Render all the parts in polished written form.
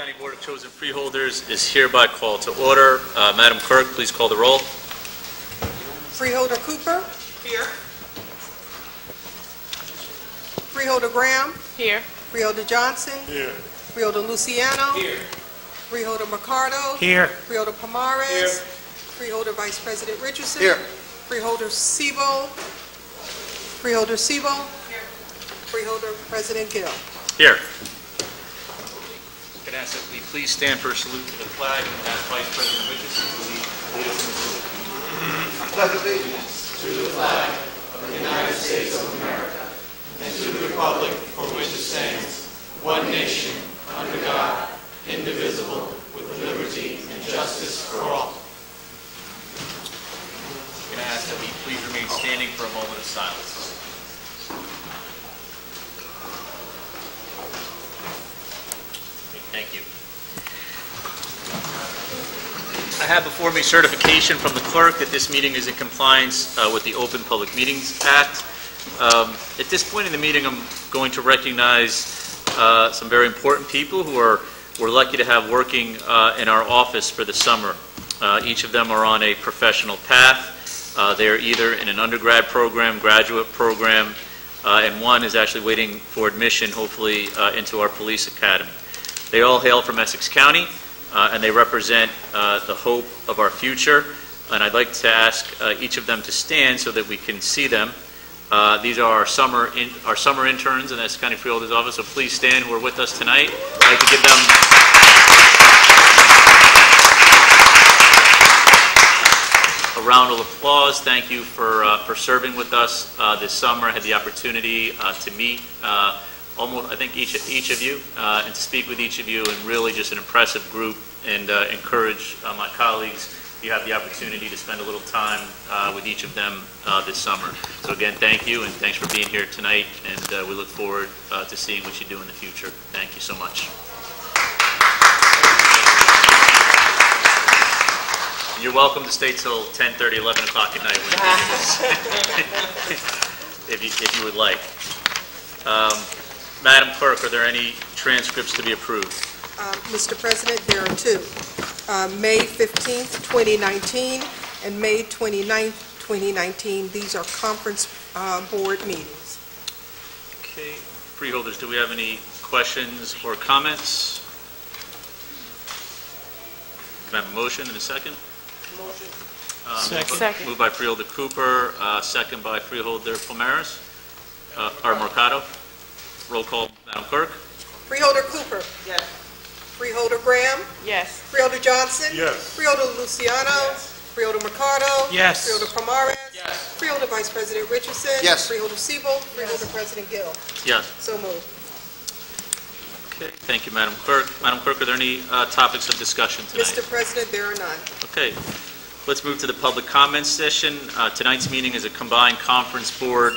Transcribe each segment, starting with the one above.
County Board of Chosen Freeholders is hereby called to order. Madam Clerk, please call the roll. Freeholder Cooper? Here. Freeholder Graham? Here. Freeholder Johnson? Here. Freeholder Luciano? Here. Freeholder Mercado? Here. Freeholder Pomares? Here. Freeholder Vice President Richardson? Here. Freeholder Sebo? Freeholder Sebo? Here. Freeholder President Gill? Here. Can I ask that we please stand for a salute to the flag and ask Vice President Richardson to lead us in the salute. I pledge allegiance to the flag of the United States of America and to the republic for which it stands, one nation, under God, indivisible, with liberty and justice for all. Can I ask that we please remain standing for a moment of silence? Thank you. I have before me certification from the clerk that this meeting is in compliance with the Open Public Meetings Act. At this point in the meeting, I'm going to recognize some very important people who we're lucky to have working in our office for the summer. Each of them are on a professional path. They're either in an undergrad program, graduate program, and one is actually waiting for admission, hopefully, into our police academy. They all hail from Essex County, and they represent the hope of our future. And I'd like to ask each of them to stand so that we can see them. These are our summer interns in the Essex County Freeholders Office, so please stand who are with us tonight. I'd like to give them a round of applause. Thank you for serving with us this summer. I had the opportunity to meet almost, I think, each of you and to speak with each of you, and really just an impressive group, and encourage my colleagues. You have the opportunity to spend a little time with each of them this summer. So again, thank you, and thanks for being here tonight, and we look forward to seeing what you do in the future. Thank you so much. You're welcome to stay till 10:30, 11 o'clock at night when the meeting is, if you would like. Madam Clerk, are there any transcripts to be approved? Mr. President, there are two. May 15th, 2019, and May 29th, 2019. These are conference board meetings. Okay. Freeholders, do we have any questions or comments? Can I have a motion and a second? Motion. Second. Moved by Freeholder Cooper, second by Freeholder Pomares, or Mercado. Roll call, Madam Clerk. Freeholder Cooper? Yes. Freeholder Graham? Yes. Freeholder Johnson? Yes. Freeholder Luciano? Yes. Freeholder Mercado? Yes. Freeholder Pomares? Yes. Freeholder Vice President Richardson? Yes. Freeholder Sebo? Freeholder President Gill? Yes. So moved. Okay. Thank you, Madam Clerk. Madam Clerk, are there any topics of discussion tonight? Mr. President, there are none. Okay. Let's move to the public comment session. Tonight's meeting is a combined conference board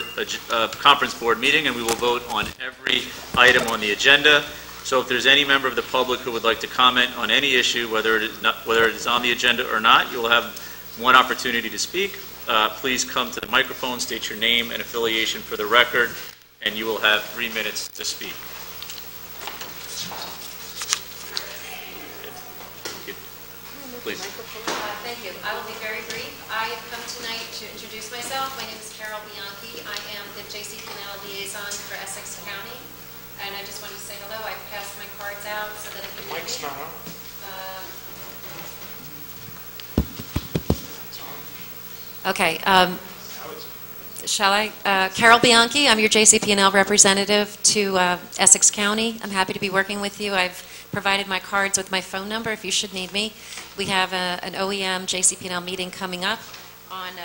meeting, and we will vote on every item on the agenda. So if there's any member of the public who would like to comment on any issue, whether it is on the agenda or not, you will have one opportunity to speak. Please come to the microphone, state your name and affiliation for the record, and you will have 3 minutes to speak. Please. Thank you. I will be very brief. I have come tonight to introduce myself. My name is Carol Bianchi. I am the J.C. Canal liaison for Essex County. And I just wanted to say hello. I've passed my cards out so that if you need Mike's me. not on. Okay. Shall I? Carol Bianchi. I'm your JCP&L representative to Essex County. I'm happy to be working with you. I've provided my cards with my phone number if you should need me. We have an OEM JCP&L meeting coming up on,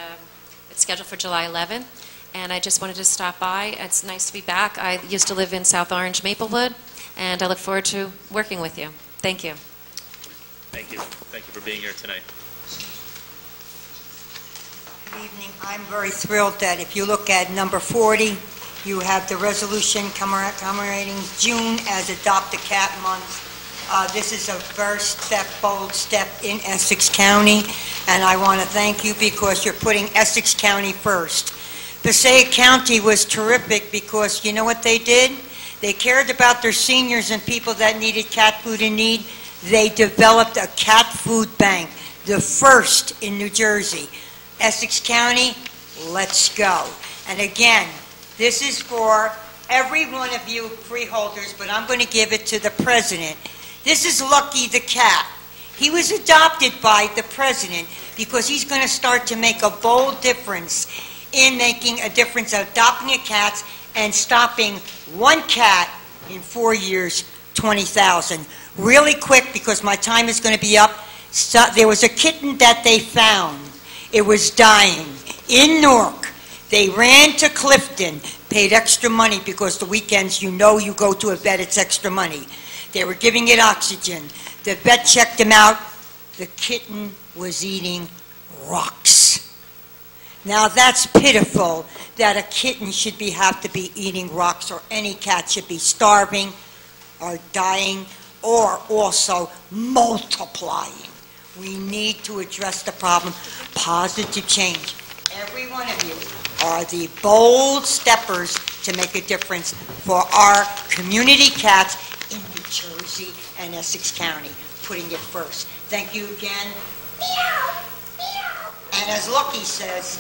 it's scheduled for July 11th, and I just wanted to stop by. It's nice to be back. I used to live in South Orange, Maplewood, and I look forward to working with you. Thank you. Thank you. Thank you for being here tonight. Good evening. I'm very thrilled that if you look at number 40, you have the resolution commemorating June as Adopt a Cat Month. This is a first step, bold step in Essex County, and I want to thank you because you're putting Essex County first. Passaic County was terrific because you know what they did? They cared about their seniors and people that needed cat food in need. They developed a cat food bank, the first in New Jersey. Essex County, let's go. And again, this is for every one of you freeholders, but I'm going to give it to the president. This is Lucky the cat. He was adopted by the president because he's going to start to make a bold difference in making a difference of adopting a cat and stopping one cat in 4 years, 20,000. Really quick, because my time is going to be up. So, there was a kitten that they found. It was dying in Newark. They ran to Clifton, paid extra money because the weekends, you know, you go to a vet, it's extra money. They were giving it oxygen. The vet checked him out. The kitten was eating rocks. Now that's pitiful that a kitten should have to be eating rocks, or any cat should be starving or dying or also multiplying. We need to address the problem. Positive change. Every one of you are the bold steppers to make a difference for our community cats in New Jersey and Essex County, putting it first. Thank you again. Meow, meow. And as Lucky says,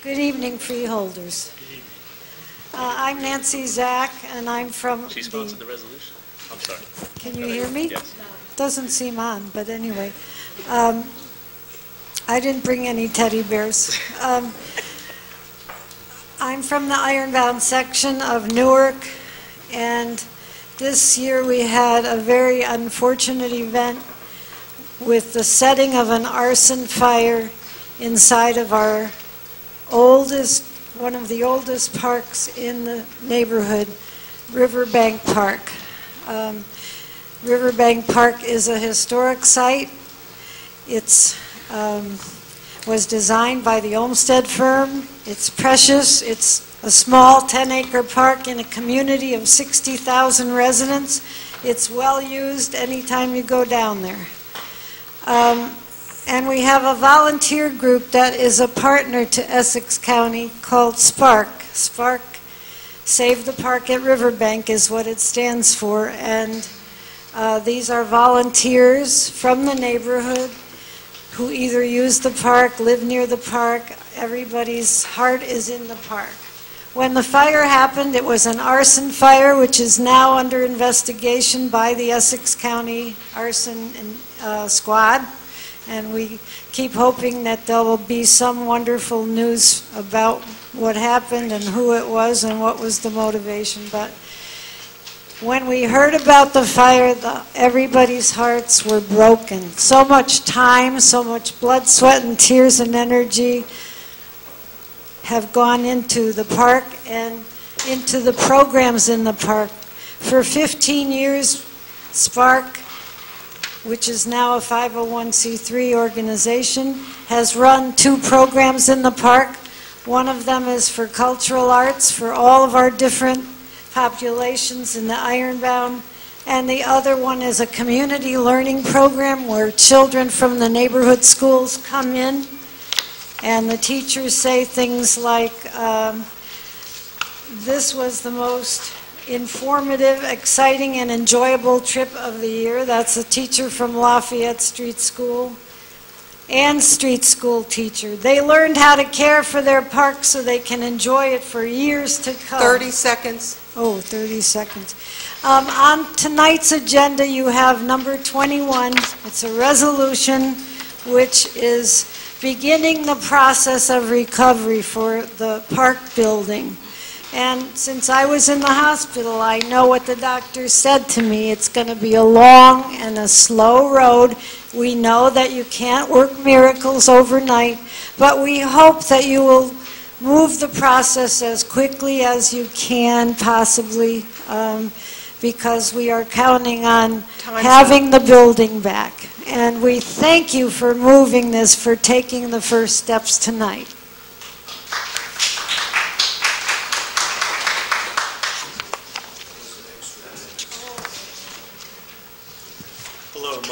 Good evening, freeholders. I'm Nancy Zach, and I'm from She sponsored the resolution. I'm sorry. Can you hear me? Yes. Doesn't seem on, but anyway. I didn't bring any teddy bears. I'm from the Ironbound section of Newark, and this year we had a very unfortunate event with the setting of an arson fire inside of our one of the oldest parks in the neighborhood, Riverbank Park. Riverbank Park is a historic site. It's was designed by the Olmsted firm. It's precious. It's a small 10-acre park in a community of 60,000 residents. It's well used anytime you go down there. And we have a volunteer group that is a partner to Essex County called SPARK. SPARK, Save the Park at Riverbank, is what it stands for. And these are volunteers from the neighborhood who either use the park, live near the park. Everybody's heart is in the park. When the fire happened, it was an arson fire, which is now under investigation by the Essex County Arson Squad. And we keep hoping that there will be some wonderful news about what happened and who it was and what was the motivation. But when we heard about the fire, everybody's hearts were broken. So much time, so much blood, sweat, and tears and energy have gone into the park and into the programs in the park. For 15 years, Spark, which is now a 501c3 organization, has run 2 programs in the park. One of them is for cultural arts for all of our different populations in the Ironbound, and the other one is a community learning program where children from the neighborhood schools come in, and the teachers say things like, this was the most informative, exciting, and enjoyable trip of the year. That's a teacher from Lafayette Street School and street school teacher. They learned how to care for their park so they can enjoy it for years to come. 30 seconds. Oh, 30 seconds. On tonight's agenda, you have number 21. It's a resolution which is beginning the process of recovery for the park building. And since I was in the hospital, I know what the doctor said to me. It's going to be a long and a slow road. We know that you can't work miracles overnight, but we hope that you will move the process as quickly as you can, possibly, because we are counting on having the building back. And we thank you for moving this, for taking the first steps tonight.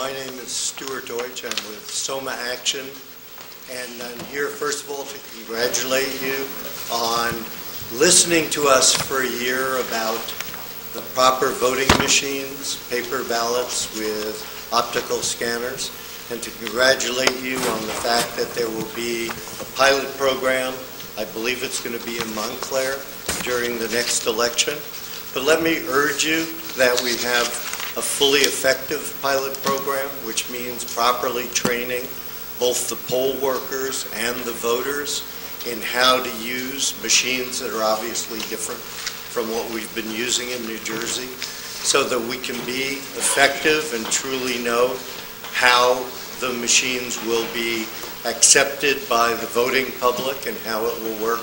My name is Stuart Deutsch. I'm with Soma Action, and I'm here, first of all, to congratulate you on listening to us for a year about the proper voting machines, paper ballots with optical scanners, and to congratulate you on the fact that there will be a pilot program. I believe it's going to be in Montclair during the next election. But let me urge you that we have a fully effective pilot program, which means properly training both the poll workers and the voters in how to use machines that are obviously different from what we've been using in New Jersey, so that we can be effective and truly know how the machines will be accepted by the voting public and how it will work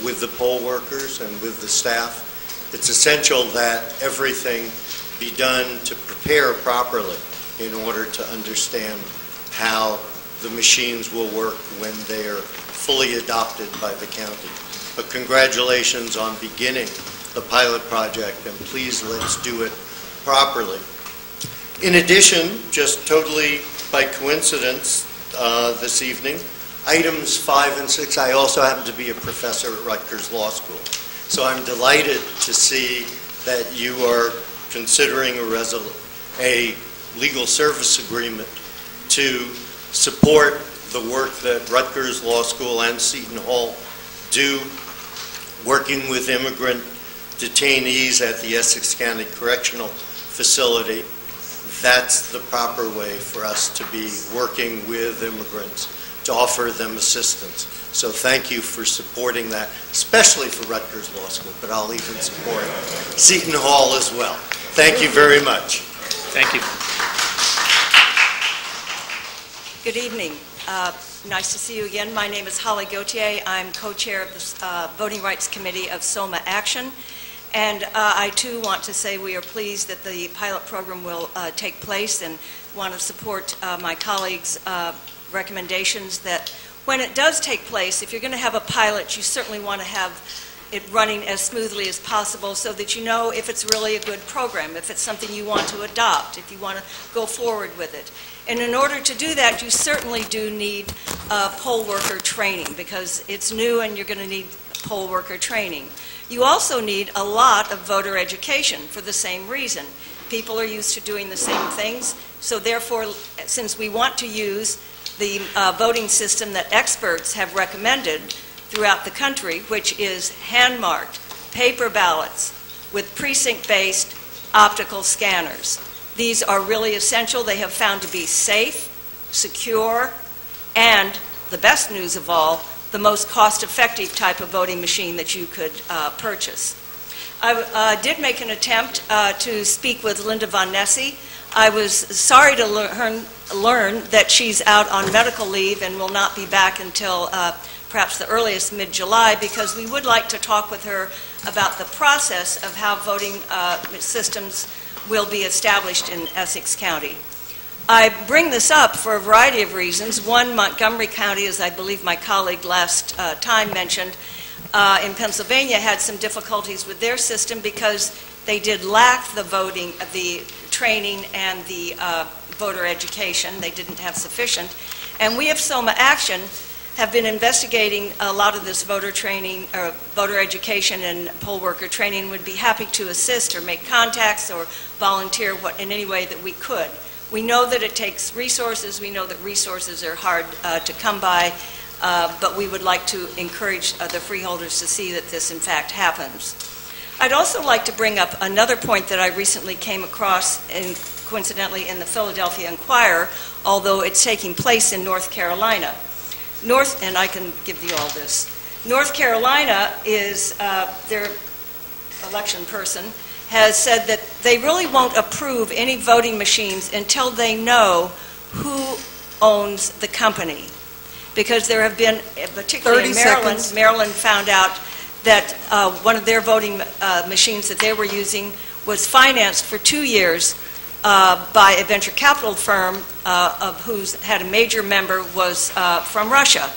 with the poll workers and with the staff. It's essential that everything be done to prepare properly in order to understand how the machines will work when they are fully adopted by the county. But congratulations on beginning the pilot project, and please let's do it properly. In addition, just totally by coincidence this evening, items 5 and 6, I also happen to be a professor at Rutgers Law School. So I'm delighted to see that you are considering a legal service agreement to support the work that Rutgers Law School and Seton Hall do, working with immigrant detainees at the Essex County Correctional Facility. That's the proper way for us to be working with immigrants, to offer them assistance. So thank you for supporting that, especially for Rutgers Law School, but I'll even support Seton Hall as well. Thank you very much. Thank you. Good evening. Nice to see you again. My name is Holly Gauthier. I'm co-chair of the Voting Rights Committee of Soma Action. And I, too, want to say we are pleased that the pilot program will take place, and want to support my colleagues' recommendations that when it does take place, if you're going to have a pilot, you certainly want to have it running as smoothly as possible so that you know if it's really a good program, if it's something you want to adopt, if you want to go forward with it. And in order to do that, you certainly do need poll worker training, because it's new and you're going to need poll worker training. You also need a lot of voter education for the same reason. People are used to doing the same things, so therefore, since we want to use the voting system that experts have recommended throughout the country, which is hand-marked paper ballots with precinct-based optical scanners. These are really essential. They have found to be safe, secure, and the best news of all, the most cost-effective type of voting machine that you could purchase. I did make an attempt to speak with Linda Von Nesse. I was sorry to learn that she's out on medical leave and will not be back until perhaps the earliest mid-July, because we would like to talk with her about the process of how voting systems will be established in Essex County. I bring this up for a variety of reasons. One, Montgomery County, as I believe my colleague last time mentioned, in Pennsylvania had some difficulties with their system because they did lack the the training and the voter education. They didn't have sufficient. And we of Soma Action have been investigating a lot of this voter training, or voter education and poll worker training. Would be happy to assist or make contacts or volunteer in any way that we could. We know that it takes resources. We know that resources are hard to come by, but we would like to encourage the freeholders to see that this in fact happens. I'd also like to bring up another point that I recently came across, coincidentally in the Philadelphia Inquirer, although it's taking place in North Carolina. And I can give you all this. North Carolina is, their election person has said that they really won't approve any voting machines until they know who owns the company. Because there have been, particularly in Maryland, Maryland found out that one of their voting machines that they were using was financed for 2 years by a venture capital firm of whose had a major member was from Russia.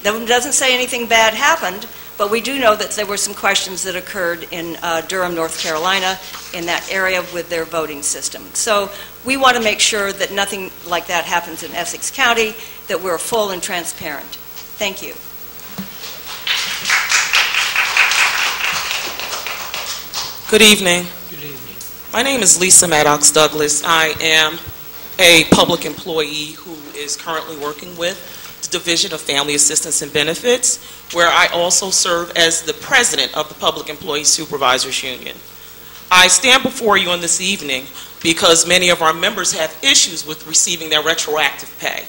That doesn't say anything bad happened, But we do know that there were some questions that occurred in Durham, North Carolina, in that area with their voting system. So we want to make sure that nothing like that happens in Essex County, that we're full and transparent. Thank you. Good evening. Good evening. My name is Lisa Maddox Douglas. I am a public employee who is currently working with the Division of Family Assistance and Benefits, where I also serve as the president of the Public Employee Supervisors Union. I stand before you on this evening because many of our members have issues with receiving their retroactive pay.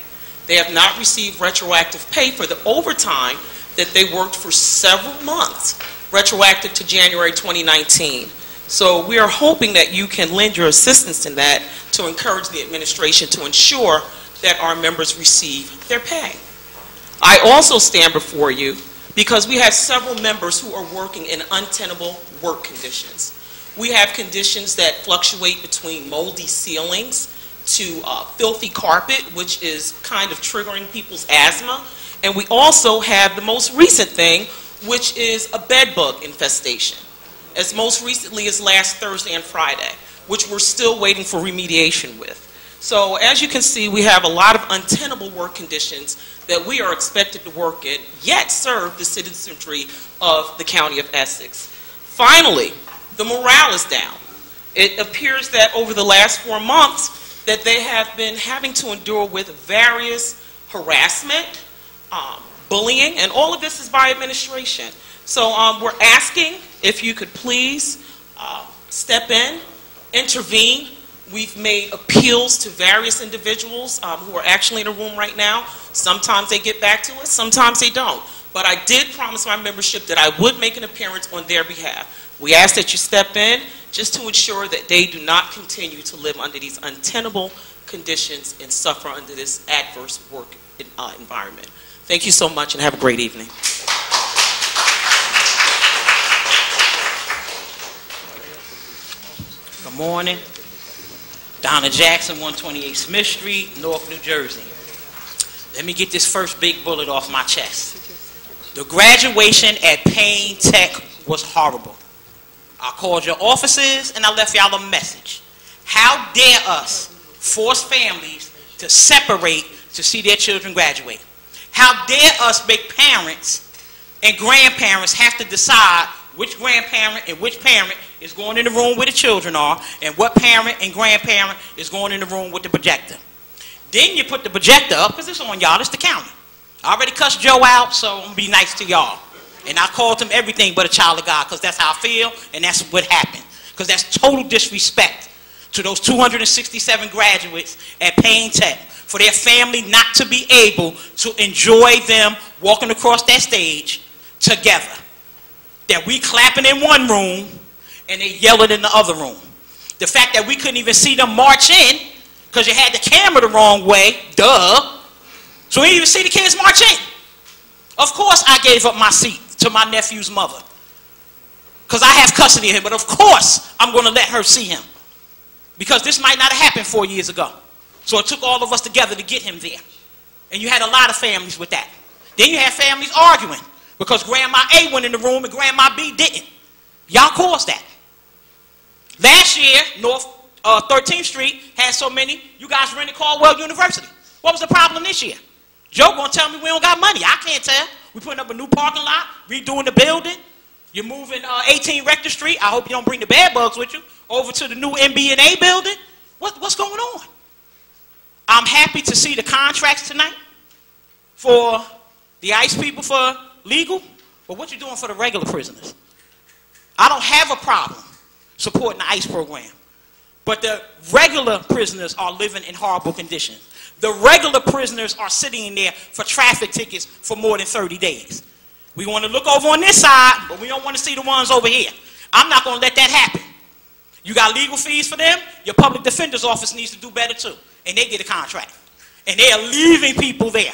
They have not received retroactive pay for the overtime that they worked for several months, retroactive to January 2019. So we are hoping that you can lend your assistance in that to encourage the administration to ensure that our members receive their pay. I also stand before you because we have several members who are working in untenable work conditions. We have conditions that fluctuate between moldy ceilings to filthy carpet, which is kind of triggering people's asthma. And we also have the most recent thing, which is a bed bug infestation, as most recently as last Thursday and Friday, which we're still waiting for remediation with. So as you can see, we have a lot of untenable work conditions that we are expected to work in, yet serve the citizenry of the County of Essex. Finally, the morale is down. It appears that over the last 4 months that they have been having to endure with various harassment, bullying, and all of this is by administration. So we're asking if you could please step in, intervene. We've made appeals to various individuals who are actually in the room right now. Sometimes they get back to us, sometimes they don't. But I did promise my membership that I would make an appearance on their behalf. We ask that you step in just to ensure that they do not continue to live under these untenable conditions and suffer under this adverse work environment. Thank you so much and have a great evening. Good morning. Donna Jackson, 128 Smith Street, Newark, New Jersey. Let me get this first big bullet off my chest. The graduation at Payne Tech was horrible. I called your offices and I left y'all a message. How dare us force families to separate to see their children graduate? How dare us make parents and grandparents have to decide which grandparent and which parent is going in the room where the children are, and what parent and grandparent is going in the room with the projector. Then you put the projector up, because it's on y'all, it's the county. I already cussed Joe out, so I'm going to be nice to y'all. And I called him everything but a child of God, because that's how I feel, and that's what happened. Because that's total disrespect to those 267 graduates at Payne Tech, for their family not to be able to enjoy them walking across that stage together. That we clapping in one room, and they yelling in the other room. The fact that we couldn't even see them march in, because you had the camera the wrong way, duh. So we didn't even see the kids march in. Of course I gave up my seat to my nephew's mother, because I have custody of him, but of course I'm going to let her see him, because this might not have happened 4 years ago. So it took all of us together to get him there. And you had a lot of families with that. Then you had families arguing, because Grandma A went in the room and Grandma B didn't. Y'all caused that. Last year, North 13th Street had so many, you guys rented Caldwell University. What was the problem this year? Joe gonna tell me we don't got money. I can't tell. We're putting up a new parking lot, redoing the building. You're moving 18 Rector Street. I hope you don't bring the bed bugs with you over to the new MB&A building. What's going on? I'm happy to see the contracts tonight for the ICE people for legal, but what you doing for the regular prisoners? I don't have a problem supporting the ICE program, but the regular prisoners are living in horrible conditions. The regular prisoners are sitting in there for traffic tickets for more than 30 days. We want to look over on this side, but we don't want to see the ones over here. I'm not going to let that happen. You got legal fees for them? Your public defender's office needs to do better too, and they get a contract. And they are leaving people there,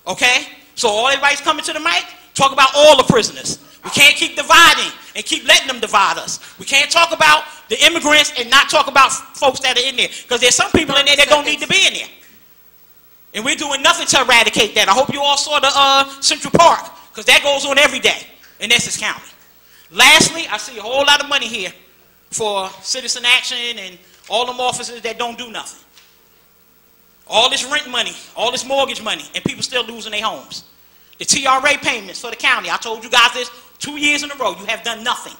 okay? So all everybody's coming to the mic, talk about all the prisoners. We can't keep dividing and keep letting them divide us. We can't talk about the immigrants and not talk about folks that are in there, because there's some people in there that don't need to be in there. And we're doing nothing to eradicate that. I hope you all saw the Central Park, because that goes on every day. in Essex County. Lastly, I see a whole lot of money here for citizen action and all them officers that don't do nothing. All this rent money, all this mortgage money, and people still losing their homes. The TRA payments for the county, I told you guys this 2 years in a row, you have done nothing.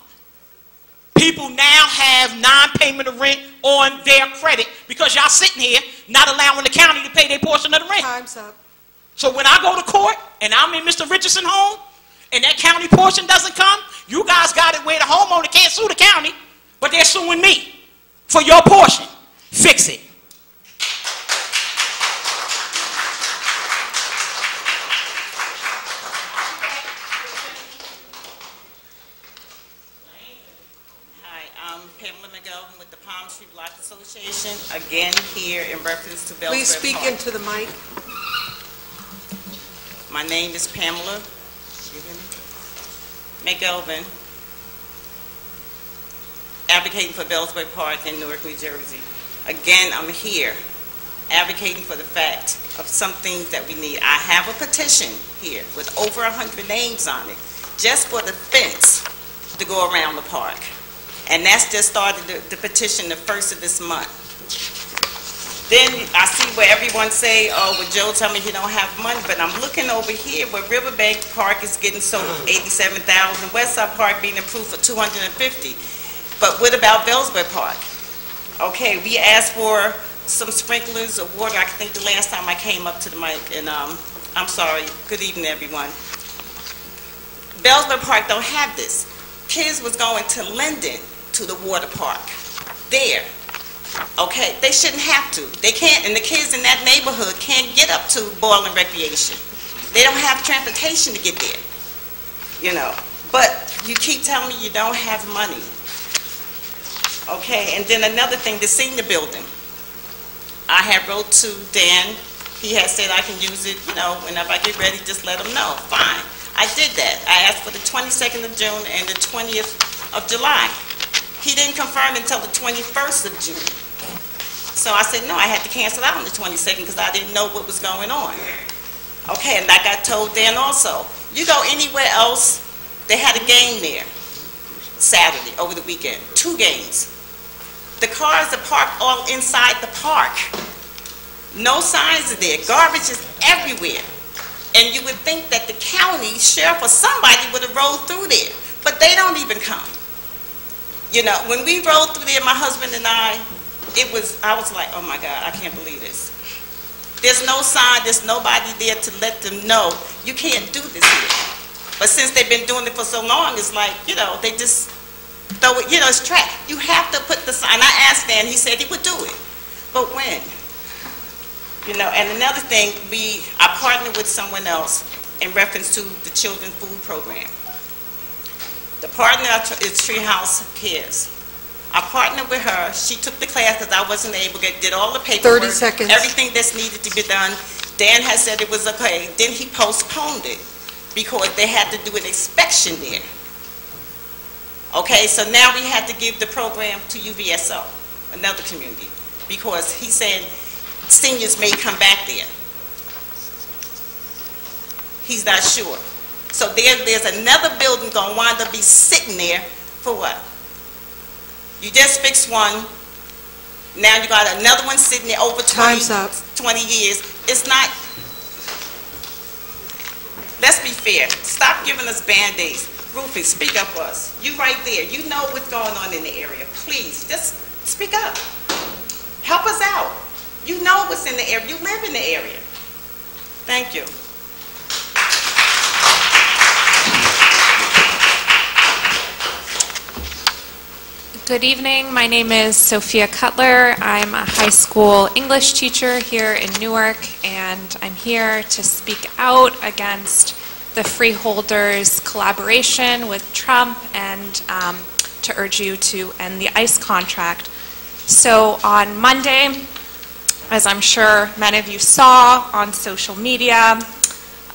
People now have non-payment of rent on their credit because y'all sitting here not allowing the county to pay their portion of the rent. Time's up. So when I go to court and I'm in Mr. Richardson's home and that county portion doesn't come, you guys got it where the homeowner can't sue the county, but they're suing me for your portion. Fix it. With the Palm Tree Block Association, again here in reference to Bellsbury Please speak Park. into the mic. My name is Pamela McGelvin, advocating for Bellsbury Park in Newark, New Jersey. Again, I'm here advocating for the fact of some things that we need. I have a petition here with over 100 names on it just for the fence to go around the park. And that's just started the petition the 1st of this month. Then I see where everyone say, oh, well, Joe tell me he don't have money, but I'm looking over here where Riverbank Park is getting sold $87,000, Westside Park being approved for $250. But what about Bellsbury Park? Okay, we asked for some sprinklers of water. I think the last time I came up to the mic, and I'm sorry, good evening, everyone. Bellsbury Park don't have this. Kids was going to Linden to the water park there. Okay, they shouldn't have to. They can't, and the kids in that neighborhood can't get up to Boylan Recreation. They don't have transportation to get there, you know. But you keep telling me you don't have money. Okay, and then another thing, the senior building. I have wrote to Dan. He has said I can use it, you know, whenever I get ready, just let him know. Fine. I did that. I asked for the 22nd of June and the 20th of July. He didn't confirm until the 21st of June. So I said, no, I had to cancel out on the 22nd because I didn't know what was going on. Okay, and like I told Dan also, you go anywhere else, they had a game there Saturday over the weekend, 2 games. The cars are parked all inside the park. No signs are there. Garbage is everywhere. And you would think that the county sheriff or somebody would have rolled through there, but they don't even come. You know, when we rolled through there, my husband and I was like, oh my God, I can't believe this. There's no sign, there's nobody there to let them know you can't do this here. But since they've been doing it for so long, it's like, you know, they just throw it, you know, it's trash. You have to put the sign. I asked Dan, he said he would do it. But when? You know, and another thing, I partnered with someone else in reference to the children's food program. The partner is Treehouse Cares. I partnered with her. She took the class because I wasn't able to did all the paperwork. 30 seconds. Everything that's needed to be done. Dan has said it was okay. Then he postponed it because they had to do an inspection there. Okay, so now we had to give the program to UVSO, another community, because he said seniors may come back there. He's not sure. So there's another building going to wind up be sitting there for what? You just fixed one. Now you got another one sitting there over 20 years. It's not. Let's be fair. Stop giving us Band-Aids. Rufus, speak up for us. You right there. You know what's going on in the area. Please, just speak up. Help us out. You know what's in the area. You live in the area. Thank you. Good evening. My name is Sophia Cutler. I'm a high school English teacher here in Newark, and I'm here to speak out against the Freeholders' collaboration with Trump and to urge you to end the ICE contract. So on Monday, as I'm sure many of you saw on social media,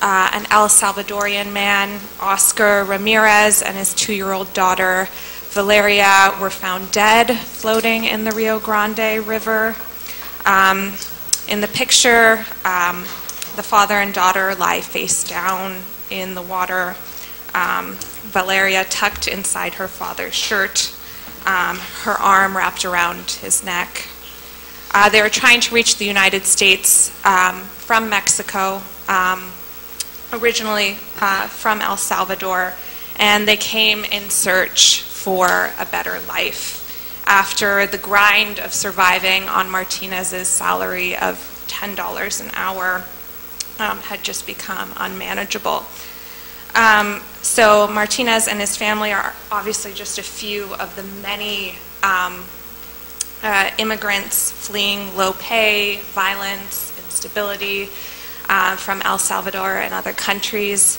an El Salvadorian man, Oscar Ramirez, and his 2-year-old daughter, Valeria, were found dead floating in the Rio Grande River. In the picture, the father and daughter lie face down in the water. Valeria tucked inside her father's shirt, her arm wrapped around his neck. They were trying to reach the United States from Mexico, originally from El Salvador, and they came in search for a better life after the grind of surviving on Martinez's salary of $10 an hour had just become unmanageable. So Martinez and his family are obviously just a few of the many immigrants fleeing low pay, violence, instability from El Salvador and other countries.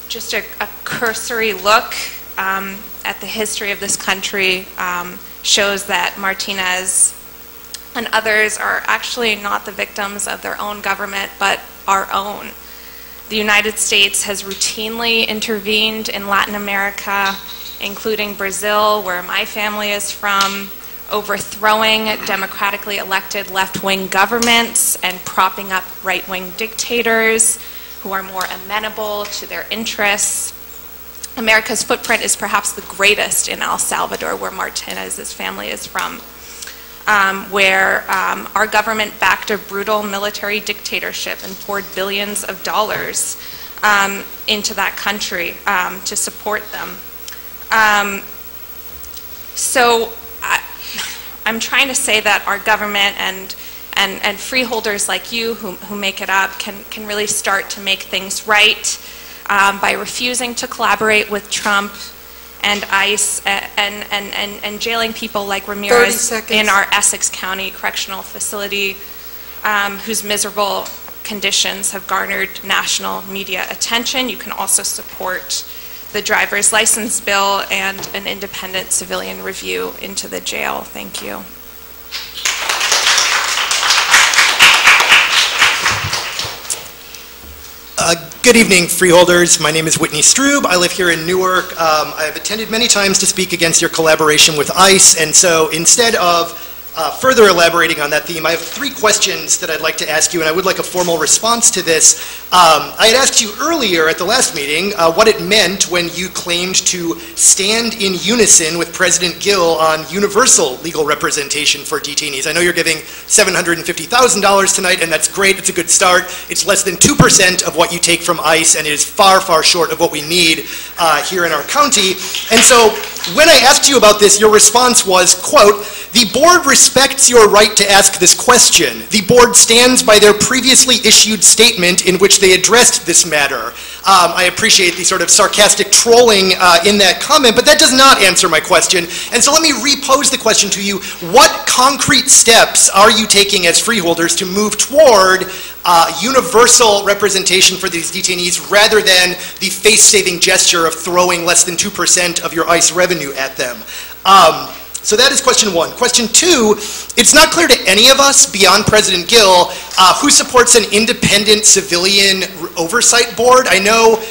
Just a cursory look at the history of this country shows that Martinez and others are actually not the victims of their own government, but our own. The United States has routinely intervened in Latin America, including Brazil, where my family is from, overthrowing democratically elected left-wing governments and propping up right-wing dictators who are more amenable to their interests. America's footprint is perhaps the greatest in El Salvador, where Martinez's family is from, where our government backed a brutal military dictatorship and poured billions of dollars into that country to support them. So I'm trying to say that our government and freeholders like you who make it up can really start to make things right by refusing to collaborate with Trump and ICE and jailing people like Ramirez in our Essex County Correctional Facility, whose miserable conditions have garnered national media attention. You can also support the driver's license bill and an independent civilian review into the jail. Thank you. Good evening, freeholders. My name is Whitney Strube. I live here in Newark. I have attended many times to speak against your collaboration with ICE, and so instead of further elaborating on that theme, I have 3 questions that I'd like to ask you, and I would like a formal response to this. I had asked you earlier at the last meeting what it meant when you claimed to stand in unison with President Gill on universal legal representation for detainees. I know you're giving $750,000 tonight, and that's great. It's a good start. It's less than 2% of what you take from ICE, and it is far, far short of what we need here in our county. And so when I asked you about this, your response was, quote, "The board respects your right to ask this question. The board stands by their previously issued statement in which they addressed this matter." I appreciate the sort of sarcastic trolling in that comment, but that does not answer my question. And so let me repose the question to you. What concrete steps are you taking as freeholders to move toward universal representation for these detainees rather than the face-saving gesture of throwing less than 2% of your ICE revenue at them? So that is question 1. Question 2, it's not clear to any of us beyond President Gill who supports an independent civilian oversight board. I know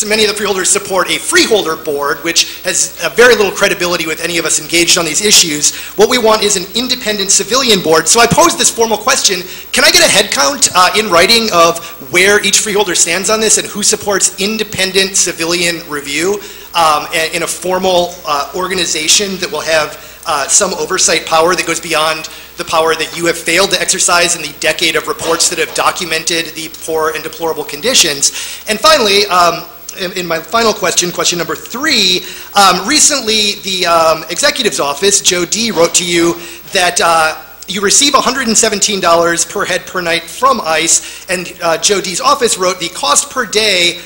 many of the freeholders support a freeholder board, which has very little credibility with any of us engaged on these issues. What we want is an independent civilian board. So I pose this formal question. Can I get a head count in writing of where each freeholder stands on this and who supports independent civilian review in a formal organization that will have some oversight power that goes beyond the power that you have failed to exercise in the decade of reports that have documented the poor and deplorable conditions? And finally, in my final question, question number 3, recently the executive's office, Joe D., wrote to you that you receive $117 per head per night from ICE, and Joe D.'s office wrote the cost per day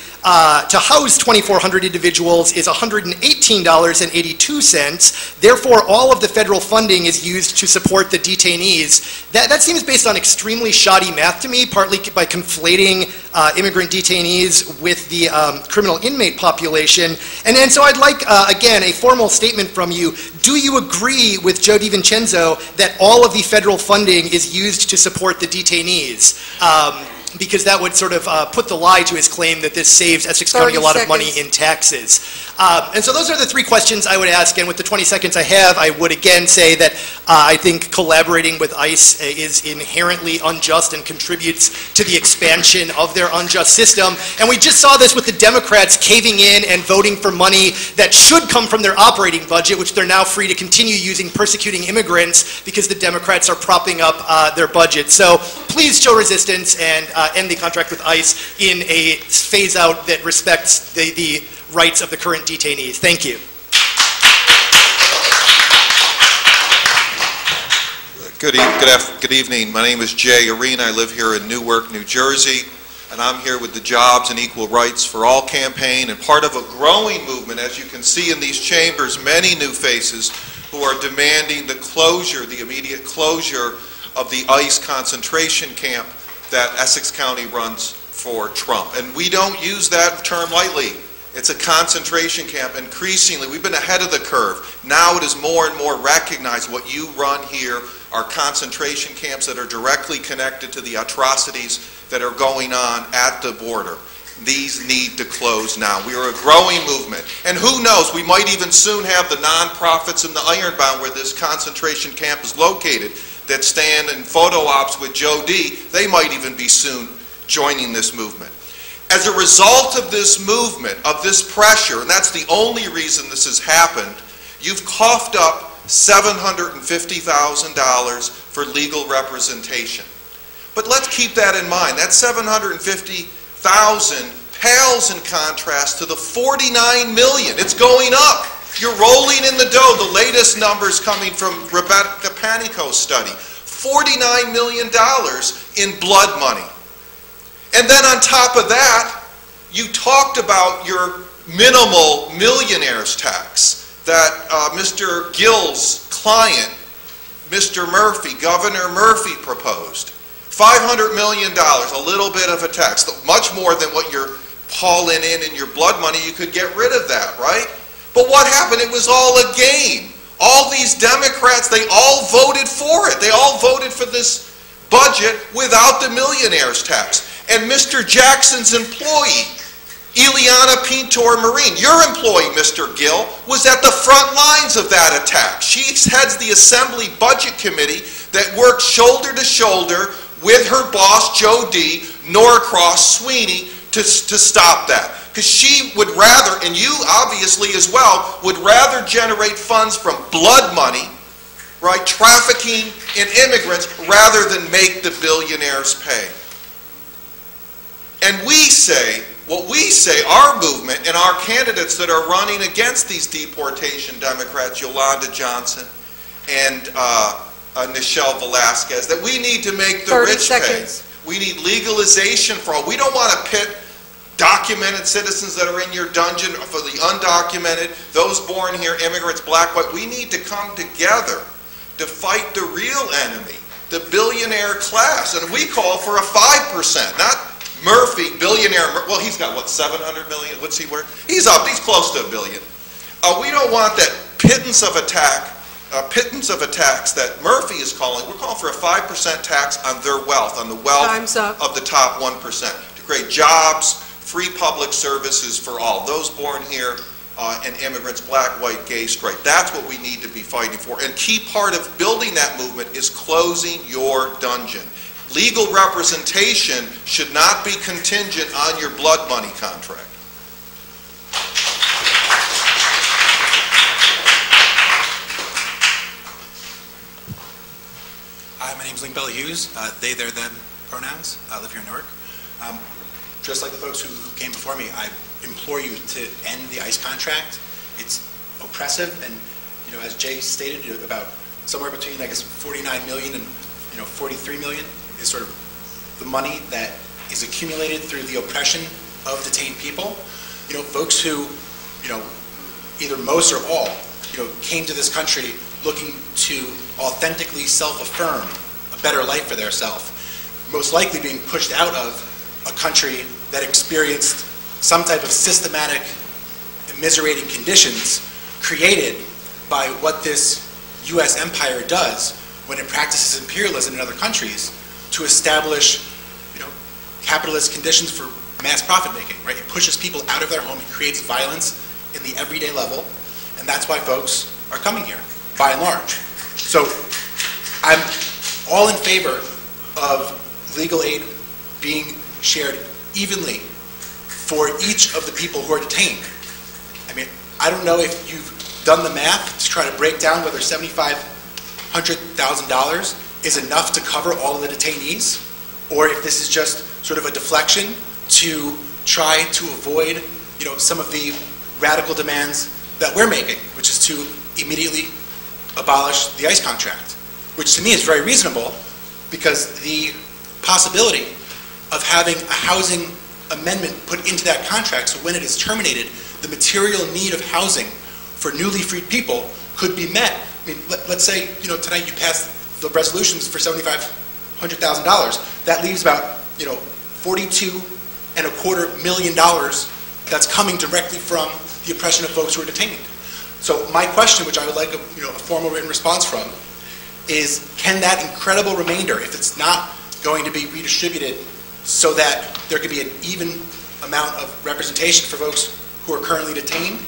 to house 2,400 individuals is $118.82. Therefore, all of the federal funding is used to support the detainees. That seems based on extremely shoddy math to me, partly by conflating immigrant detainees with the criminal inmate population. And so I'd like, again, a formal statement from you. Do you agree with Joe DiVincenzo that all of the federal funding is used to support the detainees? because that would sort of put the lie to his claim that this saves Essex County a lot of money in taxes. And so those are the three questions I would ask, and with the 20 seconds I have, I would again say that I think collaborating with ICE is inherently unjust and contributes to the expansion of their unjust system. And we just saw this with the Democrats caving in and voting for money that should come from their operating budget, which they're now free to continue using persecuting immigrants because the Democrats are propping up their budget. So please show resistance and end the contract with ICE in a phase out that respects the rights of the current detainees. Thank you. Good evening. My name is Jay Arena. I live here in Newark, New Jersey, and I'm here with the Jobs and Equal Rights for All campaign, and part of a growing movement, as you can see in these chambers, many new faces who are demanding the closure, the immediate closure of the ICE concentration camp that Essex County runs for Trump. And we don't use that term lightly. It's a concentration camp. Increasingly, we've been ahead of the curve. Now it is more and more recognized what you run here are concentration camps that are directly connected to the atrocities that are going on at the border. These need to close now. We are a growing movement. And who knows, we might even soon have the nonprofits in the Ironbound where this concentration camp is located that stand in photo ops with Joe D. They might even be soon joining this movement. As a result of this movement, of this pressure, and that's the only reason this has happened, you've coughed up $750,000 for legal representation. But let's keep that in mind. That $750,000 pales in contrast to the $49 million. It's going up. You're rolling in the dough. The latest numbers coming from Rebecca Panico's study. $49 million in blood money. And then on top of that, you talked about your minimal millionaire's tax that Mr. Gill's client, Mr. Murphy, Governor Murphy proposed. $500 million, a little bit of a tax, much more than what you're hauling in your blood money. You could get rid of that, right? But what happened? It was all a game. All these Democrats, they all voted for it. They all voted for this budget without the millionaire's tax. And Mr. Jackson's employee, Ileana Pintor-Marine, your employee, Mr. Gill, was at the front lines of that attack. She heads the Assembly Budget Committee that worked shoulder to shoulder with her boss, Joe D., Norcross, Sweeney, to stop that. Because she would rather, and you obviously as well, would rather generate funds from blood money, right, trafficking in immigrants, rather than make the billionaires pay. And we say, what we say, our movement and our candidates that are running against these deportation Democrats, Yolanda Johnson and Nichelle Velasquez, that we need to make the rich pay. We need legalization for all. We don't want to pit documented citizens that are in your dungeon for the undocumented, those born here, immigrants, black, white. We need to come together to fight the real enemy, the billionaire class. And we call for a 5%, not Murphy, billionaire, well, he's got, what, 700 million? What's he worth? He's up, he's close to $1 billion. We don't want that pittance of a tax that Murphy is calling. We're calling for a 5% tax on their wealth, on the wealth of the top 1%, to create jobs, free public services for all, those born here and immigrants, black, white, gay, straight. That's what we need to be fighting for. And key part of building that movement is closing your dungeon. Legal representation should not be contingent on your blood money contract. Hi, my name is Link Bella Hughes. They, their, them pronouns. I live here in Newark. Just like the folks who came before me, I implore you to end the ICE contract. It's oppressive, and as Jay stated, about somewhere between, I guess, 49 million and 43 million is sort of the money that is accumulated through the oppression of detained people. Folks who, either most or all, came to this country looking to authentically self-affirm a better life for their self, most likely being pushed out of a country that experienced some type of systematic immiserating conditions created by what this U.S. empire does when it practices imperialism in other countries to establish, capitalist conditions for mass profit making, right? It pushes people out of their home, it creates violence in the everyday level, and that's why folks are coming here, by and large. So I'm all in favor of legal aid being shared evenly for each of the people who are detained. I mean, I don't know if you've done the math to try to break down whether $7,500,000 is enough to cover all of the detainees, or if this is just sort of a deflection to try to avoid, some of the radical demands that we're making, which is to immediately abolish the ICE contract, which to me is very reasonable because the possibility of having a housing amendment put into that contract, so when it is terminated, the material need of housing for newly freed people could be met. I mean, let's say, tonight you passed the resolutions for $7,500,000. That leaves about, $42.25 million that's coming directly from the oppression of folks who are detained. So my question, which I would like a formal written response from, is can that incredible remainder, if it's not going to be redistributed so that there could be an even amount of representation for folks who are currently detained,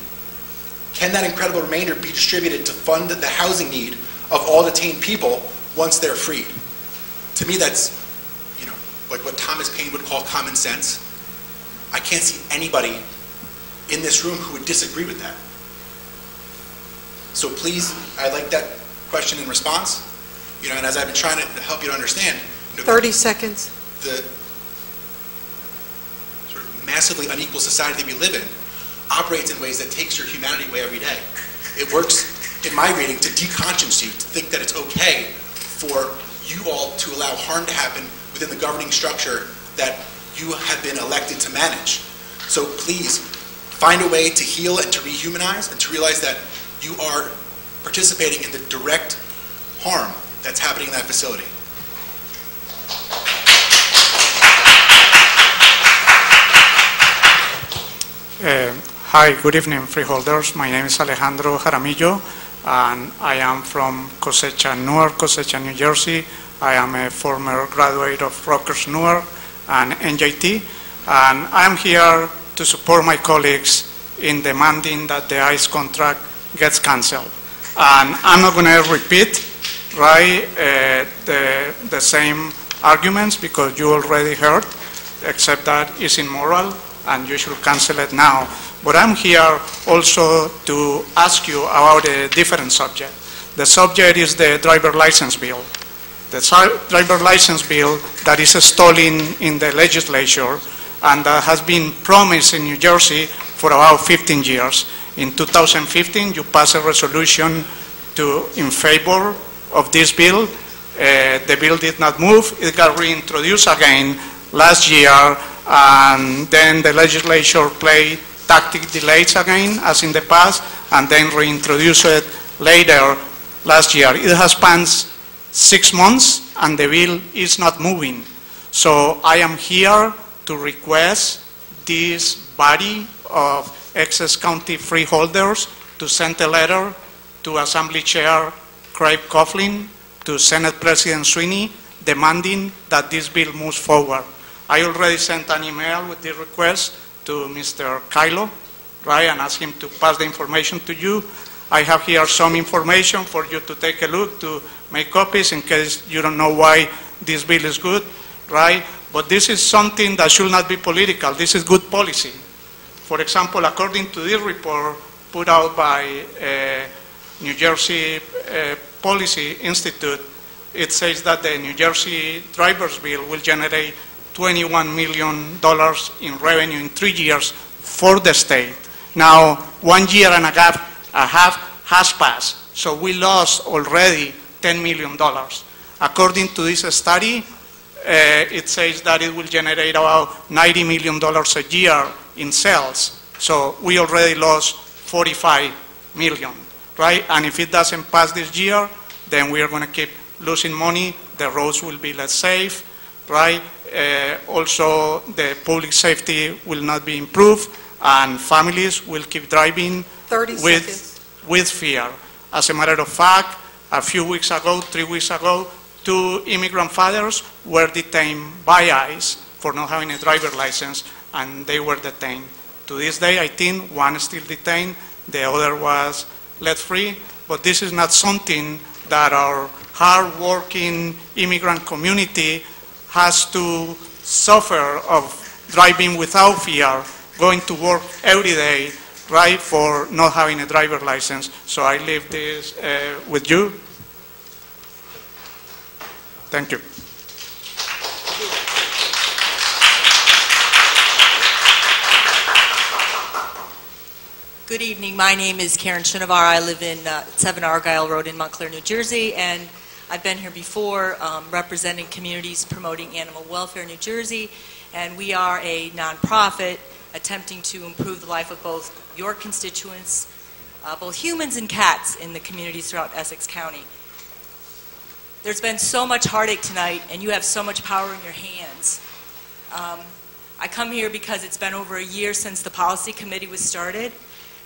can that incredible remainder be distributed to fund the housing need of all detained people once they're freed? To me, that's, like what Thomas Paine would call common sense. I can't see anybody in this room who would disagree with that. So please, I'd like that question in response. And as I've been trying to help you to understand, 30 seconds. The sort of massively unequal society that we live in operates in ways that takes your humanity away every day. It works, in my reading, to deconscience you, to think that it's okay for you all to allow harm to happen within the governing structure that you have been elected to manage. So please, find a way to heal and to rehumanize and to realize that you are participating in the direct harm that's happening in that facility. Hi, good evening, freeholders. My name is Alejandro Jaramillo, and I am from Cosecha, New Jersey. I am a former graduate of Rutgers Newark and NJT, and I am here to support my colleagues in demanding that the ICE contract gets canceled. And I'm not going to repeat, the same arguments because you already heard, except that it's immoral and you should cancel it now. But I'm here also to ask you about a different subject. The subject is the driver license bill. The driver license bill that is stalling in the legislature and that has been promised in New Jersey for about 15 years. In 2015, you passed a resolution in favor of this bill. The bill did not move. It got reintroduced again last year, and then the legislature played tactic delays again, as in the past, and then reintroduced it later last year. It has passed 6 months, and the bill is not moving. So I am here to request this body of Essex County freeholders to send a letter to Assembly Chair Craig Coughlin, to Senate President Sweeney, demanding that this bill moves forward. I already sent an email with the request to Mr. Kylo, and asked him to pass the information to you. I have here some information for you to take a look, to make copies in case you don't know why this bill is good, But this is something that should not be political. This is good policy. For example, according to this report put out by New Jersey Policy Institute, it says that the New Jersey driver's bill will generate $21 million in revenue in 3 years for the state. Now, 1 year and a half has passed, so we lost already $10 million. According to this study, it says that it will generate about $90 million a year in sales. So we already lost $45 million, And if it doesn't pass this year, then we are going to keep losing money. The roads will be less safe, also, the public safety will not be improved, and families will keep driving with fear. As a matter of fact, a few weeks ago, 3 weeks ago, 2 immigrant fathers were detained by ICE for not having a driver license, and they were detained. To this day, I think one is still detained, the other was let free, but this is not something that our hard-working immigrant community has to suffer of driving without fear, going to work every day, right, for not having a driver license. So I leave this with you. Thank you. Good evening. My name is Karen Shinovar. I live in 7 Argyle Road in Montclair, New Jersey, and I've been here before representing communities promoting animal welfare in New Jersey, and we are a nonprofit attempting to improve the life of both your constituents, both humans and cats in the communities throughout Essex County. There's been so much heartache tonight, and you have so much power in your hands. I come here because it's been over a year since the policy committee was started.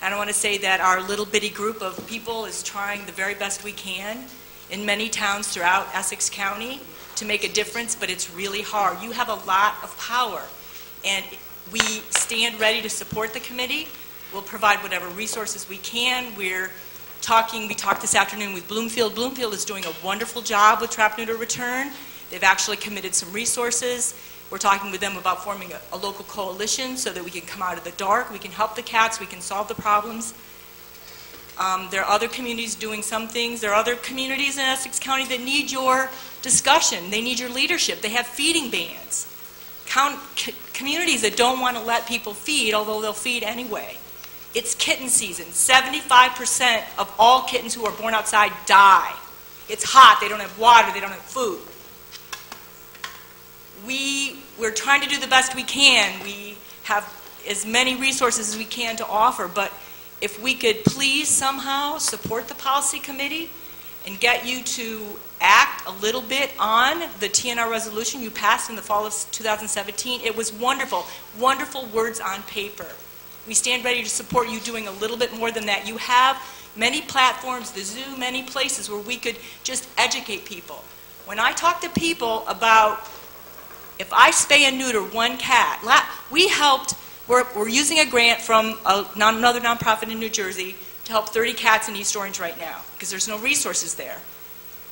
And I want to say that our little bitty group of people is trying the very best we can in many towns throughout Essex County to make a difference, but it's really hard. You have a lot of power, and we stand ready to support the committee. We'll provide whatever resources we can. We talked this afternoon with Bloomfield. Bloomfield is doing a wonderful job with trap, neuter, return. They've actually committed some resources. We're talking with them about forming a local coalition so that we can come out of the dark, we can help the cats, we can solve the problems. There are other communities doing some things. There are other communities in Essex County that need your discussion. They need your leadership. They have feeding bans. Communities that don't want to let people feed, although they'll feed anyway. It's kitten season. 75% of all kittens who are born outside die. It's hot. They don't have water. They don't have food. We're trying to do the best we can. We have as many resources as we can to offer, but if we could please somehow support the policy committee and get you to act a little bit on the TNR resolution you passed in the fall of 2017, it was wonderful, wonderful words on paper. We stand ready to support you doing a little bit more than that. You have many platforms, the zoo, many places where we could just educate people. When I talk to people about if I spay and neuter one cat, we're using a grant from another nonprofit in New Jersey to help 30 cats in East Orange right now, because there's no resources there.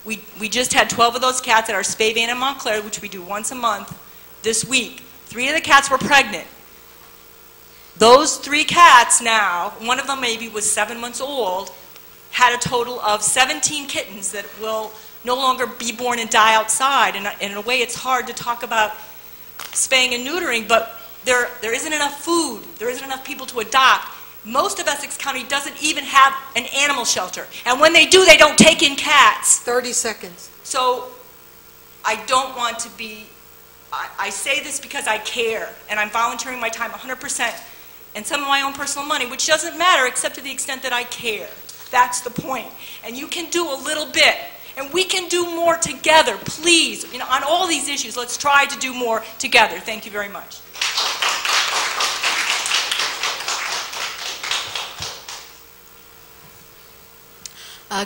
We just had 12 of those cats at our spay van in Montclair, which we do once a month, this week. 3 of the cats were pregnant. Those 3 cats now, one of them maybe was 7 months old, had a total of 17 kittens that will no longer be born and die outside. And in a way, it's hard to talk about spaying and neutering, but there isn't enough food. There isn't enough people to adopt. Most of Essex County doesn't even have an animal shelter. And when they do, they don't take in cats. 30 seconds. So I don't want to be, I say this because I care, and I'm volunteering my time 100%, and some of my own personal money, which doesn't matter except to the extent that I care. That's the point. And you can do a little bit. And we can do more together, please. On all these issues, let's try to do more together. Thank you very much.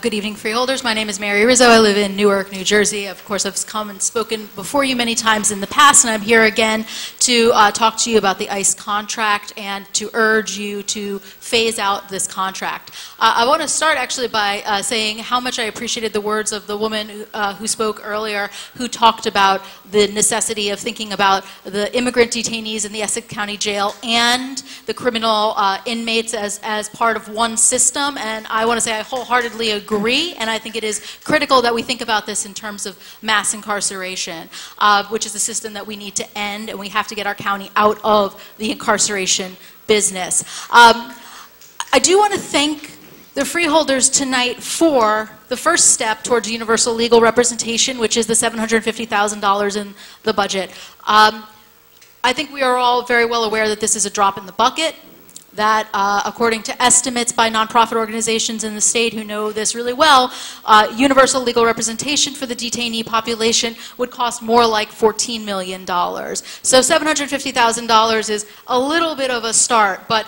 Good evening, Freeholders. My name is Mary Rizzo. I live in Newark, New Jersey. Of course, I've come and spoken before you many times in the past, and I'm here again to talk to you about the ICE contract and to urge you to phase out this contract. I want to start actually by saying how much I appreciated the words of the woman who spoke earlier, who talked about the necessity of thinking about the immigrant detainees in the Essex County Jail and the criminal inmates as part of one system. And I want to say I wholeheartedly agree, and I think it is critical that we think about this in terms of mass incarceration, which is a system that we need to end, and we have to get our county out of the incarceration business. I do want to thank the Freeholders tonight for the first step towards universal legal representation, which is the $750,000 in the budget. I think we are all very well aware that this is a drop in the bucket, that according to estimates by nonprofit organizations in the state who know this really well, universal legal representation for the detainee population would cost more like $14 million. So $750,000 is a little bit of a start, but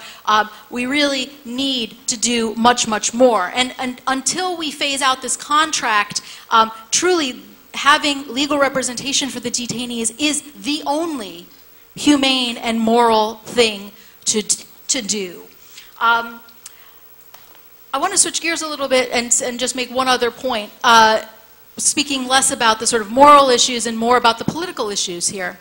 we really need to do much, much more. And until we phase out this contract, truly having legal representation for the detainees is the only humane and moral thing to do. I want to switch gears a little bit and just make one other point, speaking less about the sort of moral issues and more about the political issues here.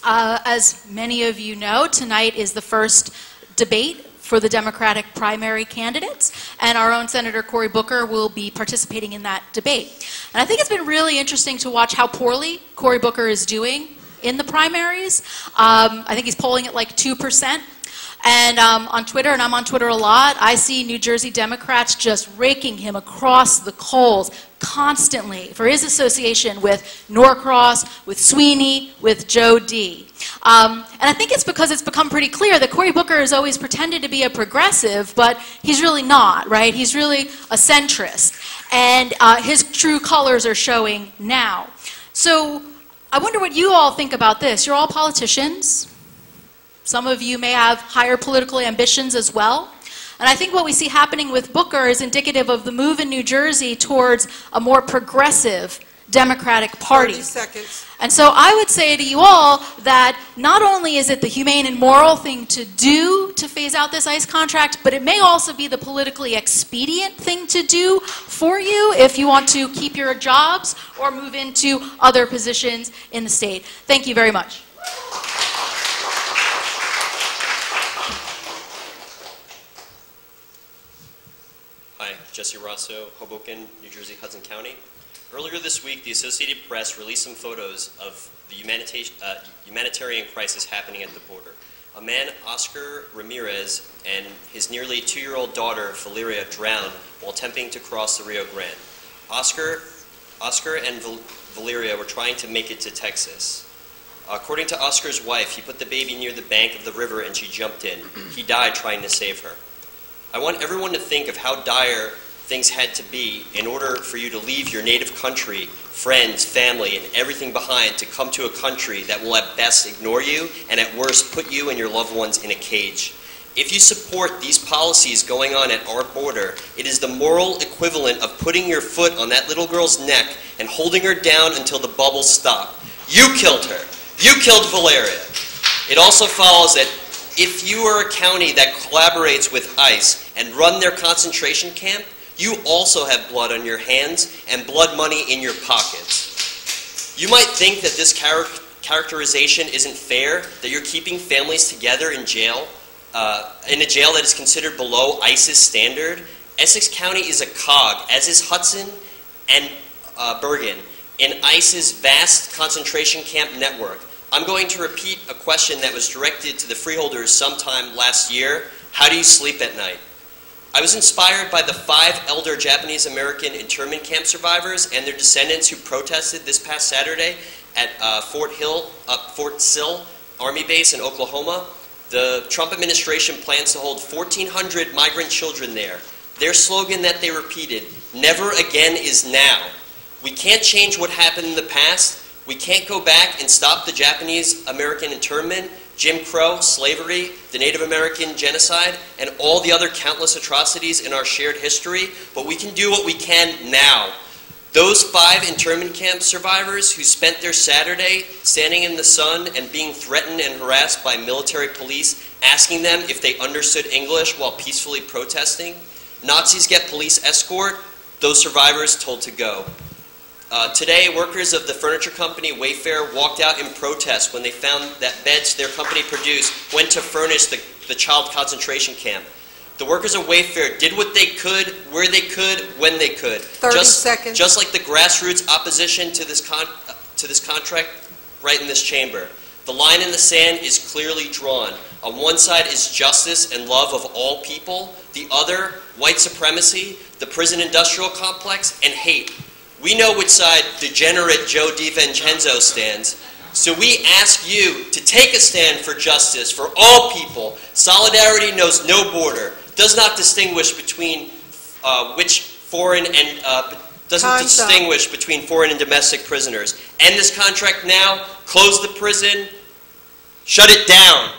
As many of you know, tonight is the first debate for the Democratic primary candidates, and our own Senator Cory Booker will be participating in that debate. And I think it's been really interesting to watch how poorly Cory Booker is doing in the primaries. I think he's polling at like 2%. And on Twitter, and I'm on Twitter a lot, I see New Jersey Democrats just raking him across the coals constantly for his association with Norcross, with Sweeney, with Joe D. And I think it's because it's become pretty clear that Cory Booker has always pretended to be a progressive, but he's really not, right? He's really a centrist. And his true colors are showing now. So I wonder what you all think about this. You're all politicians. Some of you may have higher political ambitions as well. And I think what we see happening with Booker is indicative of the move in New Jersey towards a more progressive Democratic Party. 30 seconds. And so I would say to you all that not only is it the humane and moral thing to do to phase out this ICE contract, but it may also be the politically expedient thing to do for you if you want to keep your jobs or move into other positions in the state. Thank you very much. Hi, Jesse Rosso, Hoboken, New Jersey, Hudson County. Earlier this week, the Associated Press released some photos of the humanitarian crisis happening at the border. A man, Oscar Ramirez, and his nearly 2-year-old daughter, Valeria, drowned while attempting to cross the Rio Grande. Oscar and Valeria were trying to make it to Texas. According to Oscar's wife, he put the baby near the bank of the river and she jumped in. He died trying to save her. I want everyone to think of how dire things had to be in order for you to leave your native country, friends, family, and everything behind to come to a country that will at best ignore you and at worst put you and your loved ones in a cage. If you support these policies going on at our border, it is the moral equivalent of putting your foot on that little girl's neck and holding her down until the bubbles stop. You killed her. You killed Valeria. It also follows that if you are a county that collaborates with ICE and run their concentration camp, you also have blood on your hands and blood money in your pockets. You might think that this characterization isn't fair, that you're keeping families together in jail, in a jail that is considered below ICE's standard. Essex County is a cog, as is Hudson and Bergen, in ICE's vast concentration camp network. I'm going to repeat a question that was directed to the freeholders sometime last year. How do you sleep at night? I was inspired by the 5 elder Japanese-American internment camp survivors and their descendants who protested this past Saturday at Fort Sill Army Base in Oklahoma. The Trump administration plans to hold 1,400 migrant children there. Their slogan that they repeated, "Never again is now." We can't change what happened in the past. We can't go back and stop the Japanese-American internment, Jim Crow, slavery, the Native American genocide, and all the other countless atrocities in our shared history, but we can do what we can now. Those 5 internment camp survivors who spent their Saturday standing in the sun and being threatened and harassed by military police, asking them if they understood English while peacefully protesting. Nazis get police escort, those survivors told to go. Today, workers of the furniture company Wayfair walked out in protest when they found that beds their company produced went to furnish the child concentration camp. The workers of Wayfair did what they could, where they could, when they could. 30 seconds. Just like the grassroots opposition to this contract right in this chamber. The line in the sand is clearly drawn. On one side is justice and love of all people. The other, white supremacy, the prison industrial complex, and hate. We know which side degenerate Joe DiVincenzo stands, so we ask you to take a stand for justice for all people. Solidarity knows no border, does not distinguish between foreign and domestic prisoners. End this contract now, close the prison, shut it down.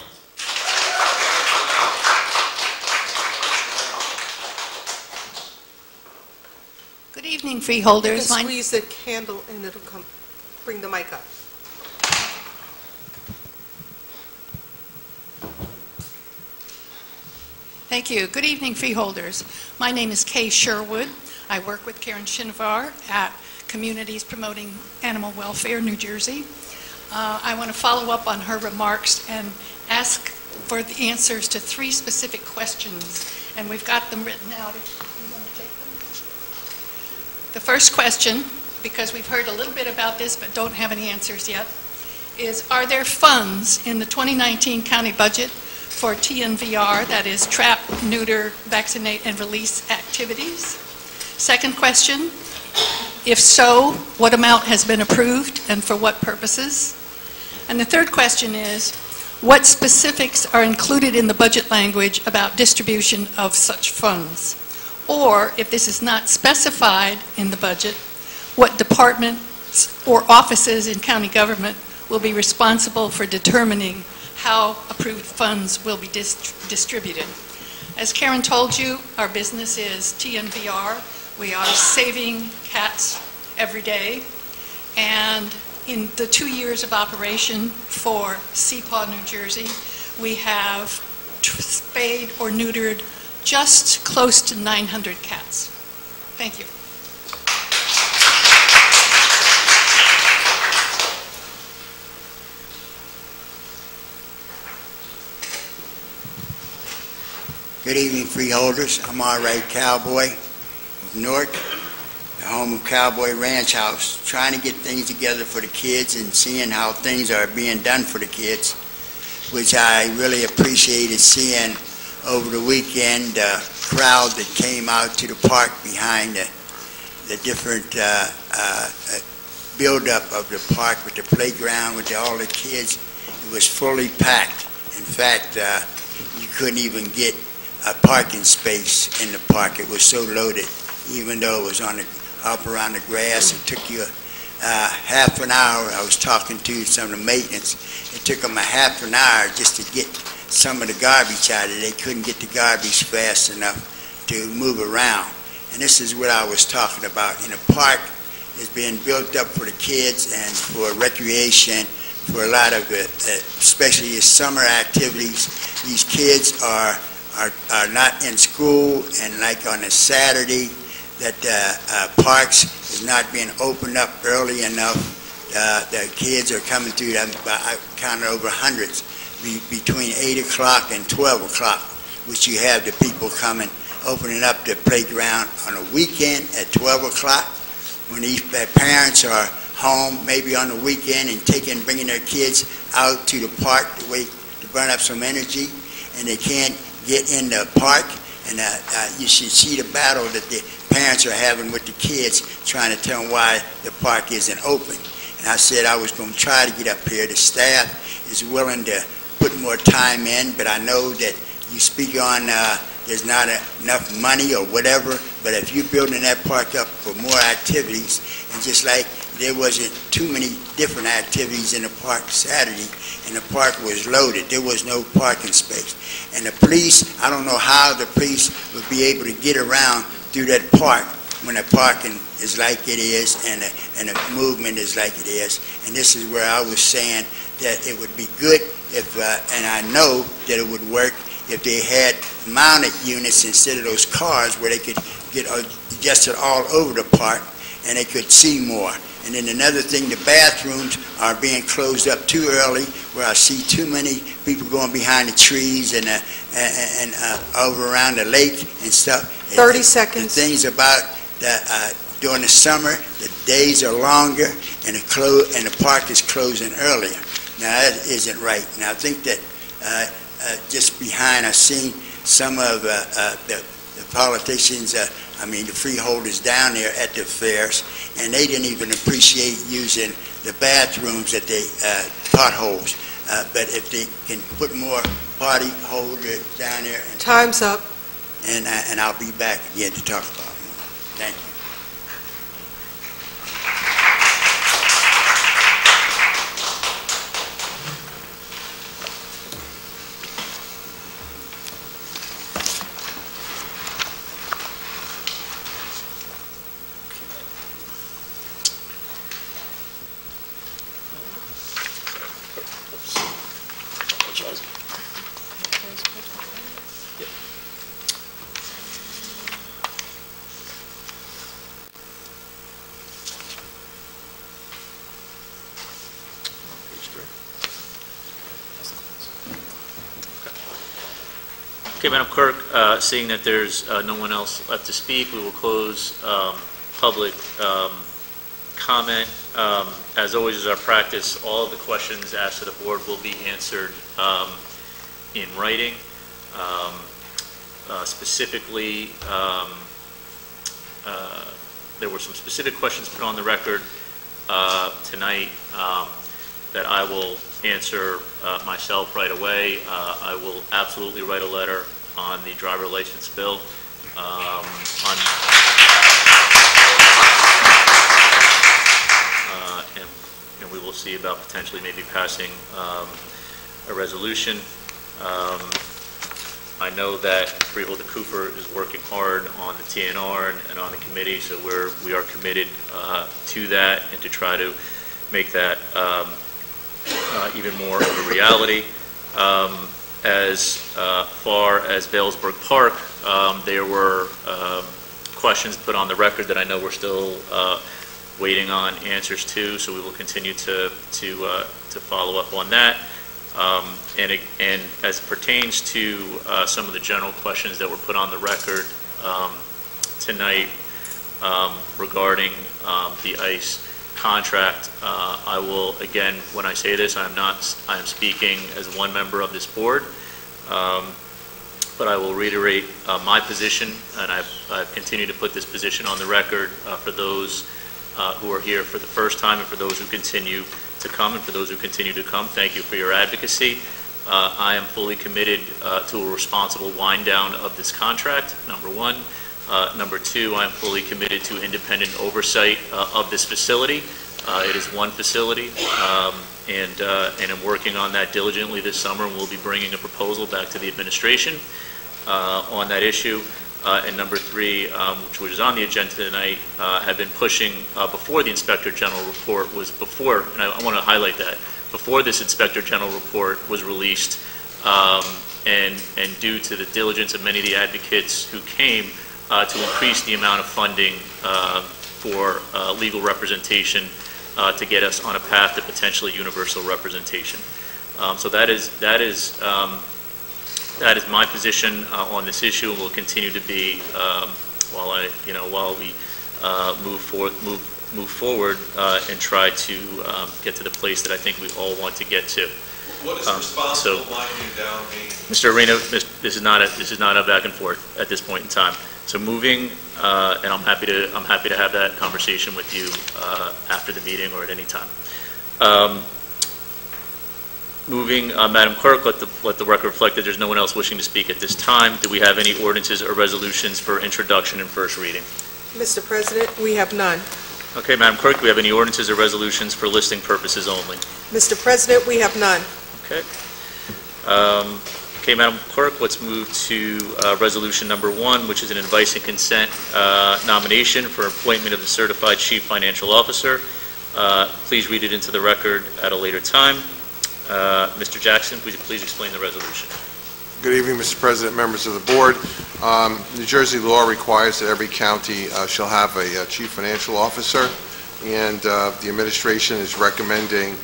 Good evening, freeholders. You can squeeze the candle and it'll come. Bring the mic up. Thank you. Good evening, freeholders. My name is Kay Sherwood. I work with Karen Shinovar at Communities Promoting Animal Welfare, New Jersey. I want to follow up on her remarks and ask for the answers to 3 specific questions, and we've got them written out. If you want to take them. The first question, because we've heard a little bit about this but don't have any answers yet, is are there funds in the 2019 county budget for TNVR, that is trap, neuter, vaccinate, and release activities? Second question, if so, what amount has been approved and for what purposes? And the third question is, what specifics are included in the budget language about distribution of such funds? Or, if this is not specified in the budget, what departments or offices in county government will be responsible for determining how approved funds will be distributed? As Karen told you, our business is TNVR. We are saving cats every day. And in the 2 years of operation for Sepaw, New Jersey, we have spayed or neutered just close to 900 cats. Thank you. Good evening, freeholders. I'm R.A. Cowboy of Newark, the home of Cowboy Ranch House, trying to get things together for the kids and seeing how things are being done for the kids, which I really appreciated seeing over the weekend, the crowd that came out to the park behind the different build-up of the park with the playground, with all the kids. It was fully packed. In fact, you couldn't even get a parking space in the park. It was so loaded, even though it was up around the grass. It took you half an hour. I was talking to some of the maintenance. It took them a half an hour just to get some of the garbage out of it. They couldn't get the garbage fast enough to move around. And this is what I was talking about. In a park is being built up for the kids and for recreation, for a lot of it, especially the summer activities. These kids are not in school, and like on a Saturday, that parks is not being opened up early enough. The kids are coming through them, I counted over hundreds, between 8 o'clock and 12 o'clock, which you have the people coming, opening up the playground on a weekend at 12 o'clock, when these parents are home, maybe on the weekend, and bringing their kids out to the park to burn up some energy, and they can't get in the park. And you should see the battle that the parents are having with the kids, trying to tell them why the park isn't open. And I said I was going to try to get up here. The staff is willing to put more time in, but I know that you speak on there's not enough money or whatever, but if you're building that park up for more activities, and just like there wasn't too many different activities in the park Saturday, and the park was loaded. There was no parking space. And the police, I don't know how the police would be able to get around through that park when the parking is like it is and the movement is like it is. And this is where I was saying that it would be good if, and I know that it would work, if they had mounted units instead of those cars where they could get adjusted all over the park and they could see more. And then another thing, the bathrooms are being closed up too early, where I see too many people going behind the trees and over around the lake and stuff. 30 seconds. The things about during the summer, the days are longer and the park is closing earlier. Now that isn't right. Now I think that just behind, I've seen some of the politicians, the freeholders down there at the fairs, and they didn't even appreciate using the bathrooms at the potholes. But if they can put more party holders down there. Time's up. And I'll be back again to talk about it more. Thank you. Okay, Madam Clerk, seeing that there's no one else left to speak, we will close public comment. As always is our practice, all of the questions asked of the board will be answered in writing. Specifically, there were some specific questions put on the record tonight that I will answer myself right away. I will absolutely write a letter on the driver license bill. And we will see about potentially maybe passing a resolution. I know that Freeholder Cooper is working hard on the TNR and on the committee, so we are committed to that and to try to make that even more of a reality. As far as Vailsburg Park, there were questions put on the record that I know we're still waiting on answers to, so we will continue to follow up on that. And as it pertains to some of the general questions that were put on the record tonight regarding the ICE contract, I will, again, when I say this, I am speaking as one member of this board, but I will reiterate my position, and I've continued to put this position on the record for those who are here for the first time and for those who continue to come, and for those who continue to come, thank you for your advocacy. I am fully committed to a responsible wind down of this contract, number one. Number two, I am fully committed to independent oversight of this facility. It is one facility, and I'm working on that diligently this summer, and we'll be bringing a proposal back to the administration on that issue. And number three, which is on the agenda tonight, have been pushing before the Inspector General report was before, and I want to highlight that, before this Inspector General report was released, and due to the diligence of many of the advocates who came to increase the amount of funding for legal representation to get us on a path to potentially universal representation. So that is my position on this issue, and will continue to be while we move forward and try to get to the place that I think we all want to get to. What does responsible winding down mean? Mr. Arena, this is not a back and forth at this point in time. So moving, and I'm happy to have that conversation with you after the meeting or at any time. Moving, Madam Clerk, let the record reflect that there's no one else wishing to speak at this time. Do we have any ordinances or resolutions for introduction and first reading? Mr. President, we have none. Okay, Madam Clerk, do we have any ordinances or resolutions for listing purposes only? Mr. President, we have none. Okay. Okay, Madam Clerk, let's move to resolution number 1, which is an advice and consent nomination for appointment of the certified chief financial officer. Please read it into the record at a later time. Mr. Jackson, would you please explain the resolution? Good evening, Mr. President, members of the board. New Jersey law requires that every county shall have a chief financial officer, and the administration is recommending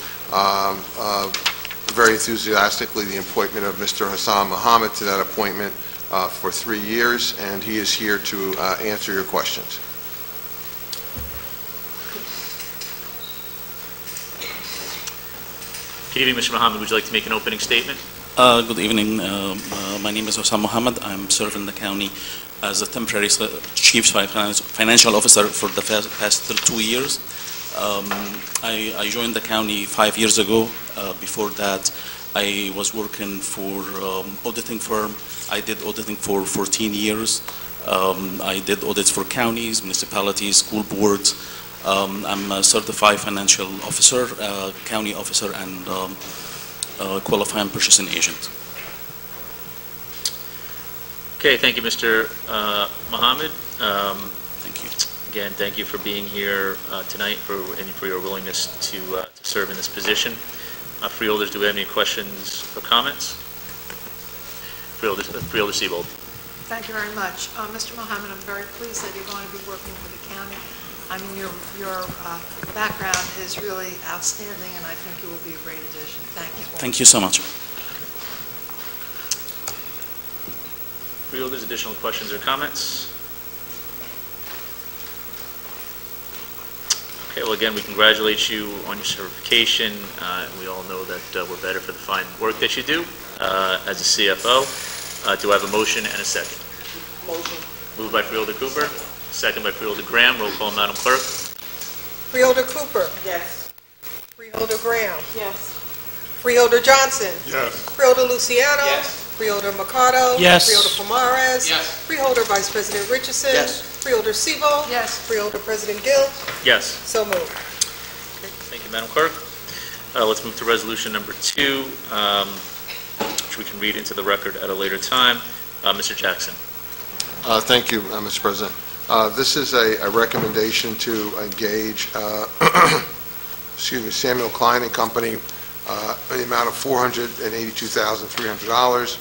very enthusiastically the appointment of Mr. Hassan Mohammed to that appointment for 3 years, and he is here to answer your questions. Good evening, Mr. Mohammed. Would you like to make an opening statement? Good evening. My name is Hassan Mohammed. I'm serving the county as a temporary chief financial officer for the past 2 years. I joined the county 5 years ago. Before that, I was working for auditing firm. I did auditing for 14 years. I did audits for counties, municipalities, school boards. I'm a certified financial officer, county officer, and qualifying purchasing agent. Okay, thank you, Mr. Mohammed. Thank you. Again, thank you for being here tonight and for your willingness to serve in this position. Freeholders, do we have any questions or comments? Freeholder Siebold. Thank you very much. Mr. Mohammed, I'm very pleased that you're going to be working for the county. I mean, your background is really outstanding, and I think you will be a great addition. Thank you. Thank you so much. Freeholders, additional questions or comments? Okay, well, again, we congratulate you on your certification. We all know that we're better for the fine work that you do as a CFO. Do I have a motion and a second? Motion. Moved by Freeholder Cooper, second by Freeholder Graham. Roll call, Madam Clerk. Freeholder Cooper. Yes. Freeholder Graham. Yes. Freeholder Johnson. Yes. Freeholder Luciano. Yes. Freeholder Mercado. Yes. Freeholder Pomares. Yes. Freeholder Vice President Richardson. Yes. Freeholder Sebo. Yes. Freeholder President Gill. Yes. So moved. Okay, thank you, Madam Clerk. Let's move to resolution number 2, which we can read into the record at a later time. Mr. Jackson. Thank you, Mr. President. This is a recommendation to engage Samuel Klein and Company in the amount of $482,300.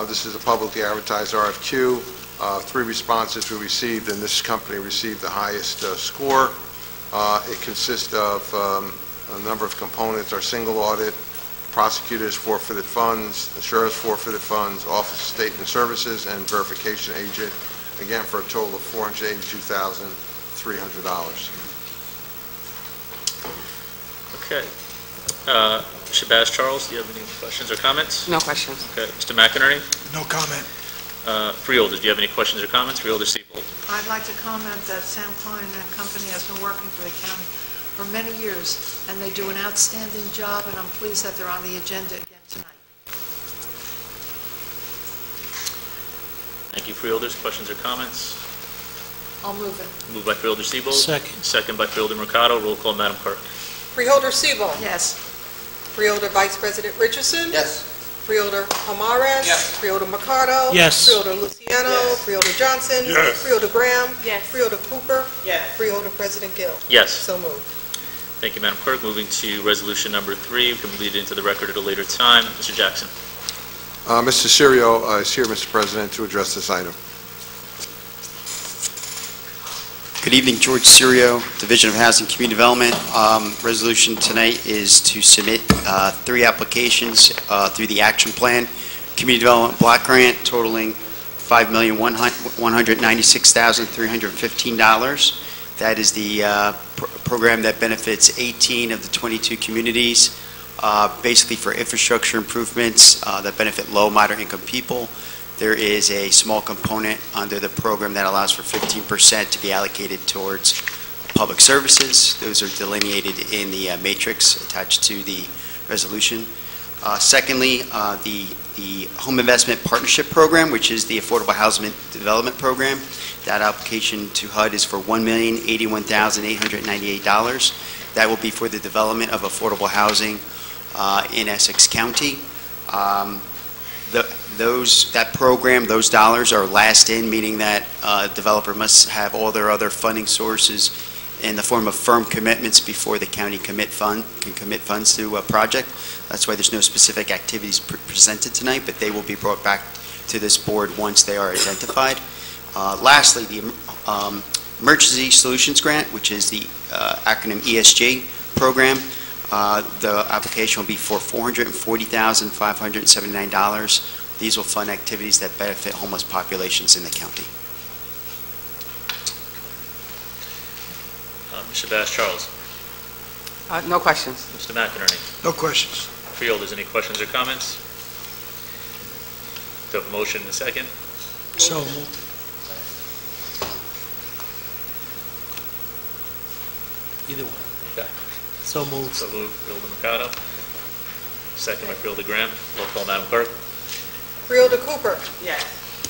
This is a publicly advertised RFQ. 3 responses were received, and this company received the highest score. It consists of a number of components: our single audit, prosecutors forfeited funds, the sheriff's forfeited funds, office of statement services, and verification agent, again for a total of $482,300. Okay. Shabazz Charles, do you have any questions or comments? No questions. Okay. Mr. McInerney? No comment. Freeholders, do you have any questions or comments? Freeholder Sebo. I'd like to comment that Sam Klein and Company has been working for the county for many years, and they do an outstanding job, and I'm pleased that they're on the agenda again tonight. Thank you, Freeholders. Questions or comments? I'll move it. Moved by Freeholder Sebo. Second. Second by Freeholder Mercado. Roll call, Madam Clerk. Freeholder Sebo. Yes. Freeholder Vice President Richardson. Yes. Freeholder Pomares. Yes. Freeholder Mercado. Yes. Freeholder Luciano. Yes. Freeholder Johnson. Yes. Freeholder Graham. Yes. Freeholder Cooper. Yes. Freeholder President Gill. Yes. So moved. Thank you, Madam Clerk. Moving to resolution number 3. We can read it into the record at a later time. Mr. Jackson. Mr. Serio is here, Mr. President, to address this item. Good evening, George Serio, Division of Housing and Community Development. Resolution tonight is to submit 3 applications through the action plan. Community Development Block Grant totaling $5,196,315. That is the program that benefits 18 of the 22 communities, basically for infrastructure improvements that benefit low, moderate income people. There is a small component under the program that allows for 15% to be allocated towards public services. Those are delineated in the matrix attached to the resolution. Secondly, the Home Investment Partnership Program, which is the Affordable Housing Development Program. That application to HUD is for $1,081,898. That will be for the development of affordable housing in Essex County. That program, those dollars are last in, meaning that a developer must have all their other funding sources in the form of firm commitments before the county can commit funds to a project. That's why there's no specific activities presented tonight, but they will be brought back to this board once they are identified. Lastly, the Emergency Solutions Grant, which is the acronym ESG program. The application will be for $440,579. These will fund activities that benefit homeless populations in the county. Mr. Bass Charles. No questions. Mr. McInerney. No questions. Freeholders, any questions or comments? Do I have a motion and a second? So moved. Either one. Okay. So moved. So moved. Freeholder Mercado. Second by Freeholder Graham. Roll call, Madam Clerk. Freeholder Cooper. Yes.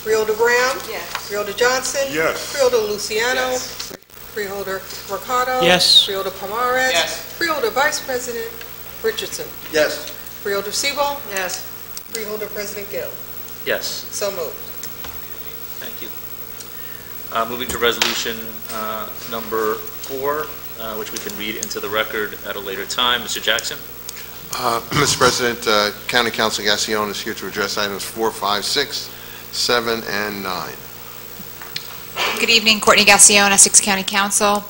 Freeholder Graham. Yes. Freeholder Johnson. Yes. Freeholder Luciano. Yes. Freeholder Mercado. Yes. Freeholder Pomares. Yes. Freeholder Vice President Richardson. Yes. Freeholder Sebo. Yes. Freeholder President Gill. Yes. So moved. Thank you. Moving to resolution number 4, which we can read into the record at a later time. Mr. Jackson. Mr. President, County Council Gassion is here to address items 4, 5, 6, 7, and 9. Good evening, Courtney Gassion, Essex County Council.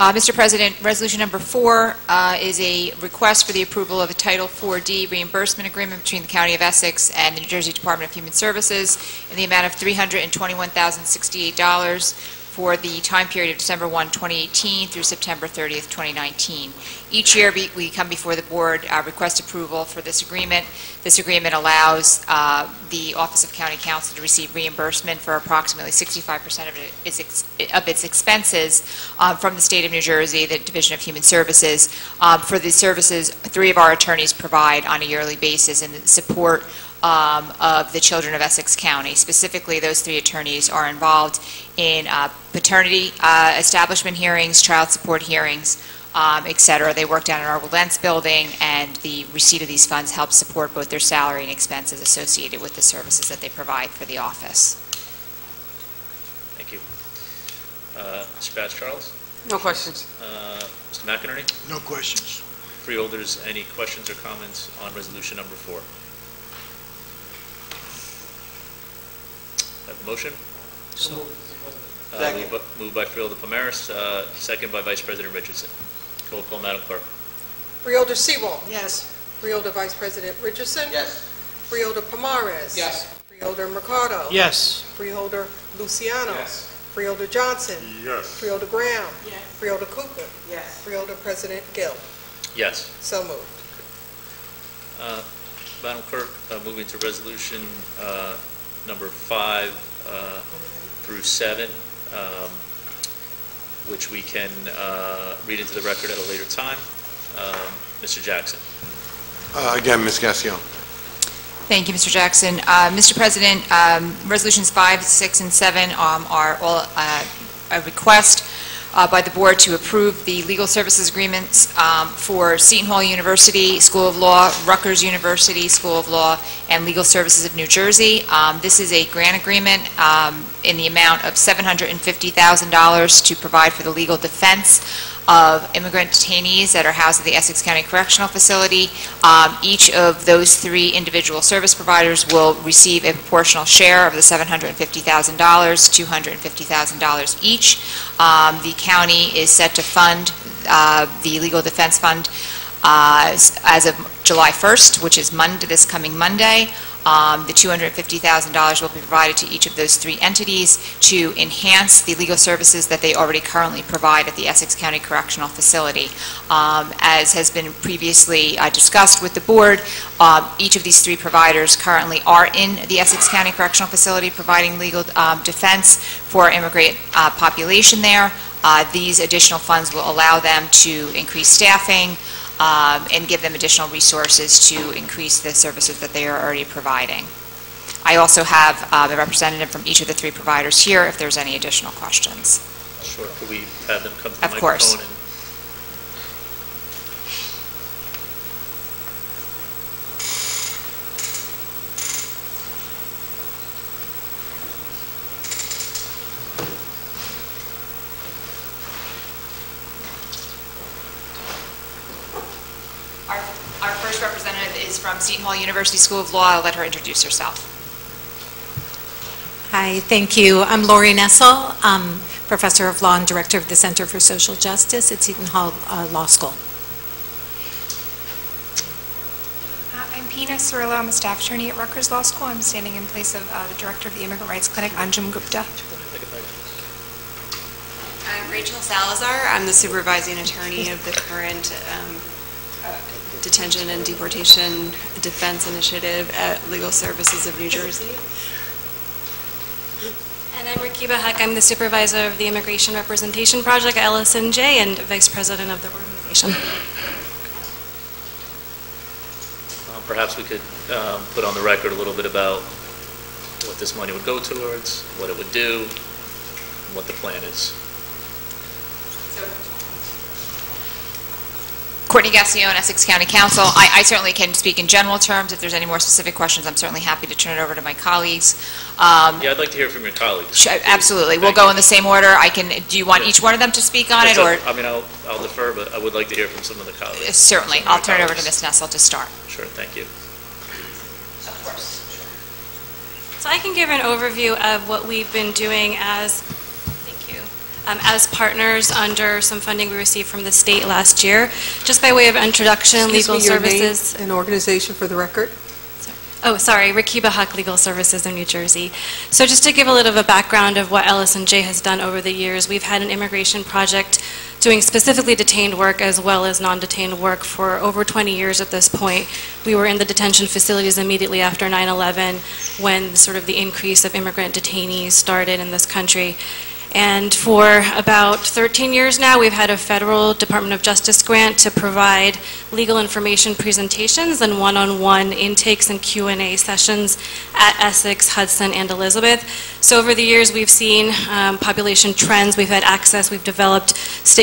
Mr. President, resolution number 4 is a request for the approval of a Title 4D reimbursement agreement between the County of Essex and the New Jersey Department of Human Services in the amount of $321,068 for the time period of December 1, 2018 through September 30th, 2019. Each year we come before the board, request approval for this agreement. This agreement allows the Office of County Counsel to receive reimbursement for approximately 65% of its expenses from the state of New Jersey, the Division of Human Services, for the services 3 of our attorneys provide on a yearly basis in support of the children of Essex County. Specifically, those 3 attorneys are involved in paternity establishment hearings, child support hearings, etc. They work down in our Wilentz building, and the receipt of these funds helps support both their salary and expenses associated with the services that they provide for the office. Thank you. Mr. Bass Charles? No questions. Mr. McInerney? No questions. Freeholders, any questions or comments on resolution number 4? Have a motion? Moved by Freeholder Pomaris, second by Vice President Richardson. Roll call, Madam Clerk. Freeholder Sewell. Yes. Freeholder Vice President Richardson. Yes. Freeholder Pomaris. Yes. Freeholder Mercado. Yes. Freeholder Luciano. Yes. Freeholder Johnson. Yes. Freeholder Graham. Yes. Freeholder Cooper. Yes. Freeholder President Gill. Yes. So moved. Madam Clerk, moving to resolution number 5 through 7, which we can read into the record at a later time. Mr. Jackson. Again, Ms. Gassion. Thank you, Mr. Jackson. Mr. President, resolutions 5, 6, and 7 are all a request by the board to approve the legal services agreements for Seton Hall University School of Law, Rutgers University School of Law, and Legal Services of New Jersey. This is a grant agreement in the amount of $750,000 to provide for the legal defense of immigrant detainees that are housed at the Essex County Correctional Facility. Each of those 3 individual service providers will receive a proportional share of the $750,000, $250,000 each. The county is set to fund the Legal Defense Fund as of July 1st, which is this coming Monday. The $250,000 will be provided to each of those 3 entities to enhance the legal services that they already currently provide at the Essex County Correctional Facility. As has been previously discussed with the board, each of these 3 providers currently are in the Essex County Correctional Facility providing legal defense for our immigrant population there. These additional funds will allow them to increase staffing, and give them additional resources to increase the services that they are already providing. I also have a representative from each of the 3 providers here if there's any additional questions. Sure. Could we have them come to the Of course. microphone? Our first representative is from Seton Hall University School of Law. I'll let her introduce herself. Hi, thank you. I'm Lori Nessel. I'm Professor of Law and Director of the Center for Social Justice at Seton Hall Law School. I'm Pina Cirillo. I'm a staff attorney at Rutgers Law School. I'm standing in place of the Director of the Immigrant Rights Clinic, Anjum Gupta. I'm Rachel Salazar. I'm the supervising attorney of the current Detention and Deportation Defense Initiative at Legal Services of New Jersey. And I'm Rakiba Huck. I'm the supervisor of the Immigration Representation Project at LSNJ and vice president of the organization. Perhaps we could put on the record a little bit about what this money would go towards, what it would do, and what the plan is. Courtney Gassion, Essex County Counsel. I certainly can speak in general terms. If there's any more specific questions, I'm certainly happy to turn it over to my colleagues. Yeah, I'd like to hear from your colleagues. Absolutely. We'll go in the same order. Do you want each one of them to speak on it, or? I mean, I'll defer, but I would like to hear from some of the colleagues. Certainly. I'll turn it over to Ms. Nessel to start. Sure, thank you. Of course. So I can give an overview of what we've been doing as as partners under some funding we received from the state last year. Just by way of introduction, legal Excuse me, your name services. and organization for the record. Oh, sorry, Rakiba Huck Legal Services in New Jersey. So just to give a little of a background of what L&J has done over the years, we've had an immigration project doing specifically detained work as well as non-detained work for over 20 years at this point. We were in the detention facilities immediately after 9/11 when sort of the increase of immigrant detainees started in this country. And for about 13 years now, we've had a federal Department of Justice grant to provide legal information presentations and one-on-one intakes and Q&A sessions at Essex, Hudson, and Elizabeth. So over the years, we've seen population trends. We've had access. We've developed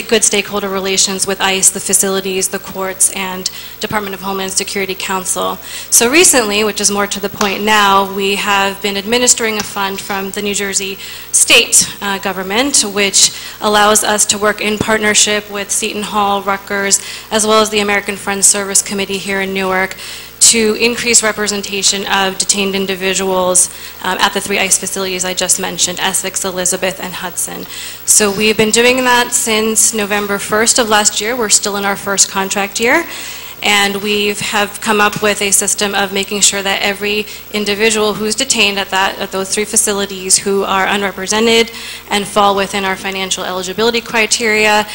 good stakeholder relations with ICE, the facilities, the courts, and Department of Homeland Security Council. So recently, which is more to the point now, we have been administering a fund from the New Jersey state government, which allows us to work in partnership with Seton Hall, Rutgers, as well as the American Friends Service Committee here in Newark to increase representation of detained individuals at the 3 ICE facilities I just mentioned, Essex, Elizabeth, and Hudson. So we've been doing that since November 1st of last year. We're still in our first contract year. And we have come up with a system of making sure that every individual who's detained at those 3 facilities who are unrepresented and fall within our financial eligibility criteria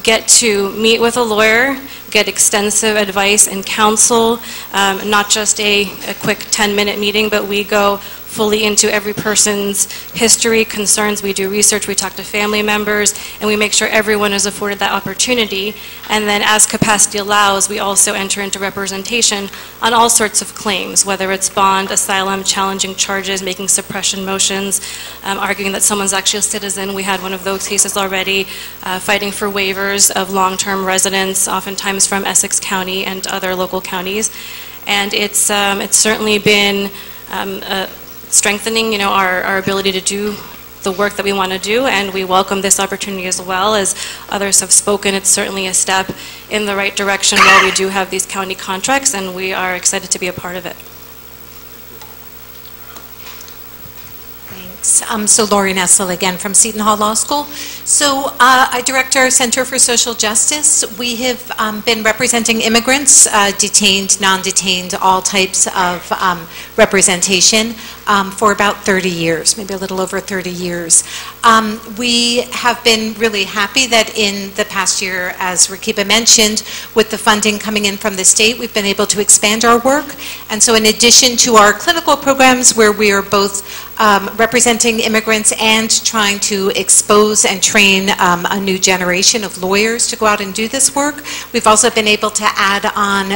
get to meet with a lawyer, get extensive advice and counsel, not just a quick 10-minute meeting, but we go fully into every person's history, concerns. We do research, we talk to family members, and we make sure everyone is afforded that opportunity. And then as capacity allows, we also enter into representation on all sorts of claims, whether it's bond, asylum, challenging charges, making suppression motions, arguing that someone's actually a citizen. We had one of those cases already, fighting for waivers of long-term residents, oftentimes from Essex County and other local counties. And it's certainly been strengthening, our ability to do the work that we want to do, and we welcome this opportunity as well. As others have spoken, it's certainly a step in the right direction while we do have these county contracts, and we are excited to be a part of it. So Lori Nessel again from Seton Hall Law School. So I direct our Center for Social Justice. We have been representing immigrants, detained, non-detained, all types of representation for about 30 years, maybe a little over 30 years. We have been really happy that in the past year, as Rakiba mentioned, with the funding coming in from the state, we've been able to expand our work. And so in addition to our clinical programs where we are both representing immigrants and trying to expose and train a new generation of lawyers to go out and do this work, we've also been able to add on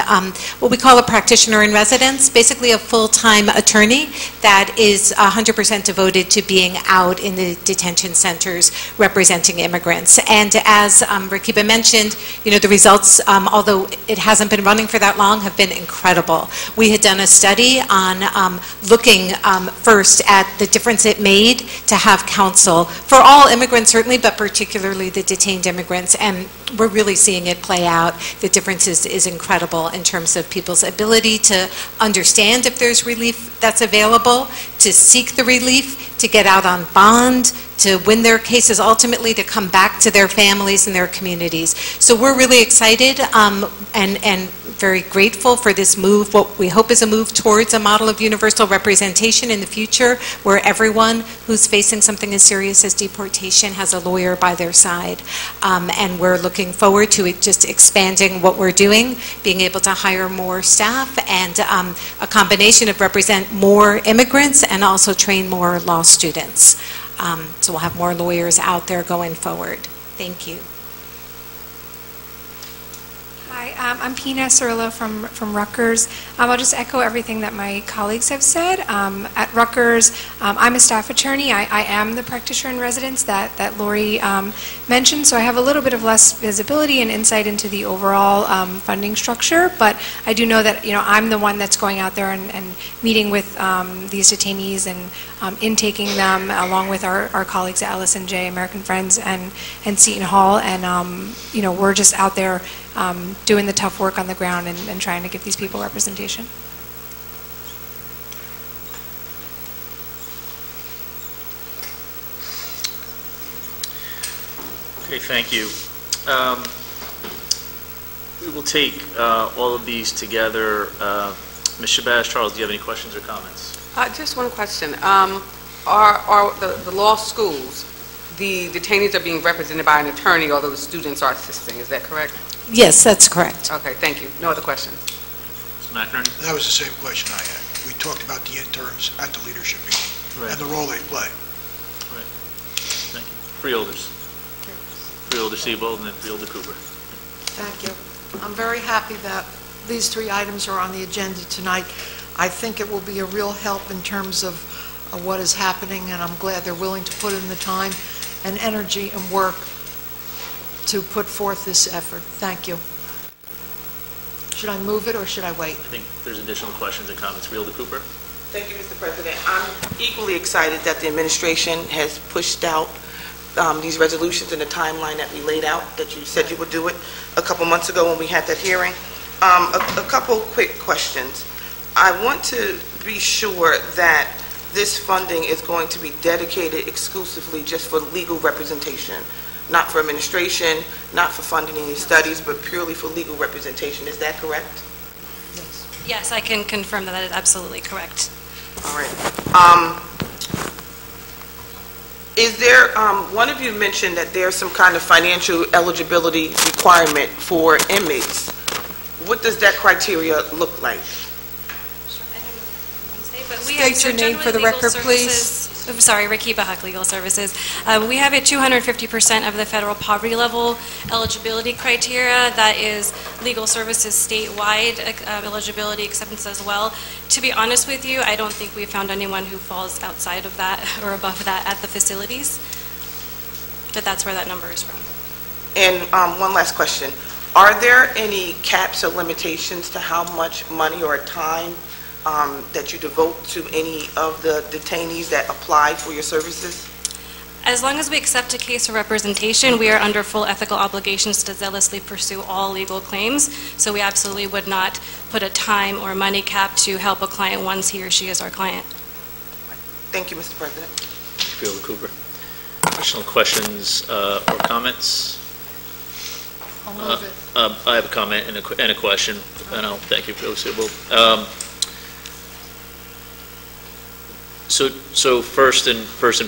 what we call a practitioner in residence, basically a full-time attorney that is 100% devoted to being out in the detention centers representing immigrants. And as Rakiba mentioned, the results, although it hasn't been running for that long, have been incredible. We had done a study on looking first at the difference it made to have counsel for all immigrants certainly, but particularly the detained immigrants, and we're really seeing it play out. The difference is incredible in terms of people's ability to understand if there's relief that's available, to seek the relief, to get out on bond, to win their cases, ultimately to come back to their families and their communities. So we're really excited and very grateful for this move, what we hope is a move towards a model of universal representation in the future, where everyone who's facing something as serious as deportation has a lawyer by their side. And we're looking forward to it just expanding what we're doing, being able to hire more staff, and a combination of represent more immigrants and also train more law students. So we'll have more lawyers out there going forward. Thank you. Hi, I'm Pina Cirillo from Rutgers. I'll just echo everything that my colleagues have said. At Rutgers, I'm a staff attorney. I am the practitioner in residence that Lori mentioned, so I have a little bit of less visibility and insight into the overall funding structure, but I do know that I'm the one that's going out there and meeting with these detainees and intaking them along with our colleagues at L&J, American Friends, and Seton Hall, and we're just out there doing the tough work on the ground and trying to give these people representation. Okay, thank you. We will take all of these together. Ms. Shabazz, Charles, do you have any questions or comments? Just one question. Are the law schools, the detainees are being represented by an attorney, although the students are assisting, is that correct? Yes, that's correct. Okay, thank you. No other questions. Mr. McInerney? That was the same question I had. We talked about the interns at the leadership meeting and the role they play. Right. Thank you. Freeholders. Freeholder Seabold and then Freeholder Cooper. Thank you. I'm very happy that these 3 items are on the agenda tonight. I think it will be a real help in terms of what is happening, and I'm glad they're willing to put in the time and energy and work to put forth this effort. Thank you. Should I move it or should I wait? I think there's additional questions and comments. Freeholder Cooper? Thank you, Mr. President. I'm equally excited that the administration has pushed out these resolutions in the timeline that we laid out, that you said you would do it a couple months ago when we had that hearing. A couple quick questions. I want to be sure that this funding is going to be dedicated exclusively just for legal representation, not for administration, not for funding any studies, but purely for legal representation. Is that correct? Yes, I can confirm that is absolutely correct. All right. Is there, one of you mentioned that there's some kind of financial eligibility requirement for inmates. What does that criteria look like? State your name for the record, please. I'm sorry, Rakiba Huck, Legal Services. We have a 250% of the federal poverty level eligibility criteria. That is legal services statewide eligibility acceptance as well. To be honest with you, I don't think we've found anyone who falls outside of that or above that at the facilities, but that's where that number is from. And one last question. Are there any caps or limitations to how much money or time that you devote to any of the detainees that apply for your services? As long as we accept a case for representation, we are under full ethical obligations to zealously pursue all legal claims, so we absolutely would not put a time or money cap to help a client once he or she is our client. Thank you, Mr. President. Freeholder Cooper. Additional questions or comments? I'll move it. I have a comment and a question, and I'll thank you, Freeholder Seabold. So first and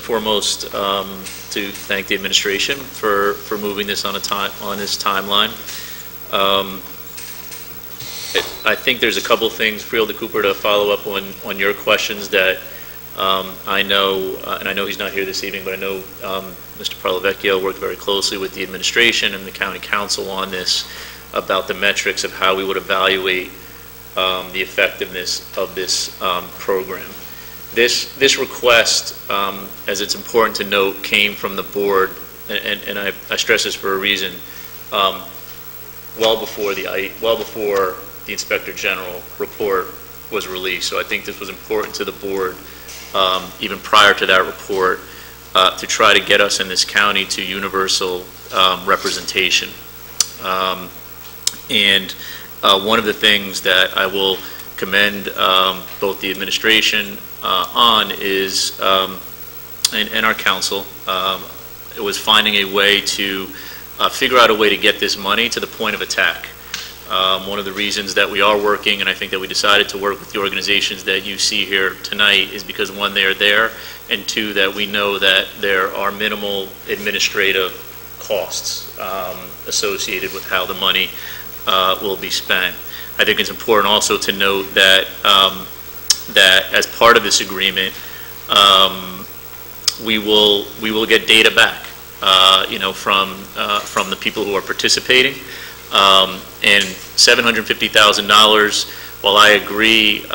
foremost, to thank the administration for moving this on this timeline. I think there's a couple of things, Freeholder Cooper, to follow up on your questions that I know, and I know he's not here this evening, but I know Mr. Parlavecchio worked very closely with the administration and the county council on this, about the metrics of how we would evaluate the effectiveness of this program. This request, as it's important to note, came from the board, and I stress this for a reason, well before the Inspector General report was released. So I think this was important to the board, even prior to that report, to try to get us in this county to universal representation. And one of the things that I will commend both the administration on is, and our council, it was finding a way to figure out a way to get this money to the point of attack. One of the reasons that we are working, and I think that we decided to work with the organizations that you see here tonight, is because, one, they are there, and two, that we know that there are minimal administrative costs associated with how the money will be spent. I think it's important also to note that that as part of this agreement, we will get data back, from the people who are participating, and $750,000, while I agree,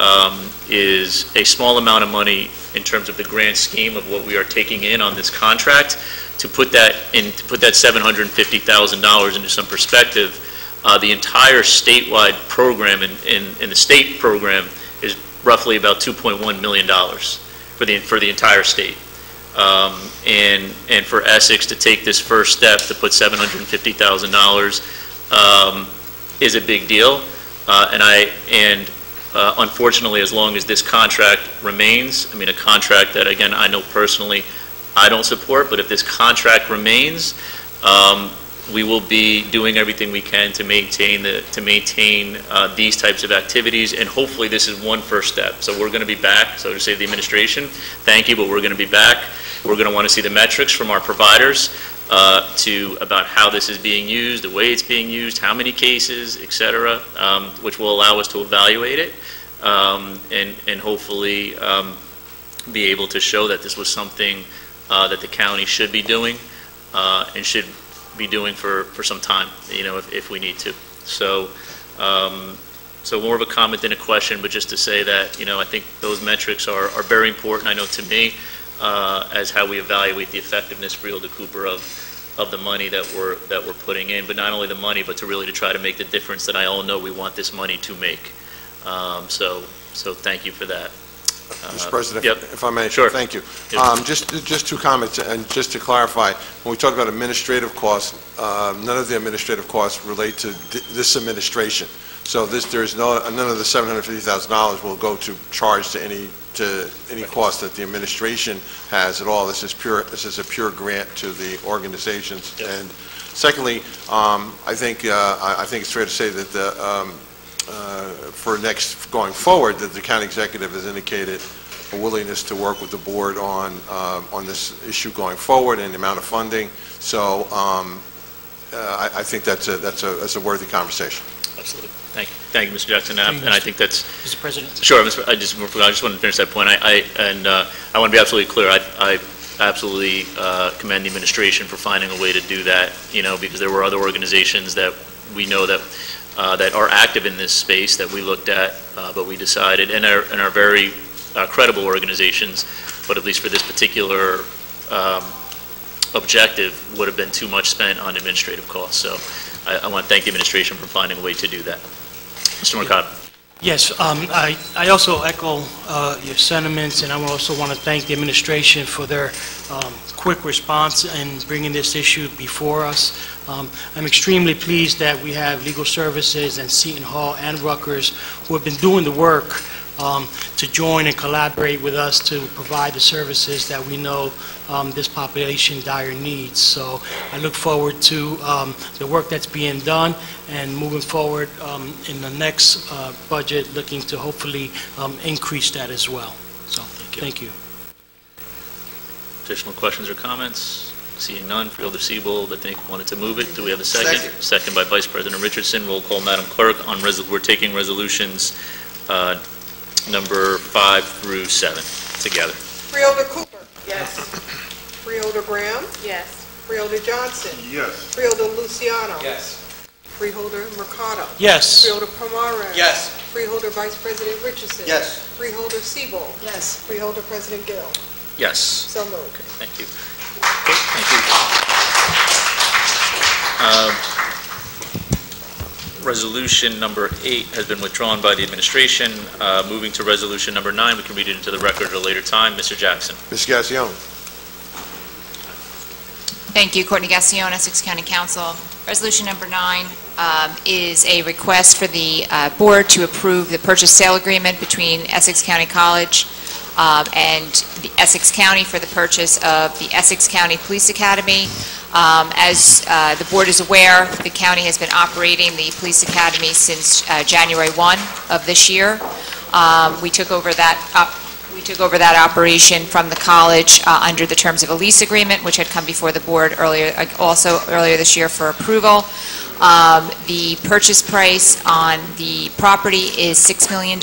is a small amount of money in terms of the grand scheme of what we are taking in on this contract. To put that $750,000 into some perspective, the entire statewide program in the state program is roughly about $2.1 million for the entire state. And for Essex to take this first step to put $750,000 is a big deal. Unfortunately, as long as this contract remains, I mean, a contract that, again, I know personally I don't support, but if this contract remains, We will be doing everything we can to maintain these types of activities, and hopefully this is one first step. So we're going to be back. So to say, the administration, thank you, but we're going to be back. We're going to want to see the metrics from our providers about how this is being used, the way it's being used, how many cases, et cetera, which will allow us to evaluate it, and hopefully be able to show that this was something that the county should be doing and should be doing for some time, if we need to. So, so more of a comment than a question, but just to say that, I think those metrics are very important, I know to me, as how we evaluate the effectiveness, Freeholder Cooper, of the money that we're putting in, but not only the money, but to really to try to make the difference that I all know we want this money to make. So thank you for that. Mr. President, yep. if I may, sure. Thank you. Yep. Just two comments, and just to clarify, when we talk about administrative costs, none of the administrative costs relate to this administration. So there's none of the $750,000 will go to charge to any cost that the administration has at all. This is a pure grant to the organizations. Yep. And secondly, I think it's fair to say that going forward, that the county executive has indicated a willingness to work with the board on this issue going forward and the amount of funding. So I think that's a worthy conversation. Absolutely. Thank you, Mr. Jackson. And I think that's... Mr. President? Sure. I just wanted to finish that point. I want to be absolutely clear. I absolutely commend the administration for finding a way to do that, because there were other organizations that we know that are active in this space that we looked at, but we decided, and are very credible organizations, but at least for this particular objective, would have been too much spent on administrative costs. So I want to thank the administration for finding a way to do that. Mr. Mercado. Yes, I also echo your sentiments, and I also want to thank the administration for their quick response in bringing this issue before us. I'm extremely pleased that we have Legal Services and Seton Hall and Rutgers who have been doing the work to join and collaborate with us to provide the services that we know this population dire needs. So I look forward to the work that's being done and moving forward in the next budget, looking to hopefully increase that as well. So thank you. Additional questions or comments? Seeing none, Freeholder Siebold, I think, wanted to move it. Do we have a second? Second by Vice President Richardson. Roll call, Madam Clerk. We're taking resolutions number 5 through 7 together. Freeholder Cooper. Yes. Freeholder Graham. Yes. Freeholder Johnson. Yes. Freeholder Luciano. Yes. Freeholder Mercado. Yes. Freeholder Pomares. Yes. Freeholder Vice President Richardson. Yes. Freeholder Siebold. Yes. Freeholder President Gill. Yes. So moved. Okay, thank you. Okay, thank you. Resolution number 8 has been withdrawn by the administration. Moving to resolution number 9, we can read it into the record at a later time. Mr. Jackson. Ms. Gassion. Thank you. Courtney Gassion, Essex County Council. Resolution number 9 is a request for the board to approve the purchase-sale agreement between Essex County College and the Essex County for the purchase of the Essex County Police Academy. As the board is aware, the county has been operating the police academy since January 1 of this year. We took over that operation from the college under the terms of a lease agreement, which had come before the board earlier this year for approval. The purchase price on the property is $6 million.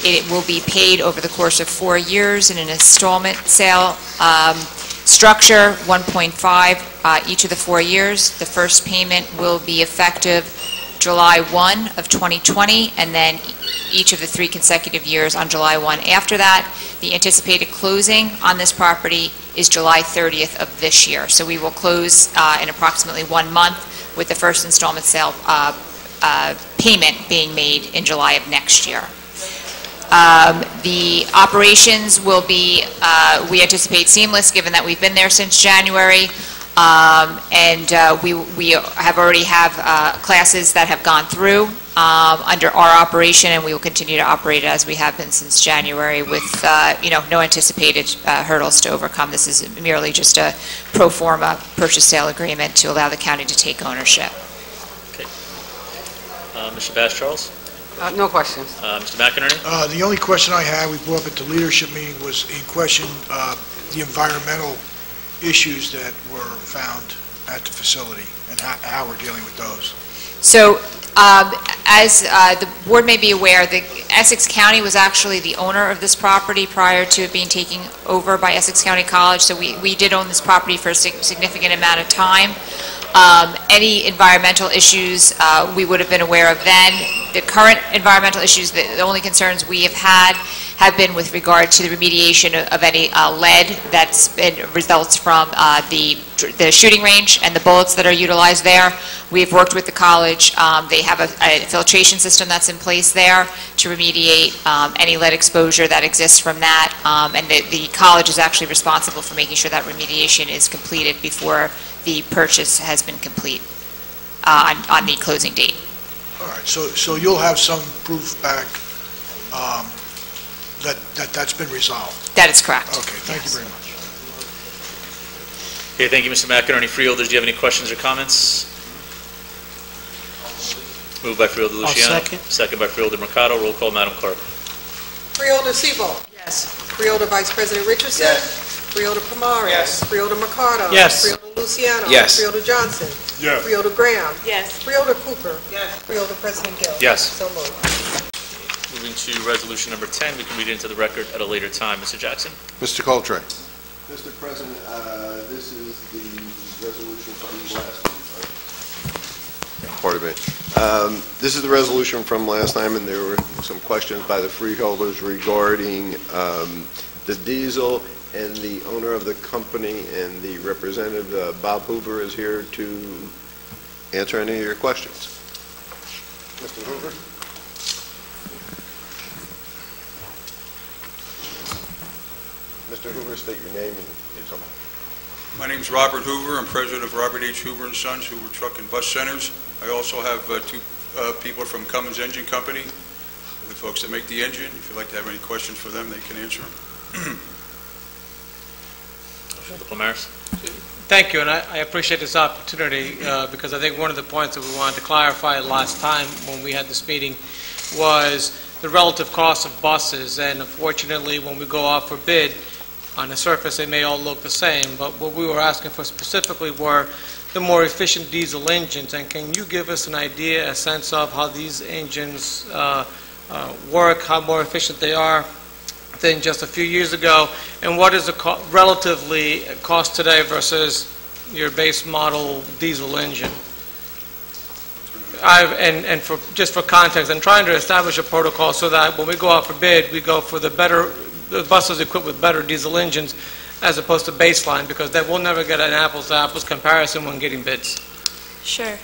It will be paid over the course of 4 years in an installment sale structure, 1.5 each of the 4 years. The first payment will be effective July 1 of 2020, and then each of the 3 consecutive years on July 1 after that. The anticipated closing on this property is July 30th of this year. So we will close in approximately 1 month, with the first installment sale payment being made in July of next year. The operations will be, we anticipate, seamless, given that we've been there since January, and we have already have classes that have gone through under our operation, and we will continue to operate as we have been since January with, no anticipated hurdles to overcome. This is merely just a pro forma purchase-sale agreement to allow the county to take ownership. Okay. Mr. Bass Charles? No questions. Mr. McInerney? The only question I had, we brought up at the leadership meeting, was in question the environmental issues that were found at the facility and how we're dealing with those. So, as the board may be aware, the Essex County was actually the owner of this property prior to it being taken over by Essex County College, so we did own this property for a significant amount of time. Any environmental issues we would have been aware of then. The current environmental issues, the only concerns we have had have been with regard to the remediation of any lead that's results from the shooting range and the bullets that are utilized there. We've worked with the college. They have a filtration system that's in place there to remediate any lead exposure that exists from that, and the college is actually responsible for making sure that remediation is completed before the purchase has been complete on the closing date. All right, so you'll have some proof back that's been resolved? That is correct. Okay, thank you very much. Okay, thank you, Mr. McInerney. Freeholders, do you have any questions or comments? Moved by Freeholder Luciano. Second. Second by Freeholder Mercado. Roll call, Madam Clerk. Freeholder Sebo. Yes. Freeholder Vice President Richardson. Yes. Freeholder Pomares. Yes. Freeholder Mercado. Yes. Freeholder Luciano. Yes. Freeholder Johnson. Yes. Freeholder Graham. Yes. Freeholder Cooper. Yes. Freeholder President Gill. Yes. So moved. Moving to resolution number 10, we can read it into the record at a later time. Mr. Jackson? Mr. Coltrane. Mr. President, this is the resolution from last time. Pardon me. This is the resolution from last time, and there were some questions by the freeholders regarding the diesel, and the owner of the company and the representative, Bob Hoover, is here to answer any of your questions. Mr. Hoover? Mr. Hoover, state your name and come. My name's Robert Hoover. I'm president of Robert H. Hoover & Sons, Hoover Truck and Bus Centers. I also have two people from Cummins Engine Company, the folks that make the engine. If you'd like to have any questions for them, they can answer them. Thank you, and I appreciate this opportunity because I think one of the points that we wanted to clarify last time when we had this meeting was the relative cost of buses, and unfortunately when we go out for bid, on the surface they may all look the same, but what we were asking for specifically were the more efficient diesel engines. And can you give us an idea, a sense of how these engines work, how more efficient they are than just a few years ago, and what is the relatively cost today versus your base model diesel engine? And just for context, I'm trying to establish a protocol so that when we go out for bid, we go for the buses equipped with better diesel engines as opposed to baseline, because that we'll never get an apples-to-apples comparison when getting bids. Sure.